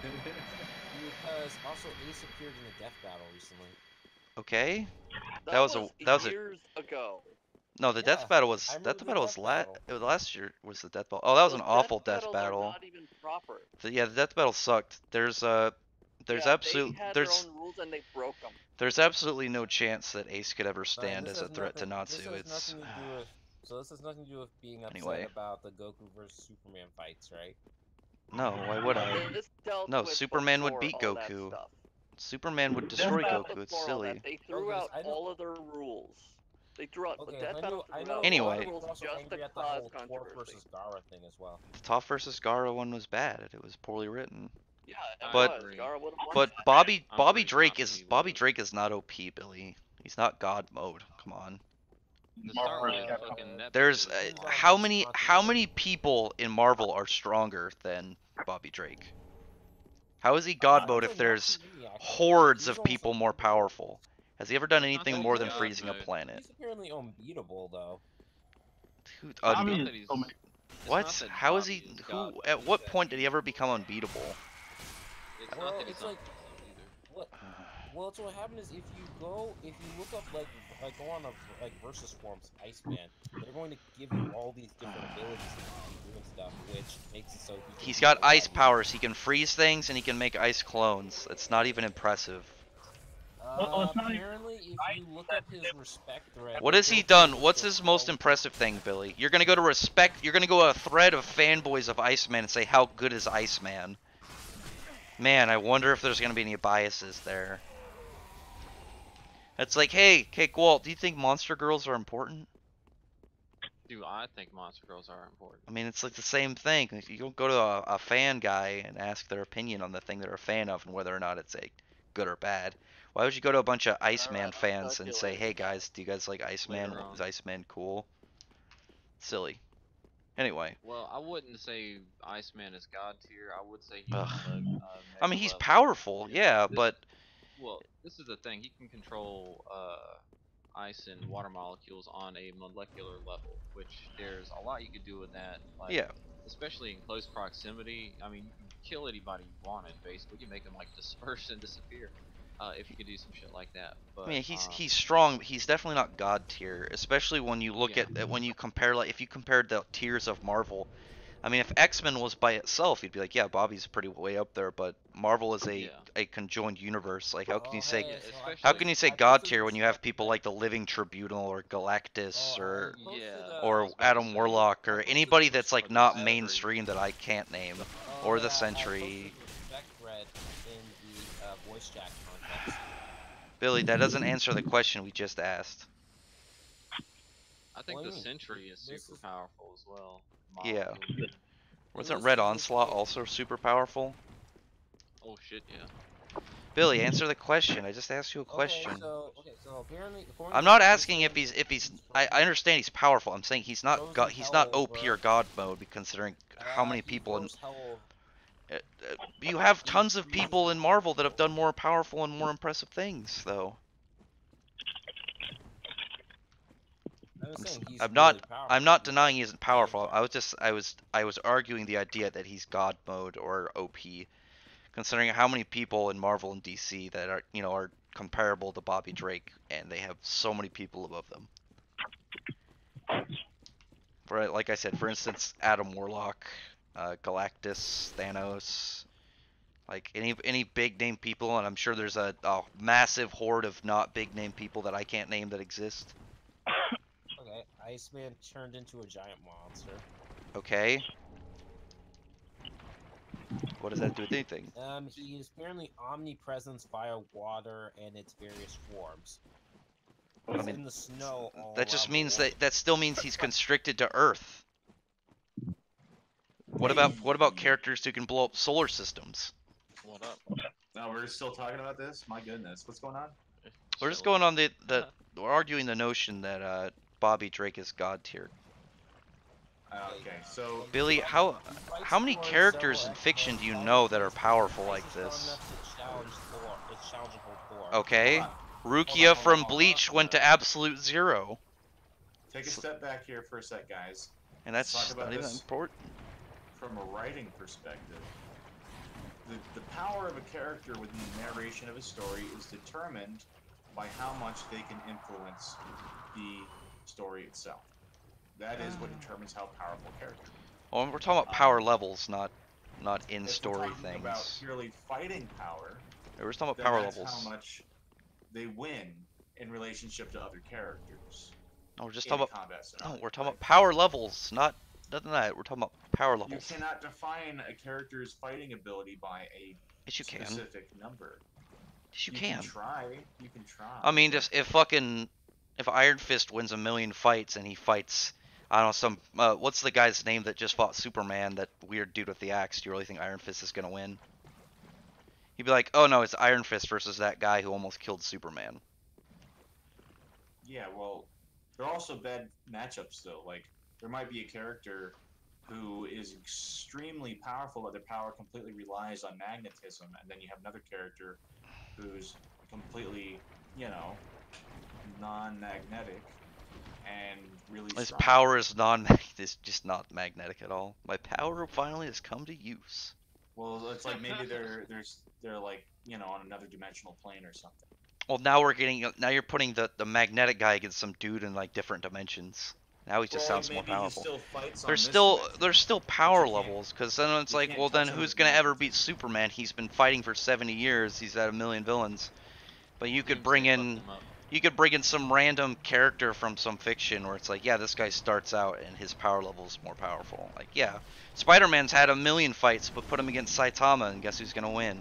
Because also Ace appeared in the Death Battle recently.
Okay?
That
was a-
years ago.
No, the
Yeah,
death battle was
I remember
death
the
battle was
death battle.
it was last year was the death battle. Oh, that was an
Those
awful death
battles are
battle.
Not even proper.
Yeah, the death battle sucked. There's
Yeah, they had
there's
their own rules and they broke them.
there's absolutely no chance that Ace could ever
Right,
stand
this
as a
has
threat to
nothing-
Natsu.
This has
It's
nothing to do with. So this has nothing to do with being upset
Anyway.
about the Goku versus Superman fights, right?
no, why would I?
This dealt
No,
with
Superman would
before
beat
all that
Goku.
stuff.
Superman would destroy
Death Battle
Goku. It's
before all
silly.
that, They threw
Okay,
out
I know-
all of their rules. They threw out
Okay,
the Death
I
Battle.
know. I
threw
know.
out
Anyway.
all
a lot
the
of
rules
people are also
just
angry
to
at the
cause
whole Torque
controversy.
versus Gara thing as well.
The Toph versus Gara one was bad. It was poorly written.
Yeah, it
But-
was. Gara would've won
But
that.
Bobby
I'm
Bobby
pretty
Drake
confident
is
he
Bobby
would've.
Drake is not OP, Billy. He's not God mode. Come on.
To start with, fucking Neptune
There's
is like-
how many people in Marvel are stronger than Bobby Drake? How is he God mode if there's hordes of people more powerful? Has he ever done
It's not
anything
that
more
he's
than
God
freezing a
mode.
planet?
He's apparently unbeatable though.
Who,
It's not
unbe-
that he's- it's
what?
not that
How is
Bobby
he?
God
Who?
mode,
At
it's
what
that
point did he
he's-
ever become unbeatable?
It's
Well,
not that he's
it's
not
like-
either.
What? Well, it's what happened is if you look up like go on a like versus forums, Iceman, they're going to give you all these different abilities and doing stuff, which makes it so he can
He's
beat
got ice
nobody.
powers. He can freeze things and he can make ice clones. It's not even impressive.
it's not even
Apparently, if you look up his respect thread,
What
they
has he
go through
done? What's
the
his most
quality-
impressive thing, Billy? You're gonna go to respect. You're gonna go to a thread of fanboys of Iceman and say how good is Iceman. Man, I wonder if there's gonna be any biases there. It's like, hey, Walt, do you think monster girls are important?
Do I think Monster Girls are important?
I mean, it's like the same thing. You don't go to a fan guy and ask their opinion on the thing they're a fan of and whether or not it's a good or bad. Why would you go to a bunch of Iceman
Alright, I'll
fans
talk to
and
you
say,
later.
hey guys, do you guys like Iceman?
Later on.
Is Iceman cool? Silly. Anyway,
Well, I wouldn't say Iceman is God tier. I would say he's
Ugh.
on the
I mean, he's
level.
powerful, yeah,
This-
but
Well, this is the thing. He can control ice and water molecules on a molecular level, which there's a lot you could do with that. Like,
yeah.
especially in close proximity. I mean, you can kill anybody you wanted, basically. You can make them like disperse and disappear. If you could do some shit like that. But,
I mean, he's strong, but he's definitely not God tier. Especially when you look
Yeah.
at when you compare, like, if you compared the tiers of Marvel. I mean, if X-Men was by itself, you'd be like, yeah, Bobby's pretty way up there. But Marvel is
Yeah.
a conjoined universe. Like, how can you say
Yeah,
so
especially-
how can you say
I
God
posted
tier
this
when you have
stuff
people
today.
like the Living Tribunal or Galactus
Oh,
or
I posted,
Yeah.
I
or
was about to
Adam
say,
Warlock
I
or
posted
anybody
the
that's like
respect
not
thread.
mainstream that I can't name, or the
I
Sentry.
posted the respect thread in the voice chat context.
Billy, that doesn't answer the question we just asked.
I think
What do
the
you mean?
Sentry is
This
super
is-
powerful as well.
Yeah.
Molecule.
Wasn't
this
Red
is-
Onslaught also super powerful?
Oh shit, yeah.
Billy, answer the question. I just asked you a question.
Okay, so apparently, according
I'm
to
not
this
asking if
thing,
he's. I understand he's powerful. I'm saying he's not.
Frozen
He's not
hell
OP
over-
or God mode, considering how many
he
people in.
rose hell
You have
he
tons of
freezes
people
the-
in Marvel that have done more powerful and more impressive things, though.
I was saying he's
I'm
really
not.
powerful.
I'm not denying he isn't powerful. I was arguing the idea that he's God mode or OP, considering how many people in Marvel and DC that are are comparable to Bobby Drake, and they have so many people above them. For like I said, for instance, Adam Warlock, Galactus, Thanos, like any big name people, and I'm sure there's a massive horde of not big name people that I can't name that exist.
Okay, Iceman turned into a giant monster.
Okay. What does that have to do with anything?
He is apparently omnipresent via water and its various forms.
I
He's
mean,
in the snow all
That just
around the
means
world.
that still means he's constricted to Earth. What about characters who can blow up solar systems?
What up?
No, we're still talking about this. My goodness, what's going on?
We're just
Chilling.
going on we're arguing the notion that Bobby Drake is God tier.
Okay, so
Billy, how many characters in fiction do you know that are powerful like this? Okay, Rukia
Hold
from
on.
Bleach went to absolute zero,
take a step back here for a sec, guys.
and that's
Let's talk about
not even
this.
important.
From a writing perspective, the power of a character within the narration of a story is determined by how much they can influence the story itself. That is what determines how powerful a character is.
Well, we're talking about power levels, not in-story
If we're talking about
things.
purely fighting power,
We're just talking about
then
power
that's
levels.
how much they win in relationship to other characters.
No, we're just
in
talking
a
about
combat scenario.
no, we're talking about power levels, not nothing that. We're talking about power
You
levels.
cannot define a character's fighting ability by a
Yes, you can.
specific number.
Yes, you
You
can.
try. You can try.
I mean, just if Iron Fist wins a million fights and he fights, I don't know, some what's the guy's name that just fought Superman? That weird dude with the axe. Do you really think Iron Fist is gonna win? He'd be like, oh no, it's Iron Fist versus that guy who almost killed Superman.
Yeah, well, they're also bad matchups though. Like there might be a character who is extremely powerful, but their power completely relies on magnetism, and then you have another character who's completely, you know, non-magnetic and really
His
strong.
power is is just not magnetic at all. My power finally has come to use.
Well, it's like maybe they're like, you know, on another dimensional plane or something.
Well, now you're putting the magnetic guy against some dude in like different dimensions. Now he just
Well,
sounds more
maybe he
powerful.
still fights on
There's
this
still
dimension,
there's still
but
power
you can't-
levels, because then it's
you
like,
can't
well, then
touch him
who's
with
gonna ever
magnetism.
beat Superman? He's been fighting for 70 years. He's had a million villains. But you could
Doomsday
bring
fucked
in
him up.
you could bring in some random character from some fiction where it's like, yeah, this guy starts out and his power level is more powerful. Like, yeah, Spider-Man's had a million fights, but put him against Saitama, and guess who's gonna win?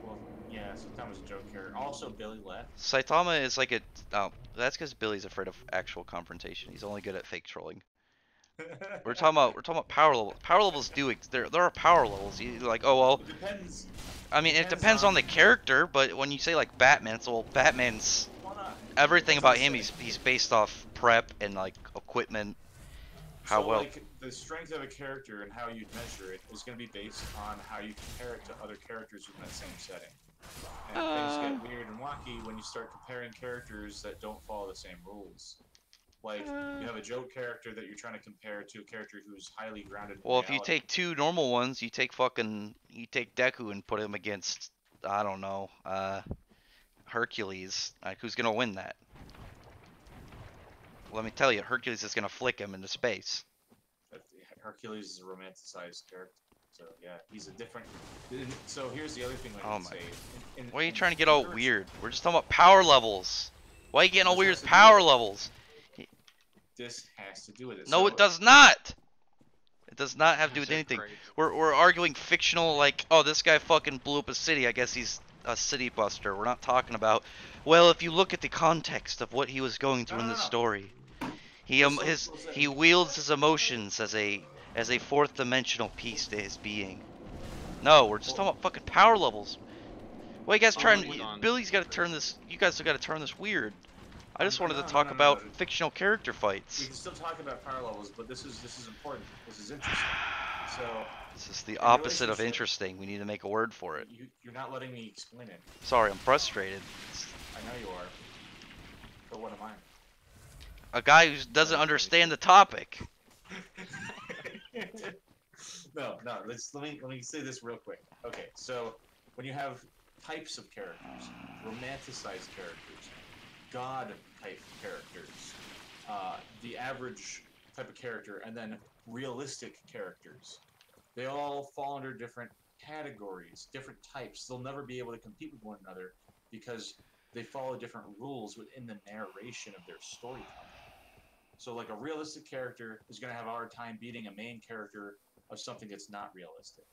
Well, yeah, sometimes a joke here. Also, Billy left.
Saitama is like a oh, that's because Billy's afraid of actual confrontation. He's only good at fake trolling. We're talking about power level. Power levels there are power levels. You like, oh well.
It depends.
I mean, it depends on the character, but when you say like Batman, so well, Batman's
Why not?
everything
That's what
about
I'm
him.
saying.
He's based off prep and like equipment. How
So,
well?
like, the strength of a character and how you measure it is going to be based on how you compare it to other characters within that same setting. And things get weird and wacky when you start comparing characters that don't follow the same rules. Like, you have a joke character that you're trying to compare to a character who's highly grounded in
Well, if you
reality.
take two normal ones, you take Deku and put him against, I don't know, Hercules. Like, who's gonna win that? Let me tell you, Hercules is gonna flick him into space.
But Hercules is a romanticized character. So, yeah, he's a different... So, here's the other thing I
Oh
would
my
say.
Why are you trying to get all weird? We're just talking about power levels. Why are you getting all
This
weird
has
with
to do
power
with-
levels?
This has to do with it.
No,
So,
it does not. It does not have to do with
That's
anything.
crazy.
We're arguing fictional, like, oh, this guy fucking blew up a city. I guess he's a city buster. We're not talking about, well, if you look at the context of what he was going through in the
No.
story,
Listen.
he wields his emotions as a fourth dimensional piece to his being. No, we're just talking about fucking power levels. Why you guys trying?
moving on.
Billy's got to turn this. You guys have got to turn this weird. I just wanted to
No,
talk
no,
about
no.
fictional character
We
fights.
can still talk about power levels, but this is important. This is interesting. So
This is the
in
opposite of
relationship-
interesting. We need to make a word for it.
you're not letting me explain it.
Sorry, I'm frustrated.
I know you are. But what am I?
A guy who doesn't understand the topic.
No. Let me say this real quick. Okay, so when you have types of characters, romanticized characters, god type characters, the average type of character, and then realistic characters, they all fall under different categories, different types. They'll never be able to compete with one another because they follow different rules within the narration of their storytelling. So, like, a realistic character is going to have a hard time beating a main character of something that's not realistic.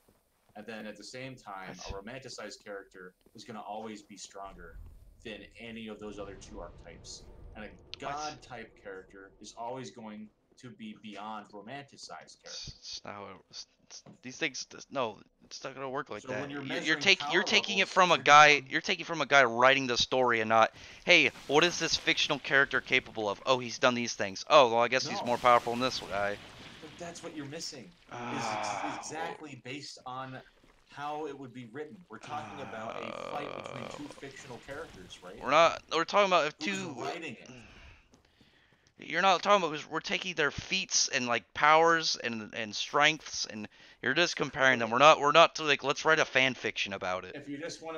And then at the same time, a romanticized character is going to always be stronger than any of those other two archetypes. And a god type character is always going to be beyond romanticized character.
It's not how these things. No, it's not gonna work like
So
that.
when you're
You're
measuring
you're
power
taking it
levels,
from a
you're
guy.
just-
You're taking from a guy writing the story and not, hey, what is this fictional character capable of? Oh, he's done these things. Oh, well, I guess he's
No.
more powerful than this guy.
But that's what you're missing.
Oh.
Is exactly based on how it would be written. We're talking about a fight between two fictional characters, right?
We're talking about if
Who's
two.
writing it?
You're not talking about. We're taking their feats and like powers and strengths, and you're just comparing them. We're not like, let's write a fan fiction about it.
If you just want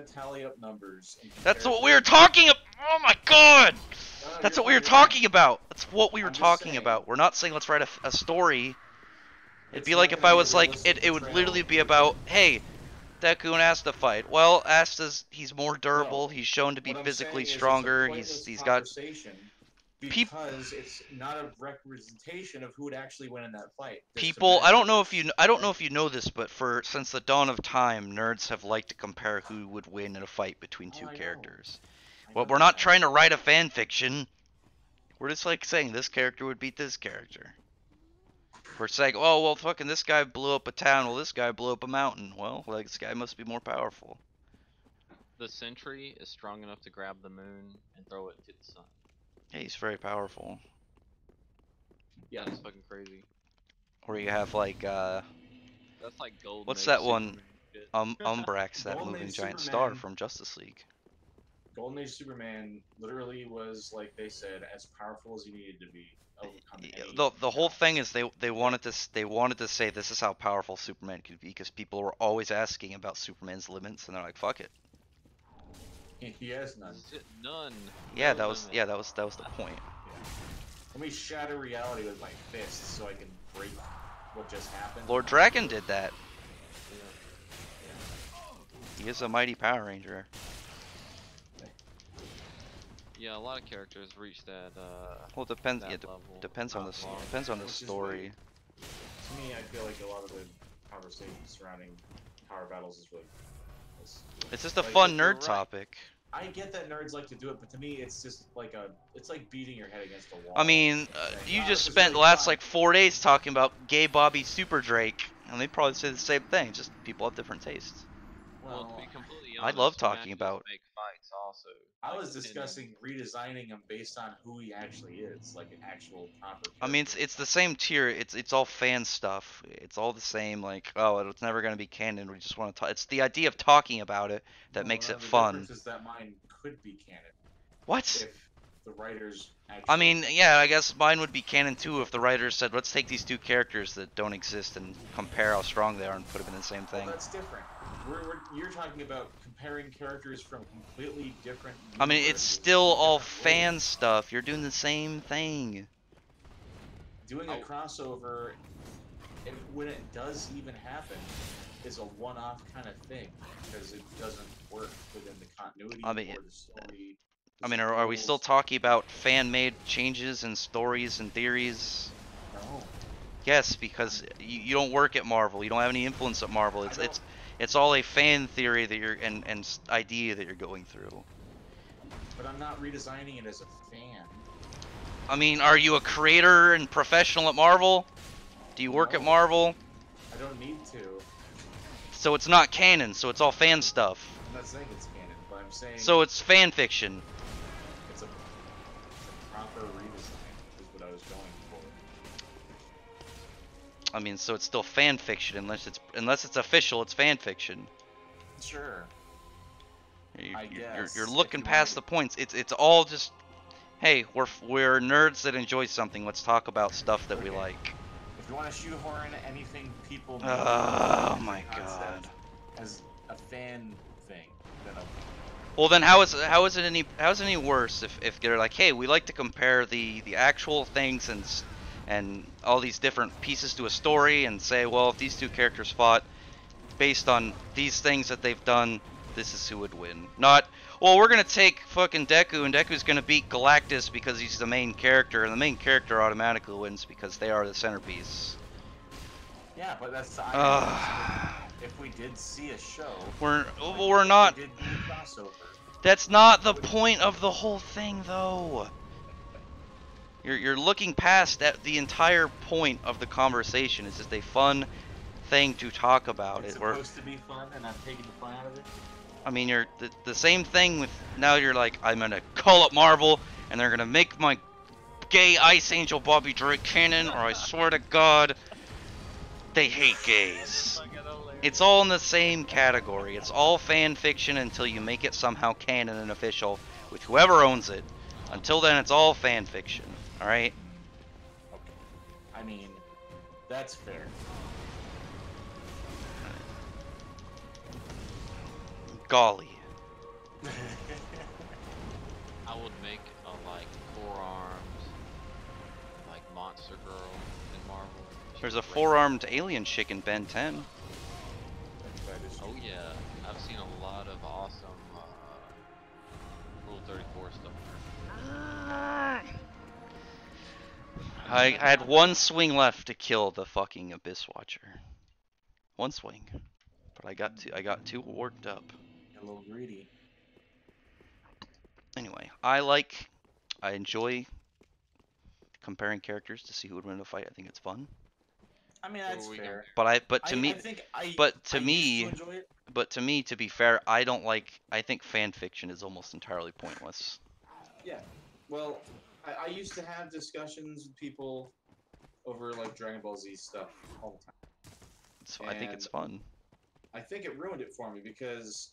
to tally up numbers. And
That's
compare
what we were talking about. Oh my god! That's what we were talking about. That's what we were
I'm just
talking
saying.
about. We're not saying let's write a story. It'd
It's
be
not
like if
gonna
I
be a
was like,
realistic
it would
portrayal
literally
of
be
the
about, hey, Deku and Asta fight. Well, Asta's, he's more durable.
No.
He's shown to be
What I'm
physically
saying is it's a
stronger.
pointless
He's got.
conversation
Peop-
because it's not a representation of who would actually win in that fight. Just to
People, I don't
measure
know
this.
if you, I don't know if you know this, but since the dawn of time, nerds have liked to compare who would win in a fight between two
I know.
characters.
I
Well,
know
we're not
that.
trying to write a fan fiction. We're just like saying this character would beat this character. We're saying, oh well, fucking this guy blew up a town. Well, this guy blew up a mountain. Well, like this guy must be more powerful.
the Sentry is strong enough to grab the moon and throw it to the sun.
Yeah, he's very powerful.
Yeah, that's fucking crazy.
Or you have like
That's like Golden
what's
Age
that one?
Superman shit.
Umbrax, that
Golden
moving
Age
giant
Superman.
star from Justice League.
Golden Age Superman literally was, like they said, as powerful as he needed to be. Overcome any
The whole thing
challenge.
is they wanted to say this is how powerful Superman could be because people were always asking about Superman's limits and they're like fuck it.
He has none.
None.
Yeah,
No
that was
limit.
that was the point.
Let me shatter reality with my fists so I can break what just happened.
Lord Dragon did that. He is a mighty Power Ranger.
Yeah, a lot of characters reach that.
Well, it depends.
that
Yeah,
level.
depends on
Not
the
long.
depends on the
Which is
story.
To me, I feel like a lot of the conversation surrounding power battles is really.
It's just a
like,
fun
if you're
nerd
right-
topic.
I get that nerds like to do it, but to me, it's just like it's like beating your head against a wall.
I mean,
saying,
you
"Wow,
just
this is
spent the
really
last
fun."
like 4 days talking about gay Bobby Super Drake, and they probably say the same thing. Just people have different tastes.
Well, to
Well,
be completely
I
honest,
love talking
matches
about-
make fights also.
I
Like,
was
depending-
discussing redesigning him based on who he actually is, like an actual proper.
I mean, it's the same tier. It's all fan stuff. It's all the same. Like, oh, it's never gonna be canon. We just want to talk. It's the idea of talking about it that makes it
The
fun.
difference is that mine could be canon
What?
if the writers. Actually
I mean, yeah, I guess mine would be canon too if the writers said, let's take these two characters that don't exist and compare how strong they are and put them in the same
Well,
thing.
that's different. You're talking about comparing characters from completely different.
I mean, it's
universes,
still all
different
fan
worlds.
stuff. You're doing the same thing.
Doing a crossover, when it does even happen, is a one-off kind of thing because it doesn't work within the continuity
I mean,
or the story.
I mean, are we still talking about fan-made changes and stories and theories?
No.
Yes, because you don't work at Marvel. You don't have any influence at Marvel. It's all a fan theory that you're and idea that you're going through.
But I'm not redesigning it as a fan.
I mean, are you a creator and professional at Marvel? Do you work at
No.
Marvel?
I don't need to.
So it's not canon. So it's all fan stuff.
I'm not saying it's canon, but I'm saying.
So it's fan fiction.
It's a proper redesign is what I was going for.
I mean, so it's still fan fiction unless it's official. It's fan fiction.
Sure.
You're
guess,
looking
if you
past the
wanted-
points. It's all just, hey, we're nerds that enjoy something. Let's talk about stuff that we
Okay.
like.
If you want to shoehorn anything people know
Oh
as a
my
concept,
God.
as a fan thing, then okay.
Well, then how is it any worse if they're like, hey, we like to compare the actual things and all these different pieces to a story and say, well, if these two characters fought based on these things that they've done, this is who would win. Not, well, we're gonna take fucking Deku and Deku's gonna beat Galactus because he's the main character, and the main character automatically wins because they are the centerpiece.
Yeah, but that's the
Ugh.
irony. If we did see a show,
We're
if
not.
We did do a crossover.
That's not the point of the whole thing, though. You're looking past the entire point of the conversation. It's just a fun thing to talk about.
It's
We're,
supposed to be fun, and I'm taking the fun out of it.
I mean, you're the same thing with now. You're like, I'm gonna call up Marvel, and they're gonna make my gay Ice Angel Bobby Drake canon, or I swear to God, they hate gays. It's all in the same category. It's all fan fiction until you make it somehow canon and official with whoever owns it. Until then, it's all fan fiction. All right.
Okay. I mean, that's fair.
Golly.
I would make a like four-armed, like monster girl in Marvel.
There's a four-armed alien chick in Ben 10.
Oh yeah, I've seen a lot of awesome Rule 34 stuff.
I had one swing left to kill the fucking Abyss Watcher. One swing, but I got too worked up.
A little greedy.
Anyway, I enjoy comparing characters to see who would win a fight. I think it's fun.
I mean, that's fair.
But
I think I
to me,
used to enjoy it.
but to me, to be fair, I don't like. I think fan fiction is almost entirely pointless.
Yeah. Well, I used to have discussions with people over like Dragon Ball Z stuff all the time.
I think it's
And
fun.
I think it ruined it for me because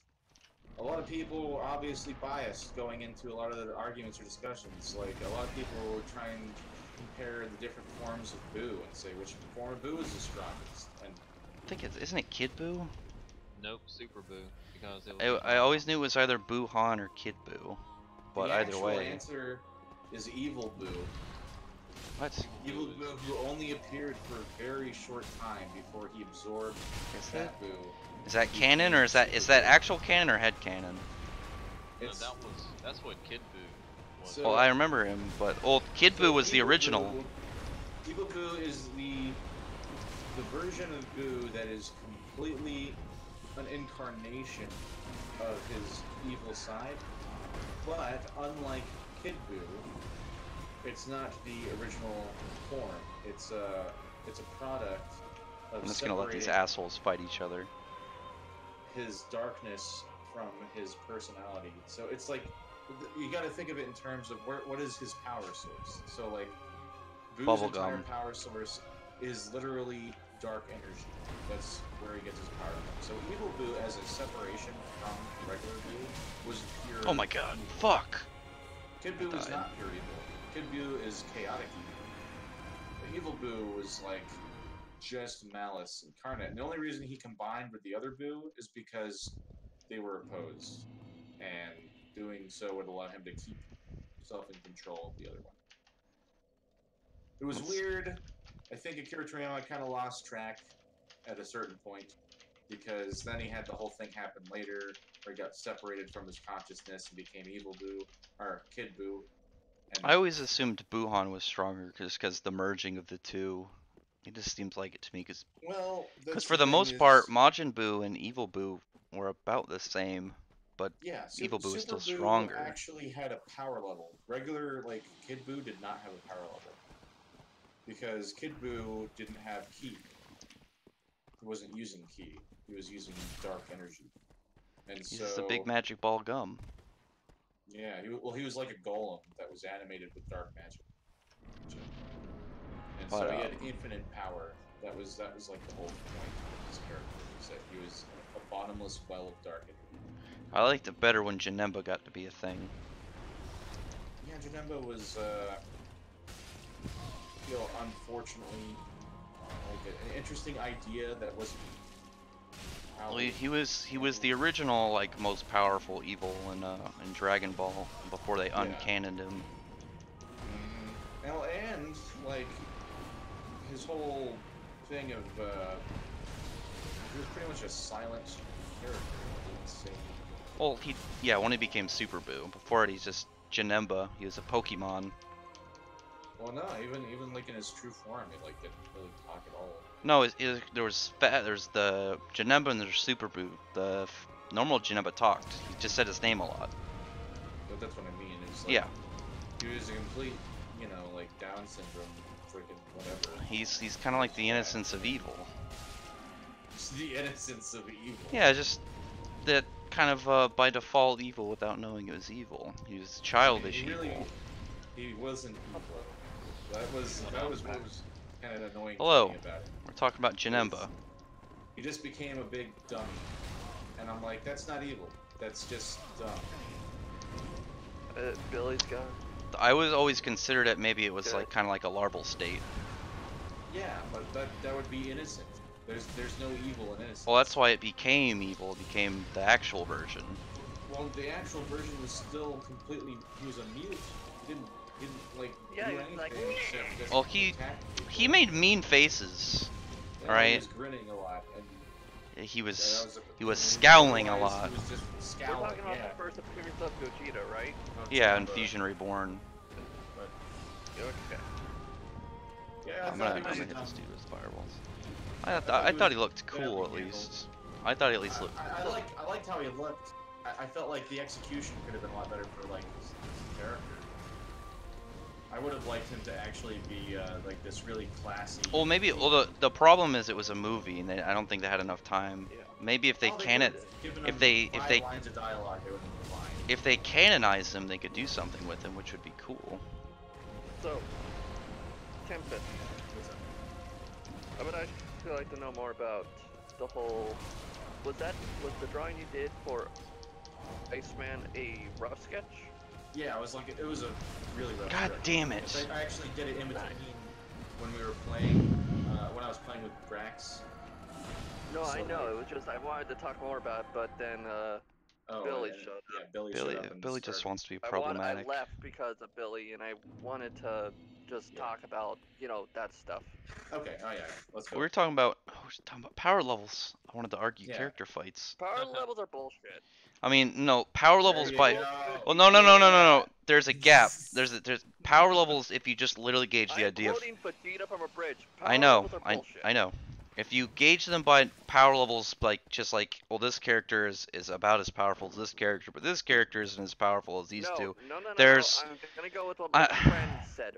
a lot of people were obviously biased going into a lot of the arguments or discussions. Like, a lot of people were trying to compare the different forms of Boo and say which form of Boo is the strongest. And
I think isn't it Kid Boo?
Nope, Super Boo, because it was.
I always knew it was either Boo Han or Kid Boo, but
the
either
actual
way.
answer is Evil Boo.
What?
Evil Boo, who only appeared for a very short time before he absorbed
Is
Fat Boo.
Is that canon or is that actual canon or head canon?
No,
It's,
that's what Kid Boo was.
So-
Well, I remember him, but Kid Boo was the
Evil
original.
Boo, Evil Boo is the version of Boo that is completely an incarnation of his evil side. But unlike Kid Boo, it's not the original form. It's a product of
I'm just gonna let these
separating
assholes fight each other.
his darkness from his personality. So it's like you got to think of it in terms of what is his power source. So like Boo's entire
Bubblegum.
power source is literally dark energy. That's where he gets his power from. So Evil Boo, as a separation from regular Boo, was pure.
Oh my god!
evil.
Fuck!
Kid Boo is
died.
not pure evil. Kid Boo is chaotic evil. But Evil Boo was like just malice incarnate. And the only reason he combined with the other Boo is because they were opposed, and doing so would allow him to keep himself in control of the other one. It was weird. I think Akira Toriyama kind of lost track at a certain point, because then he had the whole thing happen later, where he got separated from his consciousness and became Evil Boo, or Kid Boo. And
I always assumed Buhan was stronger because the merging of the two. It just seems like it to me
well,
because for the
thing
most
is-
part, Majin Buu and Evil Boo were about the same, but
yeah,
Evil Boo is
Super
still
Boo
stronger.
actually had a power level. Regular, like, Kid Boo did not have a power level. Because Kid Boo didn't have ki. He wasn't using ki. He was using dark energy. And
he's
so...
just a big magic ball of gum.
Yeah, he was like a golem that was animated with dark magic. And so
But,
he had infinite power. That was like the whole point of his character. Was that he was a bottomless well of dark energy.
I liked it better when Janemba got to be a thing.
Yeah, Janemba was, unfortunately, like an interesting idea that wasn't.
Well, he was the original like most powerful evil in Dragon Ball before they uncannoned him.
Well, and like his whole thing of he was pretty much a silent character. Let's see.
Well, when he became Super Boo. Before it, he's just Janemba. He was a Pokemon.
Well, no, even like in his true form, he like didn't really talk at all.
No, there's the Janemba and there's Super Boo. The normal Janemba talked. He just said his name a lot.
But that's what I mean. It was like,
Yeah.
He was a complete, like Down syndrome, freaking whatever.
He's kind of like the innocence of evil.
It's the innocence of evil.
Yeah, just that kind of by default evil without knowing it was evil. He was childish evil.
He wasn't evil. That was what was kind of annoying
Hello.
to me about it.
We're talking about Janemba.
He just became a big dummy. And I'm like, that's not evil. That's just dumb.
Billy's gone.
I was always considered it maybe it was like kind of like a larval state.
Yeah, but that would be innocent. There's no evil in innocence.
Well, that's why it became evil. It became the actual version.
Well, the actual version was still completely. He was a mute. He didn't like
Yeah,
do
he was
anything
like,
except just
Well, he
attack people.
he made mean faces.
Yeah, He
right?
was grinning a lot, and
He
that
was
a-
was
when you
scowling a
realize
lot.
He was just
We're
scowling.
talking about
Yeah.
the first appearance of Gogeta, right?
Yeah, in Fusion Reborn.
Okay.
Yeah,
I'm gonna hit this dude with fireballs. I thought he looked cool at least. I thought he at least looked.
I liked how he looked. I felt like the execution could have been a lot better for like his character. I would have liked him to actually be like this really classy.
Well, maybe. Well, the problem is it was a movie, and I don't think they had enough time.
Yeah.
Maybe if they
Oh,
canon,
could. Given
if
them
they
5 lines of dialogue, they would have been fine.
if they canonize him, they could do something with him, which would be cool.
So, Tempest, I would actually like to know more about the whole. Was the drawing you did for Iceman a rough sketch?
Yeah, it was a really rough.
God
stretch.
damn it!
I actually did it in between when we were playing, when I was playing with Brax.
No,
So,
I know.
like-
It was just I wanted to talk more about it, but then
Oh,
Billy
yeah,
showed
yeah,
up.
Billy
Billy,
showed up and
Billy just
started-
wants to be
I
problematic.
left because of Billy, and I wanted to just talk about that stuff.
Okay, oh yeah, let's go.
We were talking about power levels. I wanted to argue
Yeah.
character fights.
Power levels are bullshit.
I mean, no, power levels
There you
by.
go.
Well, no. There's a gap. There's power levels if you just literally gauge the
I'm
idea of.
quoting Vegeta from a bridge. Power
I know,
levels are bullshit.
I know. If you gauge them by power levels, like just like, well, this character is about as powerful as this character, but this character isn't as powerful as these two.
No.
There's-
I'm gonna go with what
I-
my friend said.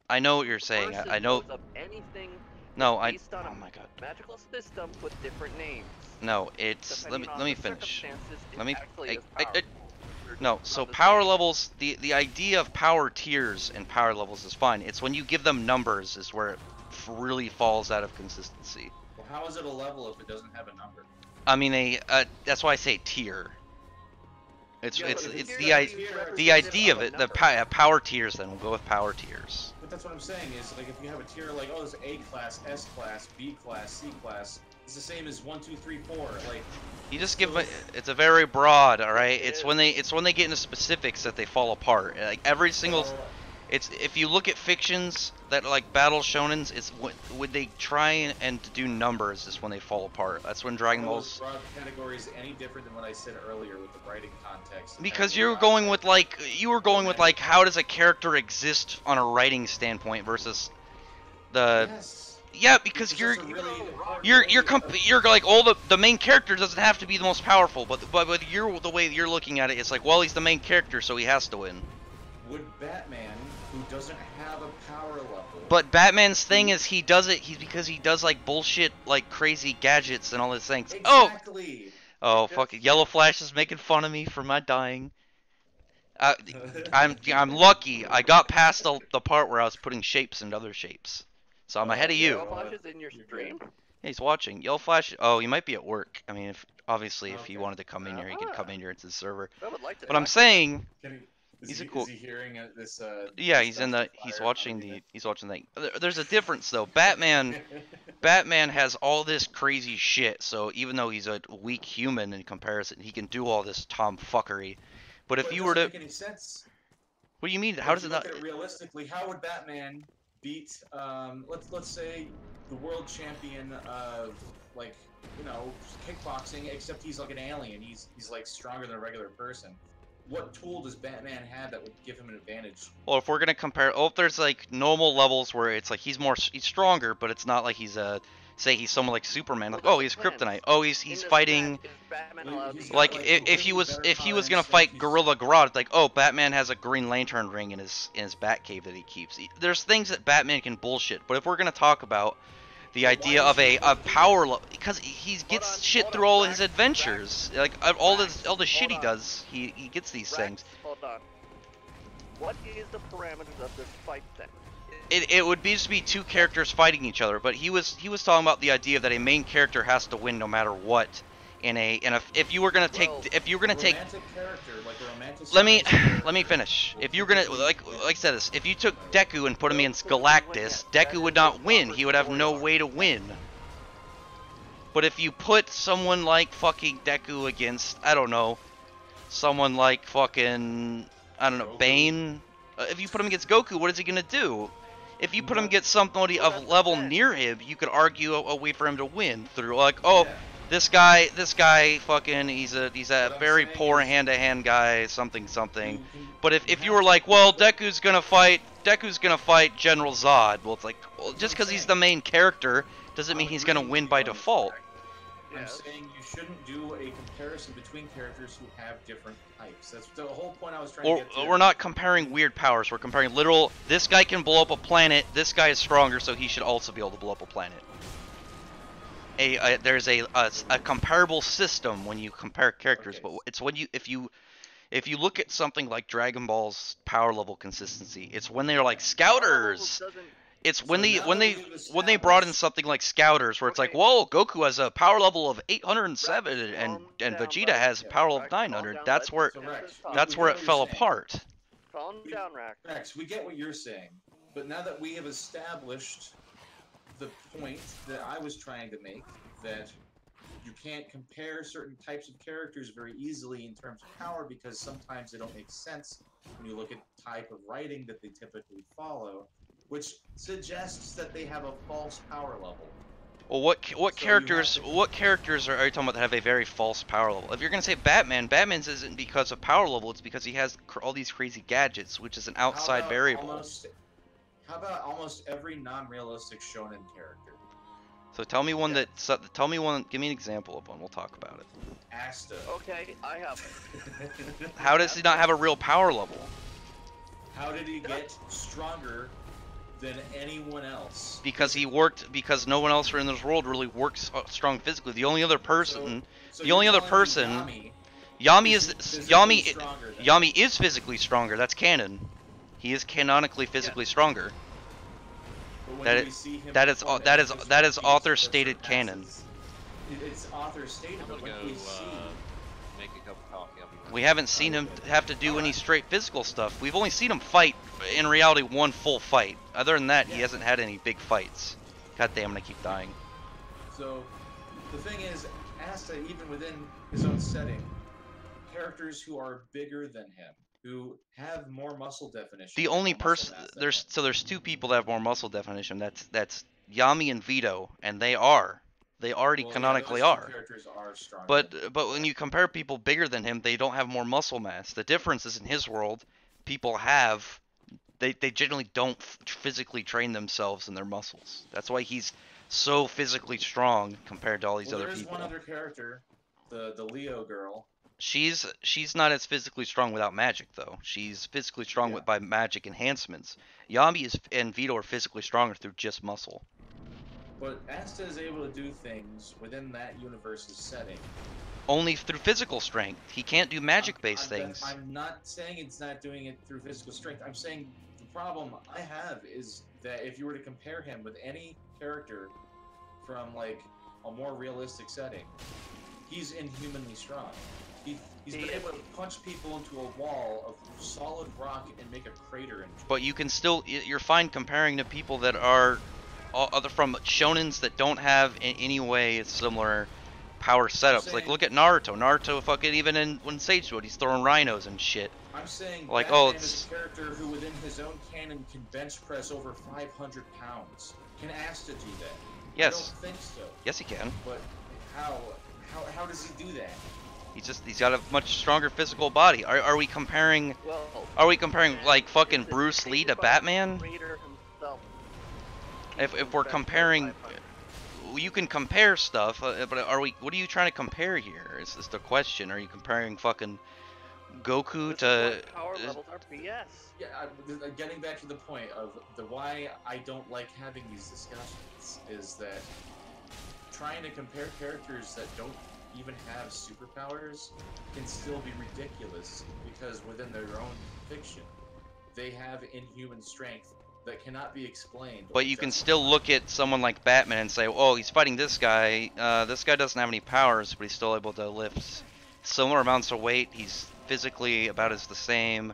I know what you're saying.
Versus
I know.
moves of anything
No,
based on
Oh
a
my god.
magical system with different names.
No, it's. Let
Depending on
me
the
finish.
circumstances, it
Let me.
actually
I-
is
I-
powerful.
No,
Not
so
the
power
same.
levels, the idea of power tiers and power levels is fine. It's when you give them numbers is where it really falls out of consistency.
Well, how is it a level if it doesn't have a number?
I mean, that's why I say tier. It's
Yeah,
it's
but
it's
tier
the
doesn't
idea.
represent
The idea of
a
it, the
number.
power tiers, then we'll go with power tiers.
But that's what I'm saying is like if you have a tier like there's A class, S class, B class, C class, it's the same as 1, 2, 3, 4. Like
You just give it. It's a very broad, all right.
It
It's
is.
when they get into specifics that they fall apart. Like every single. It's if you look at fictions that are like battle shonens, it's when they try and do numbers is when they fall apart. That's when Dragon
are
Ball's.
those broad categories any different than what I said earlier with the writing context? and
Because
having
you were
the
going
context?
with like how does a character exist on a writing standpoint versus the
Yes.
yeah because
It's
you're
just a really important
you're
way
you're like the main character doesn't have to be the most powerful, but you're the way you're looking at it, it's like, well, he's the main character, so he has to win.
Would Batman, who doesn't have a power level,
But Batman's thing is he does it because he does like bullshit like crazy gadgets and all these things.
exactly.
Oh fuck it. Yellow Flash is making fun of me for my dying. I'm lucky. I got past the part where I was putting shapes into other shapes. So I'm ahead of you.
Yellow Flash is in your
You're
stream?
good.
Yeah, he's watching. Yellow Flash. Oh, he might be at work. I mean, if he
Okay.
wanted to come in here, he could come
Ah.
in here into the server.
I would like to.
But I'm saying,
Is
He's
he,
a cool-
Is he hearing this?
yeah,
this
he's in
dumpster
the. He's
fire
watching
underneath
the. He's watching the. There's a difference though. Batman has all this crazy shit. So even though he's a weak human in comparison, he can do all this tomfuckery. But if
But it
you were to,
doesn't make any sense.
what do you mean? How
If
does
you
it
look
not?
at it realistically? How would Batman beat? Let's say the world champion of like kickboxing, except he's like an alien. He's like stronger than a regular person. What tool does Batman have that would give him an advantage?
Well, if we're gonna compare, if there's like normal levels where it's like he's stronger, but it's not like he's say he's someone like Superman, like,
Well,
oh,
that
he's
depends.
kryptonite, oh,
In
he's
this
fighting.
match, is Batman
Well,
allowed
he's
to
got,
Like
like,
if he
completely
was
better
gonna
times,
fight
like,
Gorilla Grodd, it's like, oh, Batman has a Green Lantern ring in his Batcave that he keeps. There's things that Batman can bullshit, but if we're gonna talk about the
But
idea
why
of
is he
a
so
power level, because he gets
on,
shit
hold
through
on,
all
Rax,
his adventures, like all the shit he
hold on.
does, he gets these things.
Hold on. What is the parameters of this fight then?
It would just be two characters fighting each other, but he was talking about the idea that a main character has to win no matter what. If you were gonna take
Well,
romantic character, like a romantic.
let me
character
finish.
will
If you're gonna
typically
like
win.
I said this, if you took Deku and put him against Galactus, Deku would not win. He would have no way to win. But if you put someone like fucking Deku against, I don't know, someone like fucking, I don't know,
Goku.
Bane, if you put him against Goku, what is he gonna do? If you put him against somebody
Well,
of
that's
level
the thing.
near him, you could argue a way for him to win through like, oh,
Yeah.
this guy fucking he's a
What I'm
very
saying
poor
is-
hand-to-hand guy, something.
You
But if
have
you were
to
like,
put
well,
the-
Deku's gonna fight General Zod, well, it's like, well, just because he's the main character doesn't mean he's gonna win by default.
I'm
Yes.
saying you shouldn't do a comparison between characters who have different types. That's the whole point I was trying
Or
to get to.
we're not comparing weird powers. We're comparing literal. This guy can blow up a planet. This guy is stronger, so he should also be able to blow up a planet. there's a comparable system when you compare characters,
Okay.
but it's when if you look at something like Dragon Ball's power level consistency, it's when they're like
Power levels
Scouters.
doesn't.
It's
So
when
now that
they brought in
established-
something like Scouters, where it's like,
Okay.
whoa, Goku has a power level of 807,
Rex,
and
calm
and
down,
Vegeta
bud.
has a
Yeah,
power level of
Rex, calm
900.
down,
That's
let
where
So
Empress
Rex,
talk.
that's
we
where
get
it
what
fell
you're saying.
apart.
Calm down, Rack.
Rex, we get what you're saying, but now that we have established the point that I was trying to make, that you can't compare certain types of characters very easily in terms of power because sometimes they don't make sense when you look at the type of writing that they typically follow, which suggests that they have a false power level.
Well, what
So you have
characters
to-
what characters are you talking about that have a very false power level? If you're gonna say Batman, Batman's isn't because of power level; it's because he has all these crazy gadgets, which is an outside
How about
variable.
How about almost every non-realistic shonen character?
So tell me one
Yeah.
tell me one. Give me an example of one. We'll talk about it.
Asta.
Okay, I have.
How does he not have a real power level?
How did he get stronger than anyone else?
Because no one else in this world really works strong physically. The only other person,
So
the
you're
only other
telling me
person,
Yami
Yami
physically stronger than
Yami is physically stronger. That's canon. He is canonically physically stronger.
But when
that
we see him
that is
perform
that
at
is
his
that is
peak,
author
that's
stated
what
canon.
passes. It's author stated,
I'm
but
gonna
when
go
we see,
make a cup of coffee. I'll be right
We haven't seen him have to do any straight physical stuff. We've only seen him fight, in reality, one full fight. Other than that, he
Yeah.
hasn't had any big fights. God damn, I keep dying.
so the thing is, Asta, even within his own setting, characters who are bigger than him, who have more muscle definition.
The only
more muscle
person
mass than
there's
him.
there's two people that have more muscle definition. That's Yami and Vito, and they already
Well, yeah,
canonically
those two
are.
characters are stronger.
But when you compare people bigger than him, they don't have more muscle mass. The difference is in his world, people have they generally don't physically train themselves in their muscles. That's why he's so physically strong compared to all these
well,
other
there is
people.
one other character, the Leo girl.
She's not as physically strong without magic though. She's physically strong
Yeah.
by magic enhancements. Yami and Vito are physically stronger through just muscle.
But Asta is able to do things within that universe's setting.
Only through physical strength. He can't do magic-based things.
I'm not saying it's not doing it through physical strength. I'm saying the problem I have is that if you were to compare him with any character from like a more realistic setting, he's inhumanly strong. He's been able to punch people into a wall of solid rock and make a crater in.
But you can still you're fine comparing to people that are other from shonens that don't have in any way similar power setups. Like
saying-
look at Naruto. Naruto fucking even when Sage Mode, he's throwing rhinos and shit.
I'm saying
Like,
Batman
oh,
is a character who within his own canon can bench press over 500 pounds. Can Asta do that?
Yes.
I don't think so.
Yes, he can.
But how does he do that?
He's got a much stronger physical body. Are we comparing
Well,
like fucking
it's a
Bruce Lee to
by the
Batman?
creator himself.
If we're
Bench press
comparing,
500.
you can compare stuff, but are we? What are you trying to compare here? Is the question? Are you comparing fucking Goku
This is
to?
what power levels are BS.
Yeah, getting back to the point of the why I don't like having these discussions is that trying to compare characters that don't even have superpowers can still be ridiculous because within their own fiction, they have inhuman strength that cannot be explained.
But you can still look at someone like Batman and say, oh, he's fighting this guy. This guy doesn't have any powers, but he's still able to lift similar amounts of weight. He's physically about as the same.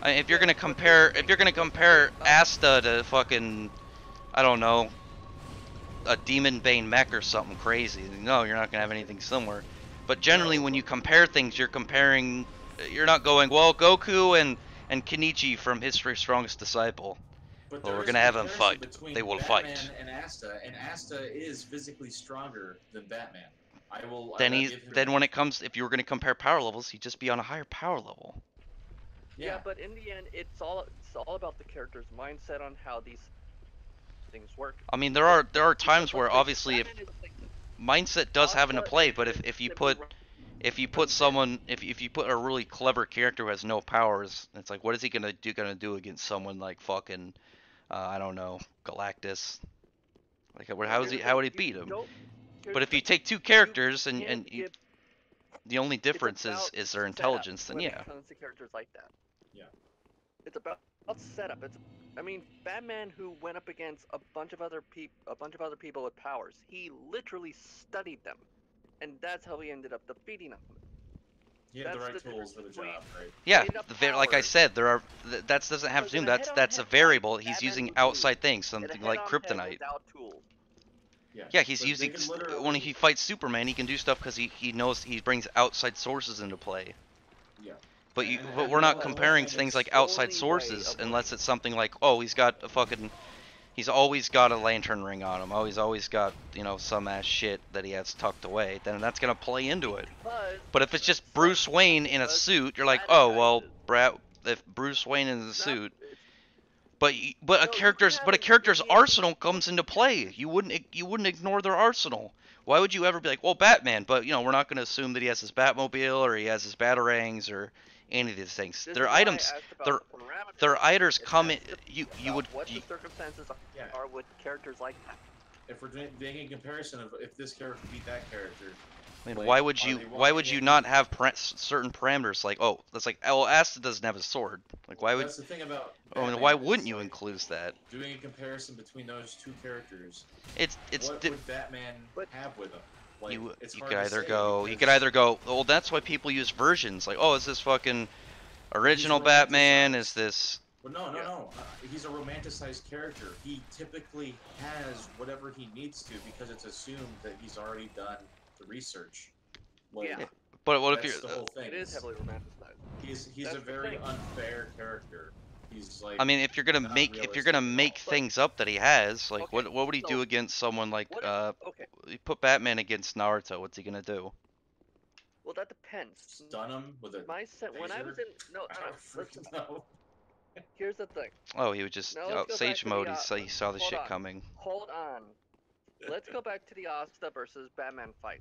If you're gonna compare Asta to fucking, I don't know, a Demon Bane mech or something crazy, no, you're not gonna have anything similar. But generally, when you compare things, you're not going, well, Goku and Kenichi from History's Strongest Disciple.
But
Well,
there
we're
is
gonna
a
have them
comparison
fight.
between
They will
Batman
fight.
and Asta is physically stronger than Batman. I will.
Then
I will
he
give him
then
that.
when it comes, if you were gonna compare power levels, he'd just be on a higher power level.
Yeah, but in the end, it's all about the character's mindset on how these things work.
I mean, there are
Because
times where
let's face it,
obviously if
Batman is like
mindset does have into
Asta
play,
is
but
just
if you
simply
put someone if you put a really clever character who has no powers, it's like what is he gonna do against someone like fucking I don't know, Galactus? Like how would he beat him? But if
the
you
thing.
take two characters and
can't
you,
give-
the only difference
it's
is
about
their intelligence,
setup
then
when
yeah.
it comes to characters like that.
Yeah.
It's about setup. I mean, Batman, who went up against a bunch of other people with powers, he literally studied them, and that's how he ended up defeating them.
He had the
That's
right
the
tools for the
difference
job, right?
Yeah,
Enough
like I
powers.
said, there are that doesn't have to
Because
do.
in a
That's a
head-on-head
variable.
fight,
He's
Batman
using
would
outside
lose
things,
in a
something like
head-on-head
kryptonite.
without tools.
Yeah, he's
but they
using
can
when
literally-
he fights Superman, he can do stuff because he knows he brings outside sources into play.
Yeah.
But
And
we're not
the whole
comparing
thing
things
is
like
the
outside
only way
sources
of
unless it's something like, oh, he's always got a lantern ring on him. Oh, he's always got, some ass shit that he has tucked away. Then that's gonna play into it.
Because
But if it's just Bruce Wayne in a
because
suit, you're like,
that
oh
guy
well,
is-
if Bruce Wayne in a
it's
suit,
not- it's-
but
No, you can have
a
it
character's
maybe-
arsenal comes into play. You wouldn't ignore their arsenal. Why would you ever be like, well, Batman, but we're not going to assume that he has his Batmobile or he has his batarangs or any of these things.
this
Their
is why I
items,
asked about
their
the parameters.
their items
It
come
has
in.
to
You
about
would.
what the circumstances
Yeah.
are with characters like that.
If we're making a comparison of if this character beat that character,
I mean,
like,
why would
are
you
they
why would
walking
you
in-
not have certain parameters like, oh, that's like, well, Asta doesn't have a sword. Like, why would?
That's the thing about.
I mean,
Batman
why
is,
wouldn't you
like,
include that?
doing a comparison between those two characters?
It's
What
di-
would Batman
But-
have with him? Like,
you
it's
you
hard
could
to
either
say
go
because
well, that's why people use versions like, oh, is this fucking original
romanticized.
Batman, is this
But no. He's a romanticized character. He typically has whatever he needs to because it's assumed that he's already done the research. Like,
Yeah.
but what if
that's
you're
the whole thing.
It is heavily romanticized.
He's
that's
a
the
very
thing.
unfair character. He's like.
I mean, if you're gonna
not
make
realistic at all.
things up that he has, like
Okay,
what would he do
so-
against someone like
What if, okay,
you put Batman against Naruto, what's he gonna do?
well that depends.
Stun him with a.
When I was
taser?
in no,
I
no,
don't
listen.
freaking know.
Here's the thing.
Oh, he would just
Now let's go back
Sage
to
mode.
the,
He saw the
hold
shit
on.
coming.
Hold on. Let's go back to the Asta versus Batman fight.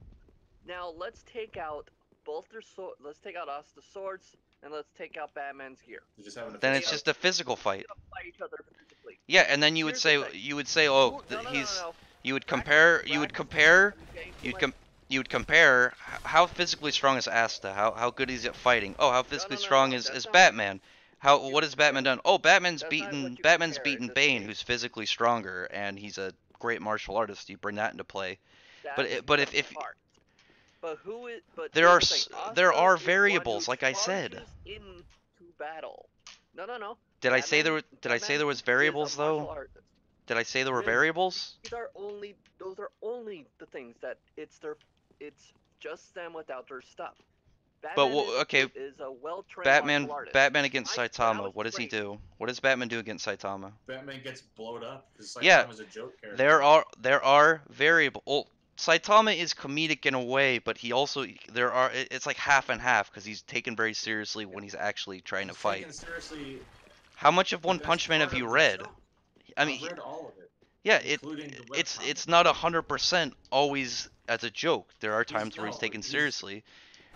Now let's take out both their let's take out Asta's swords and let's take out Batman's gear.
They're just having a
Then
fist
it's
fight.
just a physical fight.
They're gonna fight each other physically.
Yeah, and then you would
Here's
say
the thing.
oh,
No, no,
he's
no.
you would
Bracket-
compare
bracket- I'm getting too
you'd
much-
com you would compare how physically strong is Asta? How good is he at fighting? Oh, how physically
no,
strong
no,
is
that's not-
Batman? What has Batman done? Oh, Batman's
That's not what you
Batman's
compare in
beaten
this
Bane,
case.
who's physically stronger, and he's a great martial artist. You bring that into play.
That
But
was
but
the
if
part. But who is? But
There
here's
are
the thing,
there
Asta
are
is one who
variables, like I said.
charges Into battle. No.
Did I say
Batman-
did I say there was
Batman is a
variables
martial
though?
artist.
Did I say there were
Yes.
variables?
Those are only the things that it's just them without their stuff.
But
Batman is a well-trained martial artist.
Batman against
when I
Saitama.
was
What does he
trained-
do? What does Batman do against Saitama?
Batman gets blowed up because
Yeah,
Saitama's a joke character.
There are variable. Well, Saitama is comedic in a way, but he also it's like half and half because he's taken very seriously when he's actually trying to
He's
fight.
taken seriously.
How much of
the
One
best
Punch Man
part
have you
of
read?
himself.
I mean,
I've read all of it.
yeah,
including the
it's
webcomic.
not 100% always as a joke. There are times where he's
no,
taken
he's-
seriously.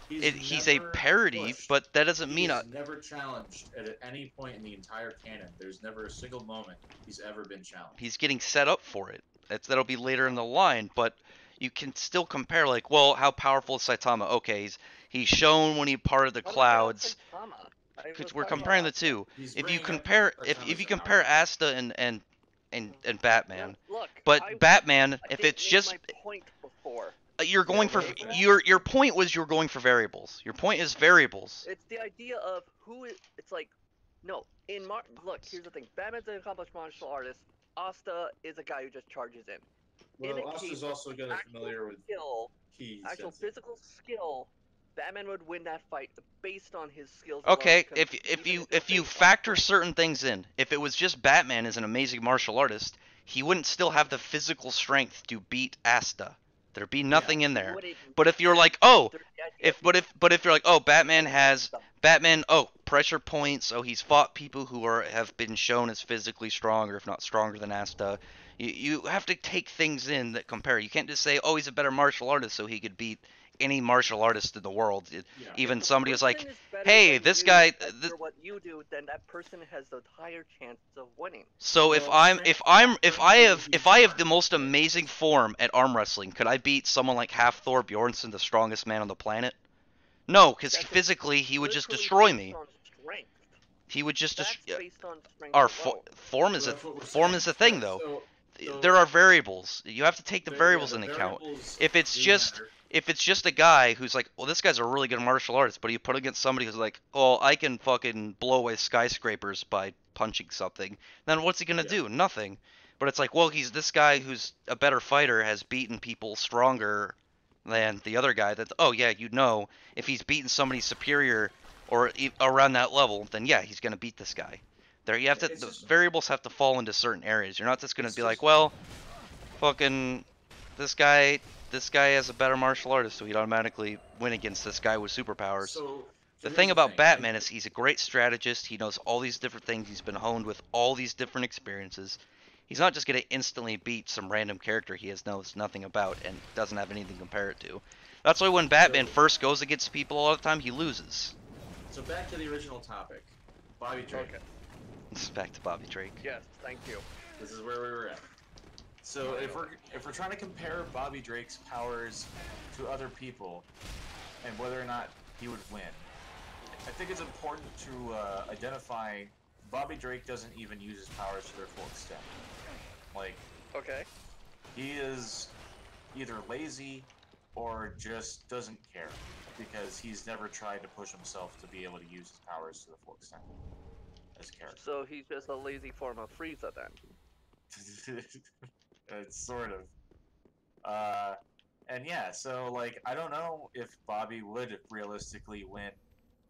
He's
He's a
never
parody,
pushed.
but that doesn't
He
mean
is never challenged at any point in the entire canon. There's never a single moment he's ever been challenged.
he's getting set up for it. That'll be later in the line, but you can still compare like, well, how powerful is Saitama? Okay, he's shown when he parted the
I'm not
clouds.
talking about Saitama. I
Because
was
we're
talking
comparing the
about
two.
He's
If you
bringing up
compare
Saitama's
compare
power.
Asta and Batman,
Look,
but
I
Batman,
I
if
didn't
it's
make
just
my point before.
you're going for
wait,
your point was you're going for variables. Your point is variables.
It's the idea of who is. It's like, no. Look, here's the thing. Batman's an accomplished martial artist. Asta is a guy who just charges in.
Well,
in a
Asta's
case
also got
actual
familiar with
skill,
key
actual
senses.
physical skill. Batman would win that fight based on his skills.
Okay,
alone,
if
even
you
they're
if you
based on
factor
strength.
certain things in, if it was just Batman as an amazing martial artist, he wouldn't still have the physical strength to beat Asta. There'd be nothing in there.
Wouldn't-
But if you're like, oh,
there's the idea
if you're like, oh, Batman has
stuff.
pressure points, so he's fought people who have been shown as physically stronger, if not stronger than Asta. You have to take things in that compare. You can't just say, oh, he's a better martial artist, so he could beat any martial artist in the world.
Yeah.
Even
If the
somebody was like,
person is better
hey,
than
this
you
guy,
at your what you do, then that person has a higher chance of winning.
So if I have the most amazing form at arm wrestling, could I beat someone like half Thor Bjornsson, the strongest man on the planet? No, because
That's
physically he would just
literally
destroy
based
me.
on strength.
He would just
That's
destroy.
based on strength
Our
alone.
form is
So
a
that's what we're
form
saying.
is a thing though.
So
There are variables. You have to take the
there-
variables
yeah, the
into account.
variables
If it's
do
just
matter.
if it's just a guy who's like, well, this guy's a really good martial artist, but you put against somebody who's like, oh, I can fucking blow away skyscrapers by punching something, then what's he gonna
Yeah.
do? Nothing. But it's like, well, he's this guy who's a better fighter, has beaten people stronger than the other guy. That, oh yeah, you know, if he's beaten somebody superior or around that level, then yeah, he's gonna beat this guy. There, you have to.
It's
The
just-
variables have to fall into certain areas. You're not just gonna
It's
be like,
just-
well, fucking, this guy has a better martial artist, so he'd automatically win against this guy with superpowers.
So
The
here's
thing about
thing.
Batman is he's a great strategist. He knows all these different things. He's been honed with all these different experiences. He's not just going to instantly beat some random character he knows nothing about and doesn't have anything to compare it to. That's why when Batman
So-
first goes against people all the time, he loses.
So back to the original topic, Bobby Drake.
Okay.
Back to Bobby Drake.
Yes, thank you.
This is where we were at. So if we're trying to compare Bobby Drake's powers to other people, and whether or not he would win, I think it's important to identify Bobby Drake doesn't even use his powers to their full extent. Like,
Okay.
he is either lazy or just doesn't care because he's never tried to push himself to be able to use his powers to the full extent as a character.
So he's just a lazy form of Frieza then.
It's sort of. And yeah, so like I don't know if Bobby would realistically win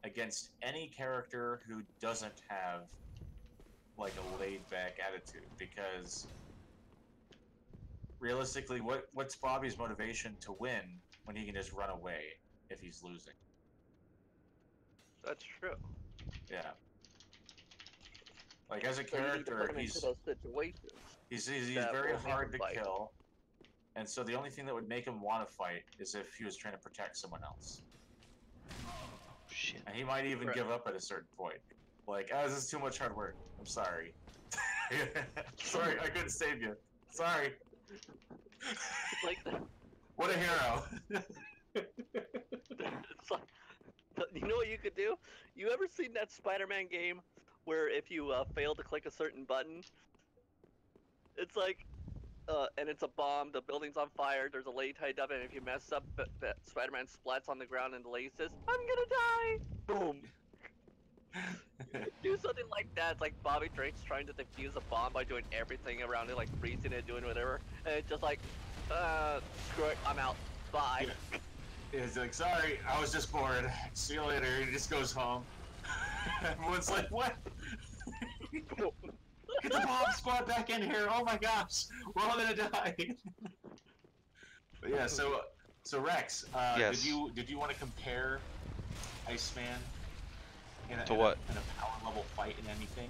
against any character who doesn't have like a laid back attitude because realistically what's Bobby's motivation to win when he can just run away if he's losing?
That's true.
Yeah. Like as a
So you need to
character,
put him into those situations.
he's
that
very
will make
hard
him
to
fight.
kill, and so the only thing that would make him want to fight is if he was trying to protect someone else,
Shit.
and he might even
Right.
give up at a certain point. Like, oh, this is too much hard work. I'm sorry. Sorry, I couldn't save you. Sorry.
Like,
What a hero.
it's like, you know what you could do? You ever seen that Spider-Man game where if you fail to click a certain button, it's like, and it's a bomb, the building's on fire, there's a lady tied up, and if you mess up, Spider-Man splats on the ground and the lady says, I'm gonna die! Boom! Do something like that. It's like Bobby Drake's trying to defuse a bomb by doing everything around it, like freezing it, doing whatever, and it's just like, screw it, I'm out. Bye.
He's like, sorry, I was just bored. See you later. He just goes home. Everyone's like, what? Get the bomb squad back in here! Oh my gosh, we're all gonna die. But yeah, so Rex,
Yes.
did you want to compare Iceman
To what?
in a power level fight in anything?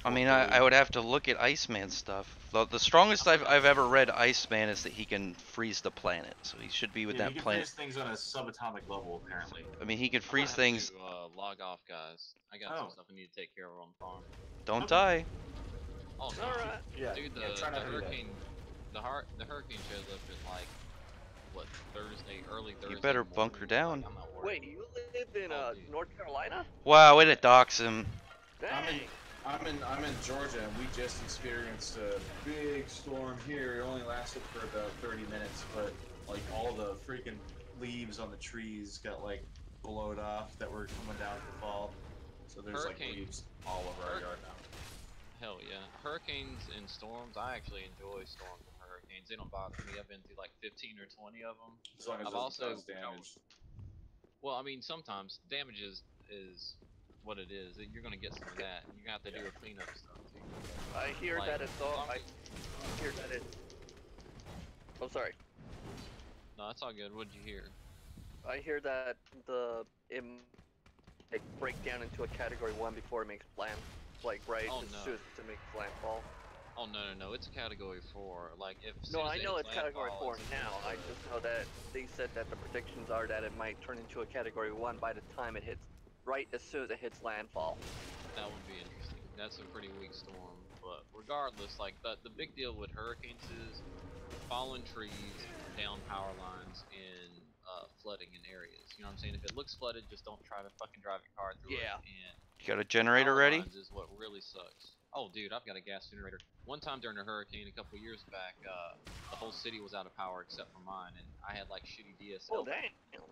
I mean, I would have to look at Iceman stuff. The strongest I've ever read Iceman is that he can freeze the planet, so he should be with
Yeah,
that
he can
planet.
freeze things on a subatomic level apparently.
I mean, he can
I'm gonna
freeze
have
things.
To, log off, guys. I got
Oh.
some stuff I need to take care of on the farm.
Don't die.
Oh no,
Alright.
Yeah,
dude, the
try not to do that.
hurricane, the hurricane shows up at like what early Thursday.
better
morning.
bunker down.
Like, I'm not worried.
Wait, you live in
Oh, dude.
North Carolina?
Wow, way to dox him.
Dang.
I'm in Georgia, and we just experienced a big storm here. It only lasted for about 30 minutes, but like all the freaking leaves on the trees got like blowed off that were coming down to fall. So there's like
Hurricane.
leaves all over our yard now.
Hell yeah, hurricanes and storms. I actually enjoy storms and hurricanes. They don't bother me. I've been through like 15 or 20 of them.
As long as
I've
it
also
does damage.
Well, I mean, sometimes damage is what it is. You're gonna get some of that. You're gonna have to do a cleanup stuff too.
I hear
Like,
that it's all. I
long-
hear that it's. I'm sorry.
No, that's all good. What'd you hear?
I hear that it break down into a category 1 before it makes land. Like right
Oh,
as
no.
soon as it makes landfall.
Oh no, it's a category 4. Like if
No,
soon as
I
it
know
hits
it's category
landfall,
4
it's-
now. I just know that they said that the predictions are that it might turn into a category 1 by the time it hits right as soon as it hits landfall.
That would be interesting. That's a pretty weak storm, but regardless, like the big deal with hurricanes is fallen trees, down power lines, and flooding in areas. You know what I'm saying? If it looks flooded, just don't try to fucking drive your car through
Yeah.
it. And
You got a generator
power
ready?
lines is what really sucks. Oh, dude, I've got a gas generator. One time during a hurricane a couple years back, the whole city was out of power except for mine, and I had like shitty DSL.
Oh damn.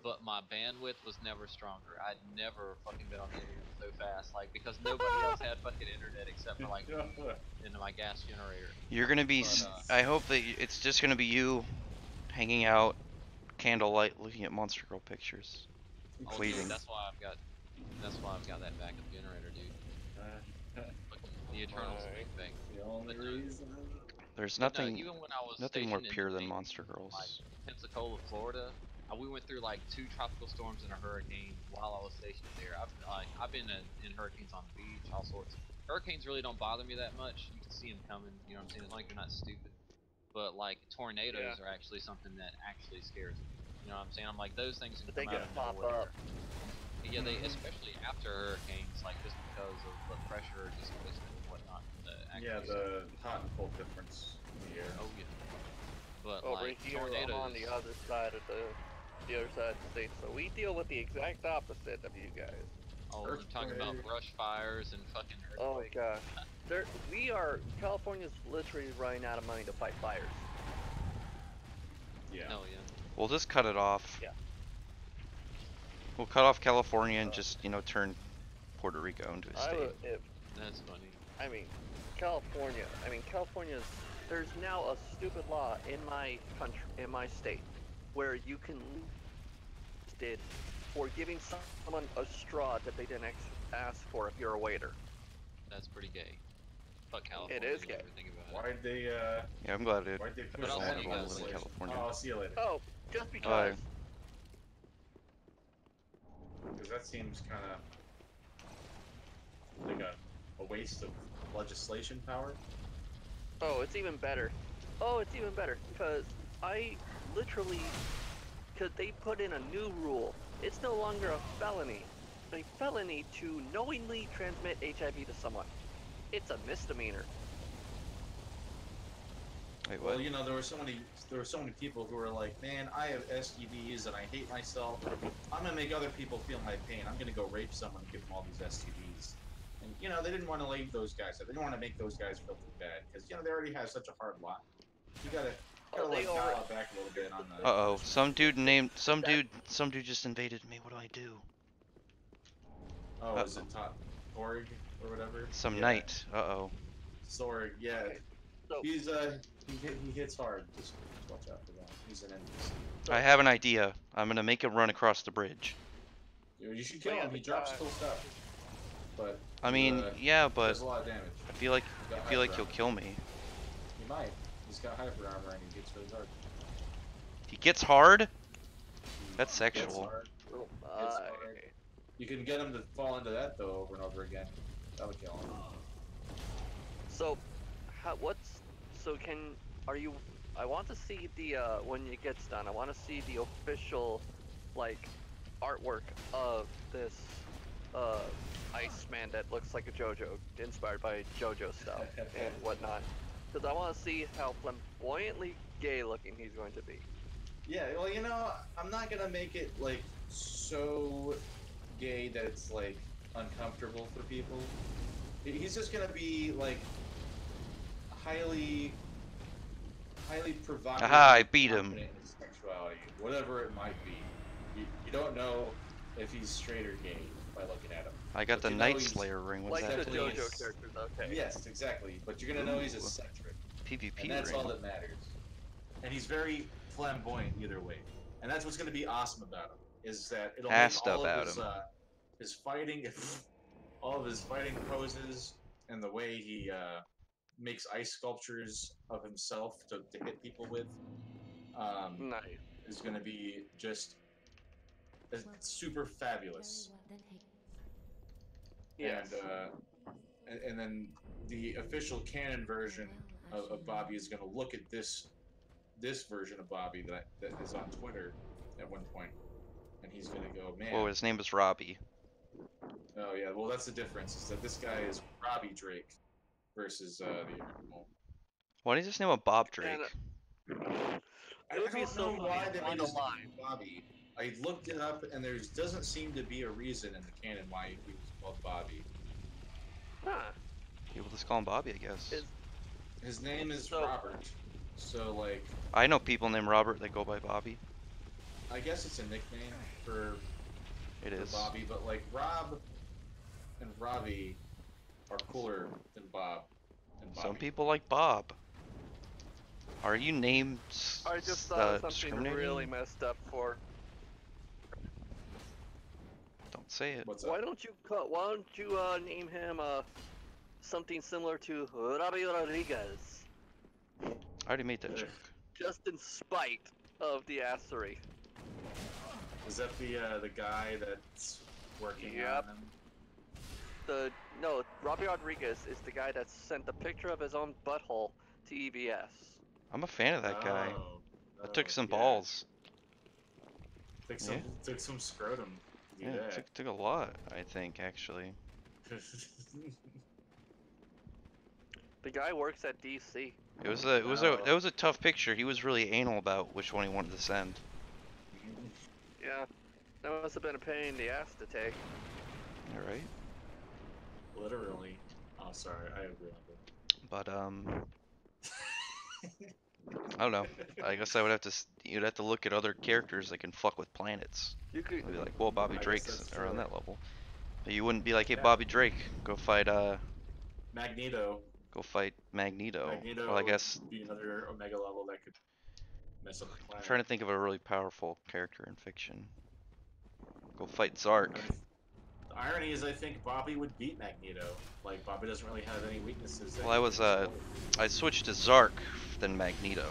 But my bandwidth was never stronger. I'd never fucking been on the internet so fast, like because nobody else had fucking internet except for like me and my gas generator.
You're gonna be.
But,
I hope that it's just gonna be you, hanging out, candlelight, looking at Monster Girl pictures,
Oh,
cleaving.
dude, that's why I've got that backup generator, dude. Fucking the Eternal Snake thing.
The only reason.
There's
But no,
nothing,
even when I was
nothing more
stationed
pure
in
than
like
Monster Girls.
Pensacola, Florida, we went through like 2 tropical storms and a hurricane while I was stationed there. I've been in hurricanes on the beach, all sorts. Hurricanes really don't bother me that much. You can see them coming, you know what I'm saying? As long as you're not stupid. But like tornadoes are actually something that actually scares me. You know what I'm saying? I'm like those things can
But they
come out
can
of
pop
nowhere.
up.
Yeah, they especially after hurricanes, like just because of the pressure displacement and whatnot.
Yeah, the hot and cold difference in the air.
Oh yeah. But
Over
like
here,
tornadoes.
I'm on the other side of the other side of the state, so we deal with the exact opposite of you guys.
Oh, you're talking about brush fires and fucking
Oh
earthquakes.
gosh, California's literally running out of money to fight fires.
Yeah.
Hell yeah.
We'll just cut it off.
Yeah.
We'll cut off California and just, turn Puerto Rico into a
I
state.
would, if
That's funny.
I mean, California's. There's now a stupid law in my country, in my state, where you can did for giving someone a straw that they didn't ask for if you're a waiter.
That's pretty gay. Fuck California.
It is
and
gay.
everything about it.
Why'd they,
Yeah, I'm glad it.
why'd they
But
push
I'll
that
see you
in
guys
legislation?
later.
California.
Oh, I'll see you later.
Oh, just because.
Because that seems kind of like a waste of legislation power.
Oh, it's even better. Because I literally, because they put in a new rule. It's no longer a felony to knowingly transmit HIV to someone. It's a misdemeanor.
Wait,
Well,
what?
there were so many people who were like, man, I have STDs and I hate myself. I'm gonna make other people feel my pain. I'm gonna go rape someone and give them all these STDs. And they didn't want to leave those guys. They didn't want to make those guys feel too bad because they already have such a hard lot. You gotta
they
dial
already-
it back a little bit on the.
Uh-oh, some dude just invaded me. What do I do?
Oh, is it Torg or whatever?
Some
Yeah.
knight. Uh-oh.
Sorg, yeah.
Okay, so-
He's he hits hard. Just watch out for that. He's an NPC.
I have an idea. I'm gonna make him run across the bridge.
You should kill
Yeah,
him. He
the
drops
guy-
cool stuff. But
I mean,
uh,
yeah,
does
but
a lot of damage.
I feel like
He's got hyper
he'll
armor.
kill me.
He might. He's got hyper armor and he gets really hard.
He gets hard? That's
Gets
sexual.
hard.
Oh
It's
my.
hard. You can get him to fall into that though over and over again. That would kill him.
So, I want to see the, when it gets done, I want to see the official, artwork of this, Iceman that looks like a JoJo, inspired by JoJo stuff and whatnot. Because I want to see how flamboyantly gay looking he's going to be.
Yeah, well, I'm not gonna make it so gay that it's uncomfortable for people. He's just gonna be highly provocative.
Aha, I beat him.
confident in his sexuality, whatever it might be. You don't know if he's straight or gay by looking at him.
I got
But
the
you know
Night
he's-
Slayer ring. What's
Like
that?
the
please?
JoJo characters, okay.
Yes, exactly. But you're gonna know he's
Ooh.
eccentric.
PvP
And that's
ring.
all that matters. And he's very flamboyant either way. And that's what's going to be awesome about him, is that it'll
Passed
make all
about
of his,
him.
his fighting, all of his fighting poses, and the way he makes ice sculptures of himself to hit people with,
Nice.
is going to be just super fabulous.
Yes.
And then the official canon version of Bobby is going to look at this version of Bobby that is on Twitter at one point, and he's going to go, man.
Whoa, his name is Robbie.
Oh yeah, well that's the difference. Is that this guy is Robbie Drake versus the original.
Why did you just name him Bob Drake?
And
I
it would be
don't
so
know
funny
why
to
they
find
made
a
his
line.
name Bobby. I looked it up, and there doesn't seem to be a reason in the canon why he was called Bobby.
Huh.
People just call him Bobby, I guess.
His name is
So-
Robert, so like
I know people named Robert that go by Bobby.
I guess it's a nickname for
It is.
Bobby, but like Rob and Robbie are cooler than Bob and Bobby.
Some people like Bob. Are you named
I just thought of something
discriminating?
really messed up for.
Don't say it.
What's
Why
up?
don't you name him something similar to Robbie Rodriguez,
I already made that joke.
just in spite of the assery.
Is that the guy that's working
Yep.
on him?
No, Robbie Rodriguez is the guy that sent the picture of his own butthole to EBS.
I'm a fan of that guy.
Oh,
That took some
yeah.
balls.
Took some scrotum to do
Yeah,
that.
it took a lot, I think, actually.
The guy works at DC.
It was a tough picture. He was really anal about which one he wanted to send.
Yeah, that must have been a pain in the ass to take.
All right.
Literally. Oh, sorry, I agree on that.
But I don't know. I guess I would have to. You'd have to look at other characters that can fuck with planets.
You could.
You'd be like, well, Bobby
I guess
Drake's
that's
around
true.
that level. But you wouldn't be like, hey,
Yeah.
Bobby Drake, go fight
Magneto.
Magneto.
Magneto
Well, I guess
would be another Omega level that could mess up the
I'm
planet.
trying to think of a really powerful character in fiction. Go fight Zark.
The irony is, I think Bobby would beat Magneto. Like, Bobby doesn't really have any weaknesses. that
Well,
he can exploit.
I switched to Zark than Magneto.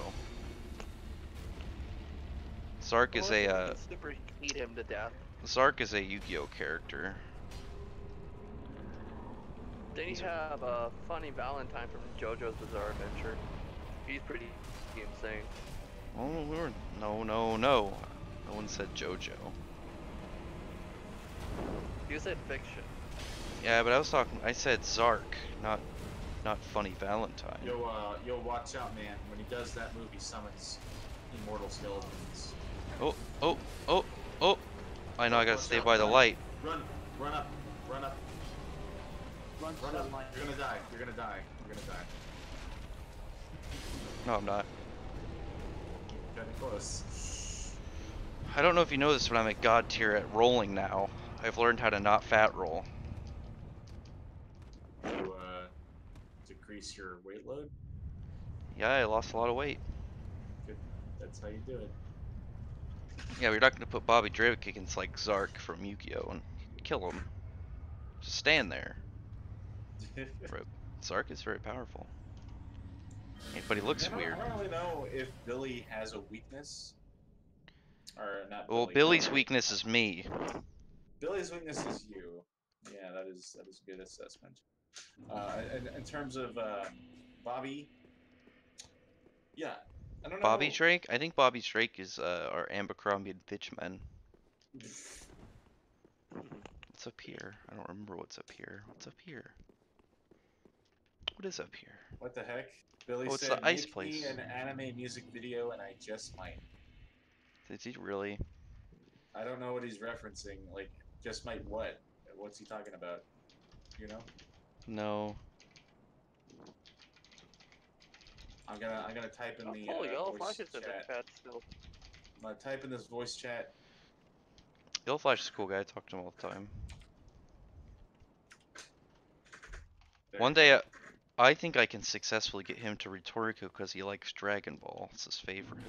Zark is a
Super eat him to death.
Zark is a Yu-Gi-Oh character.
Then you have Funny Valentine from JoJo's Bizarre Adventure. He's pretty insane.
Oh, no. No one said JoJo.
You said fiction.
Yeah, but I said Zark, not Funny Valentine.
Yo, watch out, man. When he does that move, he summons immortal skeletons.
Oh! I know I gotta
Watch
stay
out,
by the
run.
light.
Run up.
Run
Run
to
up.
the light.
You're gonna die. You're gonna die.
No, I'm not.
Getting close.
I don't know if you know this, but I'm at God tier at rolling now. I've learned how to not fat roll.
To decrease your weight load.
Yeah, I lost a lot of weight.
Good. That's how you do it.
Yeah, we're not gonna put Bobby Drake against like Zark from Yu-Gi-Oh and kill him. Just stand there. Zark is very powerful. But he looks weird.
I don't really know if Billy has a weakness. Or not.
Well,
Billy,
Billy's weakness is me.
Billy's weakness is you. Yeah, that is a good assessment. In terms of Bobby, yeah, I don't know.
Bobby Drake? I think Bobby Drake is our Abercrombie and Fitch men. What's up here? I don't remember what's up here. What's up here? What is up here?
What the heck? Billy
Oh, it's
said,
the ice
"Make
place."
me an anime music video, and I just might."
Is he really?
I don't know what he's referencing. Like, just might what? What's he talking about? You know?
No.
I'm gonna type in the
Yellow
voice
Flash is in the
chat.
chat still.
I'm gonna type in this voice chat.
Yellow Flash is a cool guy. I talk to him all the time.
There
One
you
day,
go.
I think I can successfully get him to read Toriko because he likes Dragon Ball. It's his favorite.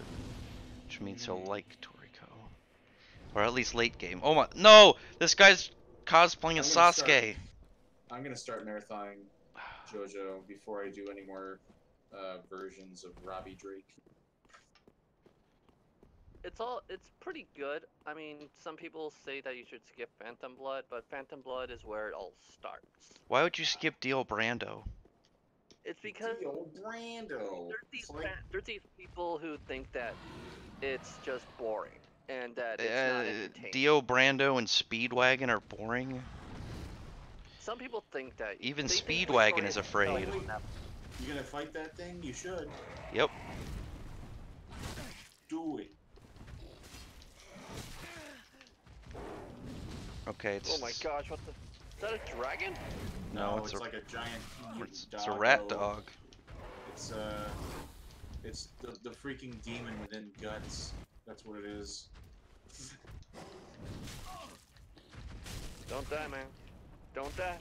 Which means he'll like Toriko. Or at least late game. Oh my- No! This guy's cosplaying as
I'm gonna
Sasuke!
I'm gonna start marathoning JoJo before I do any more versions of Robbie Drake.
It's pretty good. I mean, some people say that you should skip Phantom Blood, but Phantom Blood is where it all starts.
Why would you skip Dio Brando?
It's because
The old Brando.
there's these people who think that it's just boring and that it's not entertaining.
Dio Brando and Speedwagon are boring?
some people think that.
Even
they think
Speedwagon
Toy
is
Story
afraid.
like that.
You gonna fight that thing? You should.
Yep.
Do it.
Okay, it's.
Oh my gosh, what the? Is that a dragon?
No,
it's
it's a.
like a giant.
It's a rat
doggo.
dog.
It's the freaking demon within Guts. That's what it is.
Don't die, man. Don't die.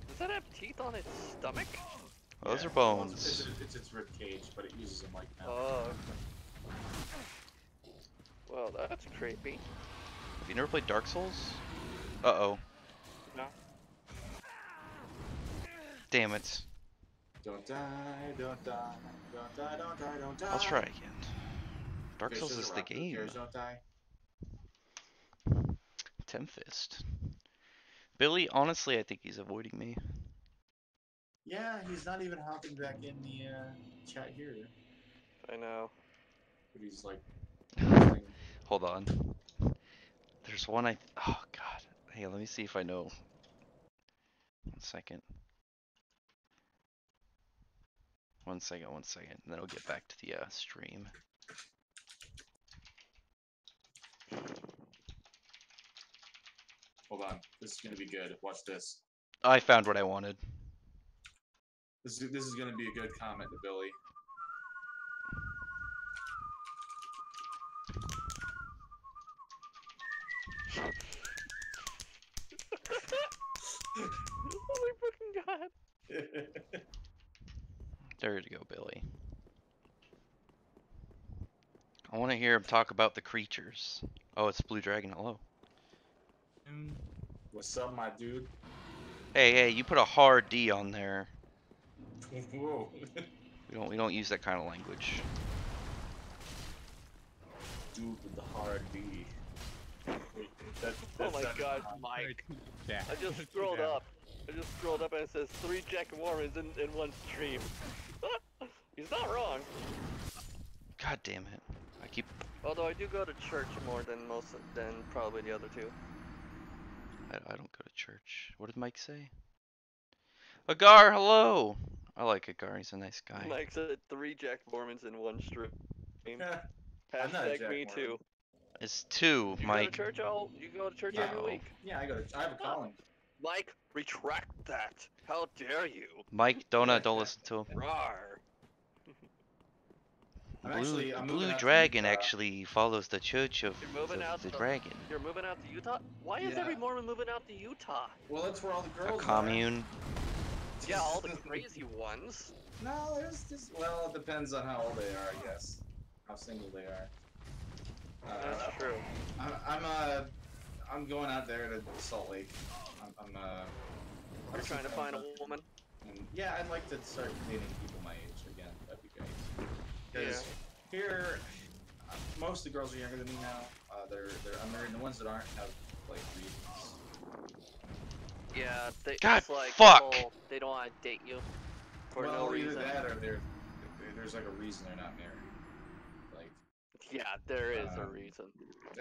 Does that have teeth on its stomach?
Those are
well,
bones.
It's its rib cage, but it uses them like that.
Oh. Well, that's creepy.
Have you never played Dark Souls? Uh-oh.
No.
Damn it.
Don't die, don't die, don't die, don't die, don't die.
I'll try again. Dark
Okay,
Souls
so
is the
rock, who
game.
cares, don't die.
Tempest. Billy, honestly, I think he's avoiding me.
Yeah, he's not even hopping back in the chat here.
I know.
But he's like,
Hold on. There's one oh god. Hey, let me see if I know. 1 second. 1 second, 1 second. And then I'll get back to the stream.
hold on, this is gonna be good. Watch this.
I found what I wanted.
This is gonna be a good comment to Billy.
Oh my fucking god.
There you go, Billy. I want to hear him talk about the creatures. Oh, it's Blue Dragon. Hello.
What's up, my dude?
Hey, you put a hard D on there.
Whoa.
We don't use that kind of language.
Dude with the hard D.
Oh my god, Mike. I just scrolled up. and it says 3 Jack Mormons in one stream. He's not wrong.
God damn it. I keep.
Although I do go to church more than probably the other two.
I don't go to church. What did Mike say? Agar, hello! I like Agar, he's a nice guy.
Mike said 3 Jack Mormons in one stream.
I'm not a
Hashtag
Jack
me
Mormon.
too.
It's 2,
You
Mike.
go to church you go to church every
No.
week.
Yeah, I have a calling.
Mike, retract that. How dare you?
Mike, don't listen to him.
Rawr.
I'm
Blue
moving out to
Dragon
Utah.
actually follows the Church of
You're moving out
the
to-
Dragon.
You're moving out to Utah? Why is
Yeah.
every Mormon moving out to Utah?
Well, that's where all the
A
girls
commune.
Yeah, all the crazy ones.
No, there's just well, it depends on how old they are, I guess. How single they are.
That's true.
I'm going out there to Salt Lake.
You're trying to find a woman?
And yeah, I'd like to start dating people my age again. That'd be great. Because here, most of the girls are younger than me now. They're unmarried, and the ones that aren't have like reasons.
Yeah,
God,
it's like
fuck!
they don't want to date you for
well,
no
either
reason.
that or there's like a reason they're not married. Like
Yeah, there is a reason.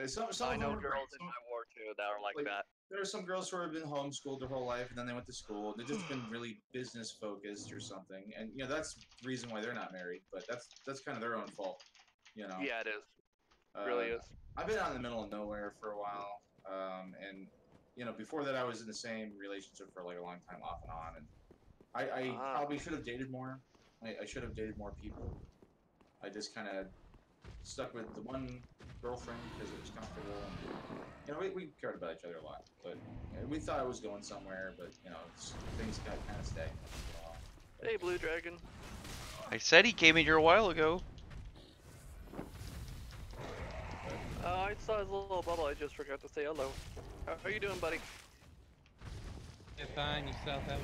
some
I
of
know
them are great.
girls in my ward too that are like that.
There are some girls who have been homeschooled their whole life, and then they went to school. They've just been really business focused or something, and you know that's the reason why they're not married. But that's kind of their own fault, you know.
Yeah, it is. It really is.
I've been out in the middle of nowhere for a while, and you know before that I was in the same relationship for like a long time, off and on, and I probably should have dated more. I should have dated more people. I just kind of stuck with the one girlfriend because it was comfortable. And, you know, we cared about each other a lot, but we thought I was going somewhere. But you know, things got kind of stagnant.
Hey, Blue Dragon.
I said he came in here a while ago.
I saw his little bubble. I just forgot to say hello. How are you doing, buddy?
Yeah, fine. Yourself, Evan?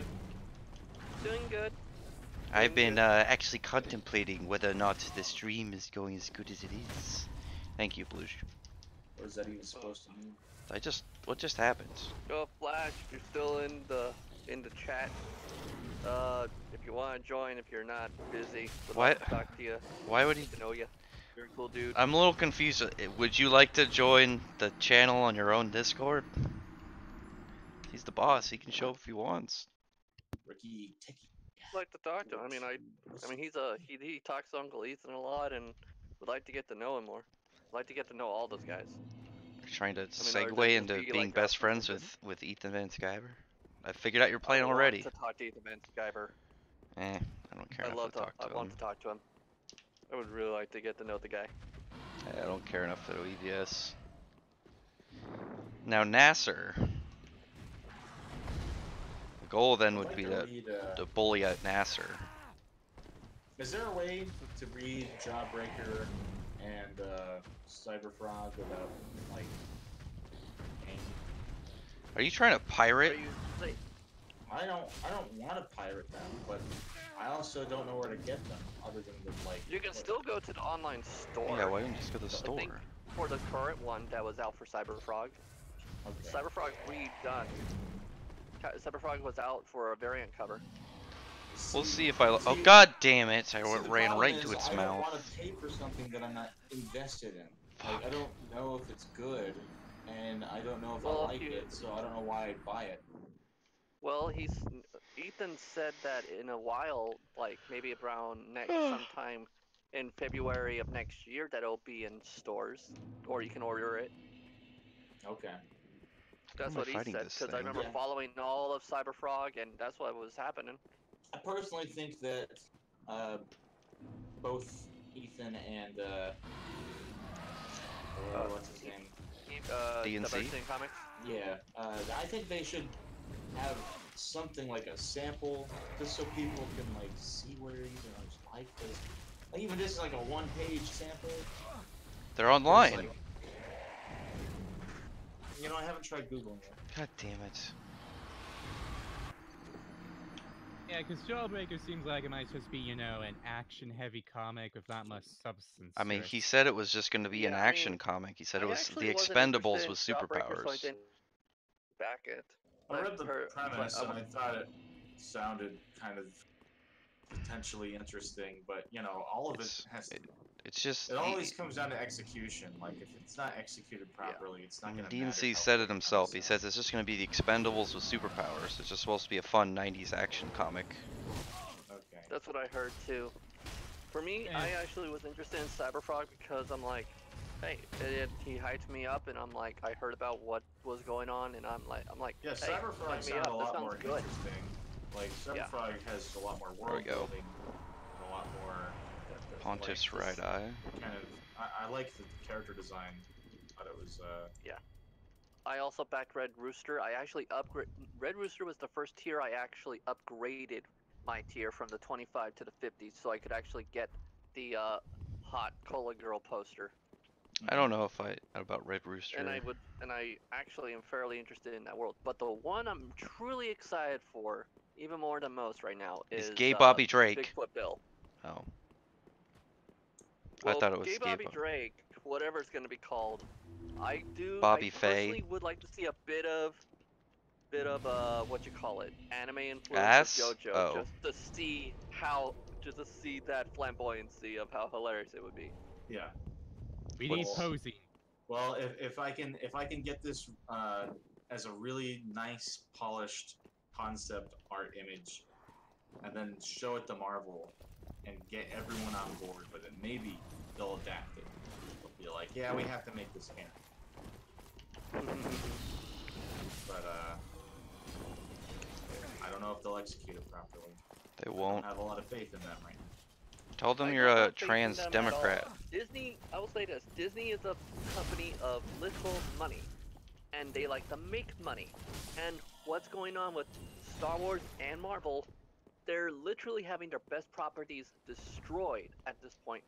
Doing good.
I've been actually contemplating whether or not the stream is going as good as it is. Thank you, Blue.
What is that even supposed to mean?
What just happened?
Go Flash. You're still in the chat. If you want to join, if you're not busy, would
What?
love to talk to you.
Why would he?
Get to know you. Very cool dude.
I'm a little confused. Would you like to join the channel on your own Discord? He's the boss. He can show up if he wants.
Ricky Ticky.
I'd like to talk to him. I mean, he talks to Uncle Ethan a lot, and would like to get to know him more. I'd like to get to know all those guys.
You're trying to
or
segue
does it
into
be
being
like
best
a-
friends with Ethan Van Sciver. I figured out your plan
I want
already.
to talk to Ethan Van Sciver.
I don't care
I
enough
love
to talk
I
to
want
him.
to talk to him. I would really like to get to know the guy.
I don't care enough to do EVS. Now Nasser. The goal then would be to bully out Nasser.
Is there a way to read Jawbreaker and Cyberfrog without like?
Are you trying to pirate?
I don't want to pirate them, but I also don't know where to get them other than the like.
You can still go to the online store.
Yeah, why didn't you just go to the
I think
store?
for the current one that was out for Cyberfrog.
Okay.
Cyberfrog's redone. Cyberfrog was out for a variant cover.
We'll see if I. Oh god damn it! I
See, the
ran
problem
right
is
into its
I don't want
mouth.
to pay for something that I'm not invested in. Like, I don't know if it's good, and I don't know if
Well,
I like it, so I don't know why I'd buy it.
Well, Ethan said that in a while, like maybe around sometime in February of next year, that it'll be in stores, or you can order it.
Okay.
That's
How am I
what he
fighting
said,
this
because I
thing?
remember
Yeah.
following all of Cyberfrog, and that's what was happening.
I personally think that both Ethan and what's his name?
DNC?
Diversity in Comics.
Yeah, I think they should have something like a sample, just so people can like see where you like this. Like even just like a one-page sample.
They're online.
Like, you know, I haven't tried Googling it.
God damn it.
Yeah, because Jawbreaker seems like it might just be, you know, an action-heavy comic with not much substance.
I mean,
to it.
he said it was just going to be an
Yeah, I
action
mean,
comic. He said
I
it was
actually
the
wasn't
Expendables
interested
with
in Jawbreaker, so I
superpowers.
didn't back it.
I read the
But
premise
I
and I thought it sounded kind of potentially interesting, but you know, all of
It's-
it has.
It's just
It always comes down to execution. Like if it's not executed properly, it's not gonna.
DNC
matter how
said
good
it himself. He
comes
says it's just going to be the Expendables with superpowers. It's just supposed to be a fun 90s action comic.
out. Okay.
That's what I heard too. For me,
Yeah.
I actually was interested in Cyberfrog because I'm like, hey, he hyped me up, and I'm like, I heard about what was going on, and I'm like,
Yeah,
hey,
Cyberfrog
hype me
sounds
up.
a
This
lot
sounds
more
good.
interesting. Like
Yeah.
Cyberfrog has a lot more
There we
world
go.
building, and a lot more.
Pontiff's
like,
right
this
eye.
Kind of. I like the character design. Thought it was.
I also backed Red Rooster. I actually Red Rooster was the first tier I actually upgraded my tier from the 25 to the 50, so I could actually get the hot Cola Girl poster.
I don't know if about Red Rooster.
And I actually am fairly interested in that world. But the one I'm truly excited for, even more than most right now,
Is
is
Gay Bobby Drake.
Bigfoot Bill.
Oh.
Well,
I thought it was
Gay Bobby
Bob-
Drake, whatever it's gonna be called. I
Bobby
personally
Faye.
would like to see a bit of what you call it, anime influence
Ass?
of JoJo,
Oh.
just to see that flamboyancy of how hilarious it would be.
Yeah.
We need
Well,
posing.
Well, if I can get this as a really nice polished concept art image, and then show it to Marvel, and get everyone on board with it, maybe they'll adapt it. They'll be like, yeah, we have to make this canon. But I don't know if they'll execute it properly.
They
I
won't.
don't have a lot of faith in them right now.
Tell them
I
you're
don't
a
have faith in
trans
them at
Democrat.
all. Disney, I will say this: Disney is a company of little money, and they like to make money. And what's going on with Star Wars and Marvel? They're literally having their best properties destroyed at this point.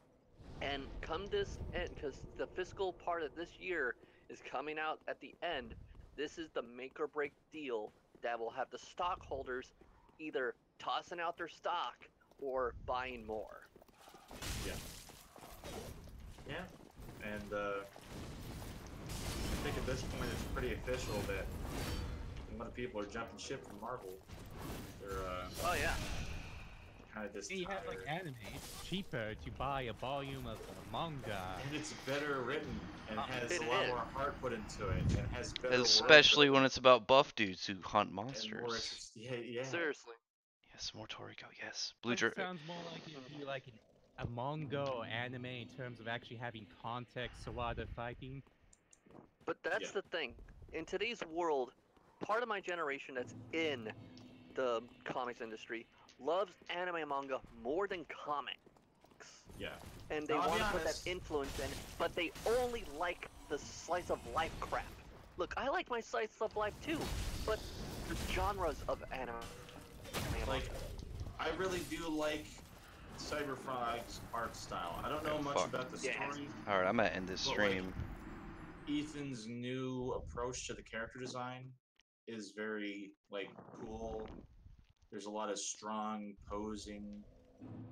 And come this end, because the fiscal part of this year is coming out at the end, this is the make or break deal that will have the stockholders either tossing out their stock or buying more.
Yeah. Yeah. And I think at this point it's pretty official that a lot of people are jumping ship from Marvel. They're
Oh yeah.
kind of just
You have like
tired.
anime. It's cheaper to buy a volume of manga.
And it's better written and has
It
a lot
is.
more heart put into it and has better world
Especially when
building
it's about buff dudes who hunt
and more
monsters.
interesting. Yeah.
Seriously.
Yes, more Toriko. Yes, Blue
It sounds more like it'd be like a manga or anime in terms of actually having context to why they're fighting.
But that's
Yeah.
the thing. In today's world, part of my generation that's in the comics industry loves anime and manga more than comics.
Yeah.
And they
Now, I'll be
want to put that
honest.
influence in, but they only like the slice of life crap. Look, I like my slice of life too, but the genres of anime and
Like,
manga.
I really do like Cyberfrog's art style. I don't know
Oh,
much
fuck.
about the
Yes.
story.
All right, I'm gonna end this
But, like,
stream.
Ethan's new approach to the character design is very like cool. There's a lot of strong posing.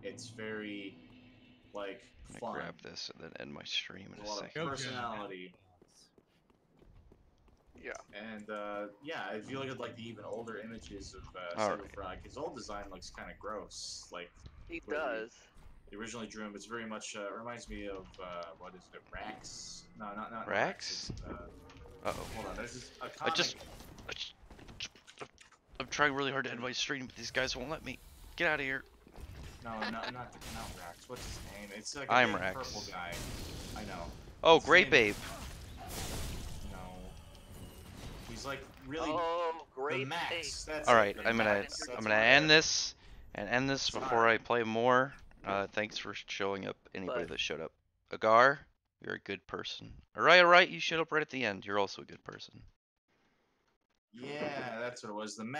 It's very like
I'm
fun.
gonna grab this and then end my stream in
There's
a
a lot of
second.
personality.
Yeah.
And yeah, if you look at like the even older images of
All right.
Cyberfrog, his old design looks kind of gross. Like
He
where
does.
they originally drew him. It's very much reminds me of what is it, Rax? No, not
Rax?
It's,
Uh oh.
hold on, there's this, a
I
comic.
just, I'm trying really hard to end my stream, but these guys won't let me. Get out of here.
No, not Rax. What's his name? It's like a
I'm
big
Rax.
purple guy. I know.
Oh,
What's his
Great
name?
Babe.
No. He's like really
Oh,
the
great
Max.
face.
That's
All
it,
right,
the
I'm gonna
Max. That's
I'm gonna
my
end
bad.
this and end this before
Sorry.
I play more. Thanks for showing up. Anybody
But-
that showed up. Agar, you're a good person. Alright, you showed up right at the end. You're also a good person.
Yeah, that's what it was. The Max.